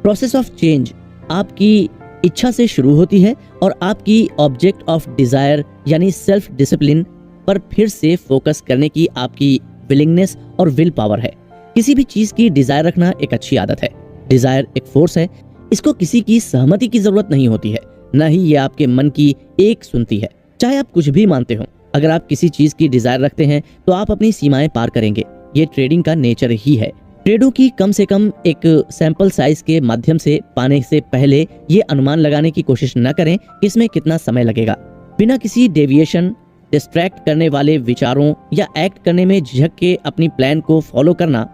प्रोसेस ऑफ चेंज आपकी इच्छा से शुरू होती है और आपकी ऑब्जेक्ट ऑफ डिजायर यानी सेल्फ डिसिप्लिन पर फिर से फोकस करने की आपकी विलिंगनेस और विल पावर है। किसी भी चीज की डिजायर रखना एक अच्छी आदत है। डिजायर एक फोर्स है, इसको किसी की सहमति की जरूरत नहीं होती है, न ही ये आपके मन की एक सुनती है। चाहे आप कुछ भी मानते हो, अगर आप किसी चीज की डिजायर रखते हैं तो आप अपनी सीमाएं पार करेंगे। ये ट्रेडिंग का नेचर ही है। ट्रेडों की कम से कम एक सैंपल साइज के माध्यम से पाने से पहले ये अनुमान लगाने की कोशिश न करें कि इसमें कितना समय लगेगा। बिना किसी डेविएशन, डिस्ट्रैक्ट करने वाले विचारों या एक्ट करने में झिझक के अपनी प्लान को फॉलो करना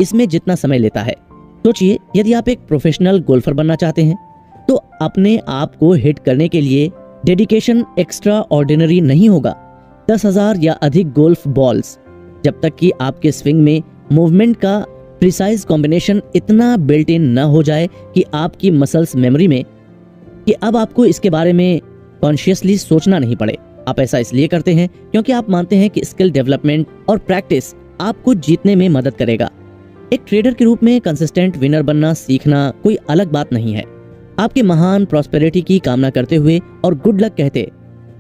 इसमें जितना समय लेता है। सोचिए, यदि आप एक प्रोफेशनल गोल्फर बनना चाहते हैं तो अपने आप को हिट करने के लिए डेडिकेशन एक्स्ट्रा ऑर्डिनरी नहीं होगा। 10,000 या अधिक गोल्फ बॉल्स, जब तक कि आपके स्विंग में मूवमेंट का प्रिसाइज कॉम्बिनेशन इतना बिल्ट इन न हो जाए कि आपकी मसल्स मेमोरी में कि अब आपको इसके बारे में कॉन्शियसली सोचना नहीं पड़े। आप ऐसा इसलिए करते हैं क्योंकि आप मानते हैं कि स्किल डेवलपमेंट और प्रैक्टिस आपको जीतने में मदद करेगा। एक ट्रेडर के रूप में कंसिस्टेंट विनर बनना सीखना कोई अलग बात नहीं है। आपके महान प्रॉस्पेरिटी की कामना करते हुए और गुड लक कहते,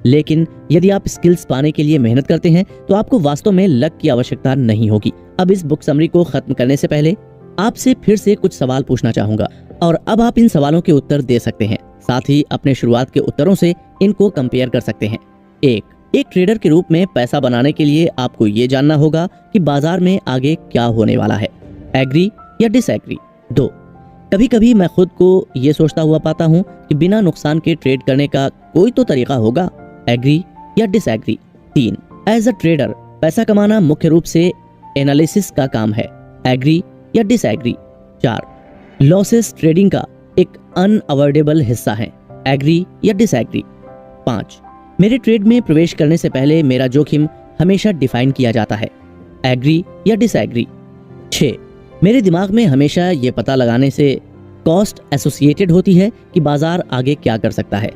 लेकिन यदि आप स्किल्स पाने के लिए मेहनत करते हैं तो आपको वास्तव में लक की आवश्यकता नहीं होगी। अब इस बुक समरी को खत्म करने से पहले आपसे फिर से कुछ सवाल पूछना चाहूंगा और अब आप इन सवालों के उत्तर दे सकते हैं। साथ ही अपने शुरुआत के उत्तरों से इनको कंपेयर कर सकते हैं। एक ट्रेडर के रूप में पैसा बनाने के लिए आपको ये जानना होगा कि बाजार में आगे क्या होने वाला है। एग्री या डिसएग्री। 2. कभी कभी मैं खुद को ये सोचता हुआ पाता हूँ कि बिना नुकसान के ट्रेड करने का कोई तो तरीका होगा। एग्री या डिसएग्री। 3. एज अ ट्रेडर पैसा कमाना मुख्य रूप से एनालिसिस का काम है। एग्री या डिसएग्री। 4. लॉसेस ट्रेडिंग का एक अनअवॉइडेबल हिस्सा है। एग्री या डिसएग्री। 5. मेरे ट्रेड में प्रवेश करने से पहले मेरा जोखिम हमेशा डिफाइन किया जाता है। एग्री या डिसएग्री। 6. मेरे दिमाग में हमेशा ये पता लगाने से कॉस्ट एसोसिएटेड होती है कि बाजार आगे क्या कर सकता है।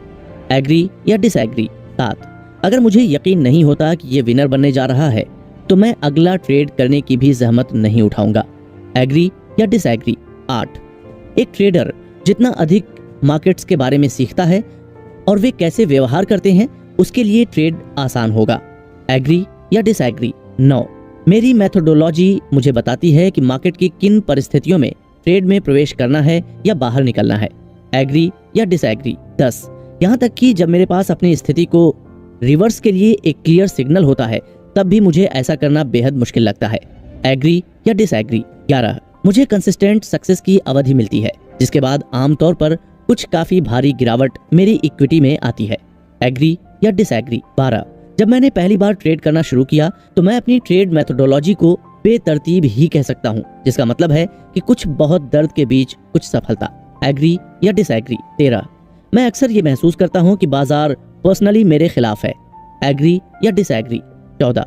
एग्री या डिसएग्री। 7. अगर मुझे यकीन नहीं होता कि ये विनर बनने जा रहा है तो मैं अगला ट्रेड करने की भी जहमत नहीं उठाऊंगा। एग्री या डिसएग्री। 8. एक ट्रेडर जितना अधिक मार्केट्स के बारे में सीखता है और वे कैसे व्यवहार करते हैं उसके लिए ट्रेड आसान होगा। एग्री या डिसएग्री। 9. मेरी मेथोडोलॉजी मुझे बताती है कि मार्केट की किन परिस्थितियों में ट्रेड में प्रवेश करना है या बाहर निकलना है। एग्री या डिसएग्री। 10, यहाँ तक कि जब मेरे पास अपनी स्थिति को रिवर्स के लिए एक क्लियर सिग्नल होता है तब भी मुझे ऐसा करना बेहद मुश्किल लगता है। एग्री या डिसएग्री। 11, मुझे कंसिस्टेंट सक्सेस की अवधि मिलती है जिसके बाद आमतौर पर कुछ काफी भारी गिरावट मेरी इक्विटी में आती है। एग्री या डिसएग्री। 12, जब मैंने पहली बार ट्रेड करना शुरू किया तो मैं अपनी ट्रेड मेथोडोलॉजी को बेतरतीब ही कह सकता हूँ, जिसका मतलब है कि कुछ बहुत दर्द के बीच कुछ सफलता। एग्री या डिसएग्री। 13, मैं अक्सर ये महसूस करता हूँ कि बाजार पर्सनली मेरे खिलाफ है। एग्री या डिसएग्री। 14,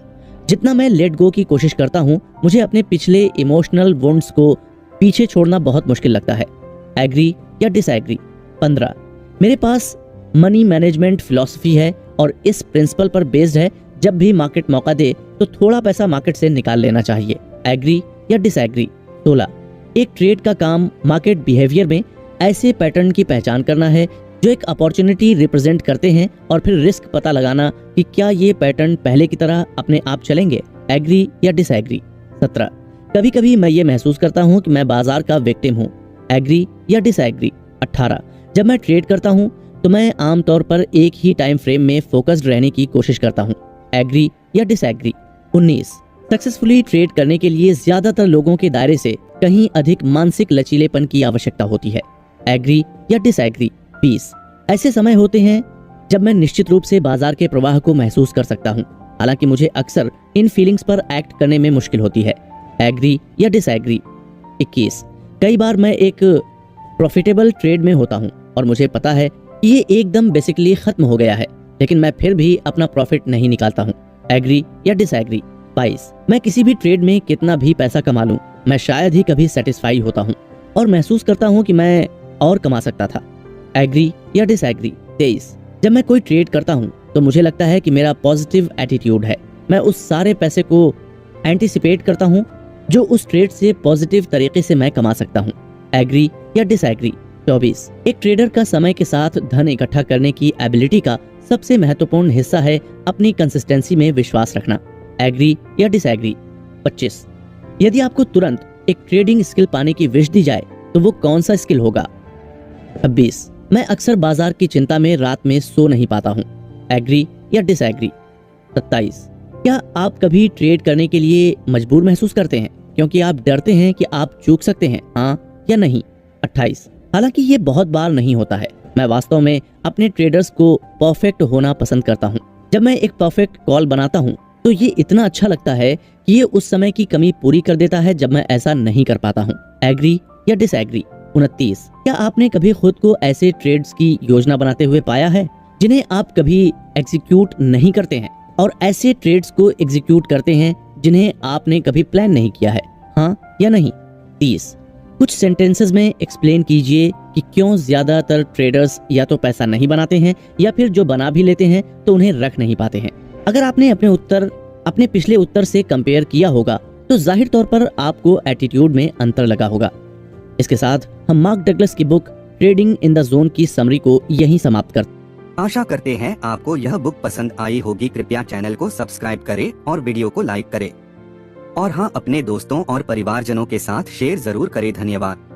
जितना मैं लेट गो की कोशिश करता हूँ मुझे अपने पिछले इमोशनल वुंड्स को पीछे छोड़ना बहुत मुश्किल लगता है। एग्री या डिसएग्री। 15, मेरे पास मनी मैनेजमेंट फिलॉसफी है और इस प्रिंसिपल पर बेस्ड है, जब भी मार्केट मौका दे तो थोड़ा पैसा मार्केट से निकाल लेना चाहिए। एग्री या डिसएग्री। 16, एक ट्रेड का काम मार्केट बिहेवियर में ऐसे पैटर्न की पहचान करना है जो एक अपॉर्चुनिटी रिप्रेजेंट करते हैं और फिर रिस्क पता लगाना कि क्या ये पैटर्न पहले की तरह अपने आप चलेंगे। एग्री या डिसएग्री। 17, कभी कभी मैं ये महसूस करता हूँ कि मैं बाजार का विक्टिम हूँ। एग्री या डिसएग्री। 18, जब मैं ट्रेड करता हूँ तो मैं आमतौर पर एक ही टाइम फ्रेम में फोकस्ड रहने की कोशिश करता हूँ। एग्री या डिसएग्री। 19, सक्सेसफुली ट्रेड करने के लिए ज्यादातर लोगों के दायरे से कहीं अधिक मानसिक लचीलेपन की आवश्यकता होती है। एग्री या डिसएग्री। 20, ऐसे समय होते हैं जब मैं निश्चित रूप से बाजार के प्रवाह को महसूस कर सकता हूँ, हालांकि मुझे अक्सर इन फीलिंग्स पर एक्ट करने में मुश्किल होती है। एग्री या डिसएग्री। 21, कई बार मैं एक प्रॉफिटेबल ट्रेड में होता हूँ और मुझे पता है कि ये एकदम बेसिकली खत्म हो गया है, लेकिन मैं फिर भी अपना प्रॉफिट नहीं निकालता हूँ। एग्री या डिसएग्री। 22, मैं किसी भी ट्रेड में कितना भी पैसा कमा लूं, मैं शायद ही कभी सेटिस्फाई होता हूँ और महसूस करता हूँ कि मैं और कमा सकता था। एग्री या डिसएग्री। 23, जब मैं कोई ट्रेड करता हूँ तो मुझे लगता है कि मेरा पॉजिटिव एटीट्यूड है, मैं उस सारे पैसे को एंटिसिपेट करता हूँ जो उस ट्रेड से पॉजिटिव तरीके से मैं कमा सकता हूँ। एग्री या डिसएग्री। 24, एक ट्रेडर का समय के साथ धन इकट्ठा करने की एबिलिटी का सबसे महत्वपूर्ण हिस्सा है अपनी कंसिस्टेंसी में विश्वास रखना। एग्री या डिसएग्री। 25, यदि आपको तुरंत एक ट्रेडिंग स्किल पाने की विश दी जाए तो वो कौन सा स्किल होगा। 26, मैं अक्सर बाजार की चिंता में रात में सो नहीं पाता हूँ। एग्री या डिसएग्री। 27, क्या आप कभी ट्रेड करने के लिए मजबूर महसूस करते हैं क्योंकि आप डरते हैं कि आप चूक सकते हैं, हाँ या नहीं। 28, हालांकि ये बहुत बार नहीं होता है, मैं वास्तव में अपने ट्रेडर्स को परफेक्ट होना पसंद करता हूँ। जब मैं एक परफेक्ट कॉल बनाता हूँ तो ये इतना अच्छा लगता है कि ये उस समय की कमी पूरी कर देता है जब मैं ऐसा नहीं कर पाता हूँ। एग्री या डिसएग्री। 29, क्या आपने कभी खुद को ऐसे ट्रेड्स की योजना बनाते हुए पाया है जिन्हें आप कभी एग्जीक्यूट नहीं करते हैं और ऐसे ट्रेड्स को एग्जीक्यूट करते हैं जिन्हें आपने कभी प्लान नहीं किया है, हाँ या नहीं। 30, कुछ सेंटेंसेस में एक्सप्लेन कीजिए कि क्यों ज्यादातर ट्रेडर्स या तो पैसा नहीं बनाते हैं या फिर जो बना भी लेते हैं तो उन्हें रख नहीं पाते हैं। अगर आपने अपने पिछले उत्तर से कंपेयर किया होगा तो जाहिर तौर पर आपको एटीट्यूड में अंतर लगा होगा। इसके साथ हम मार्क डगलस की book trading in the zone की समरी को यहीं समाप्त करते हैं। आशा करते हैं आपको यह बुक पसंद आई होगी। कृपया चैनल को सब्सक्राइब करें और वीडियो को लाइक करें और हाँ, अपने दोस्तों और परिवारजनों के साथ शेयर जरूर करें। धन्यवाद।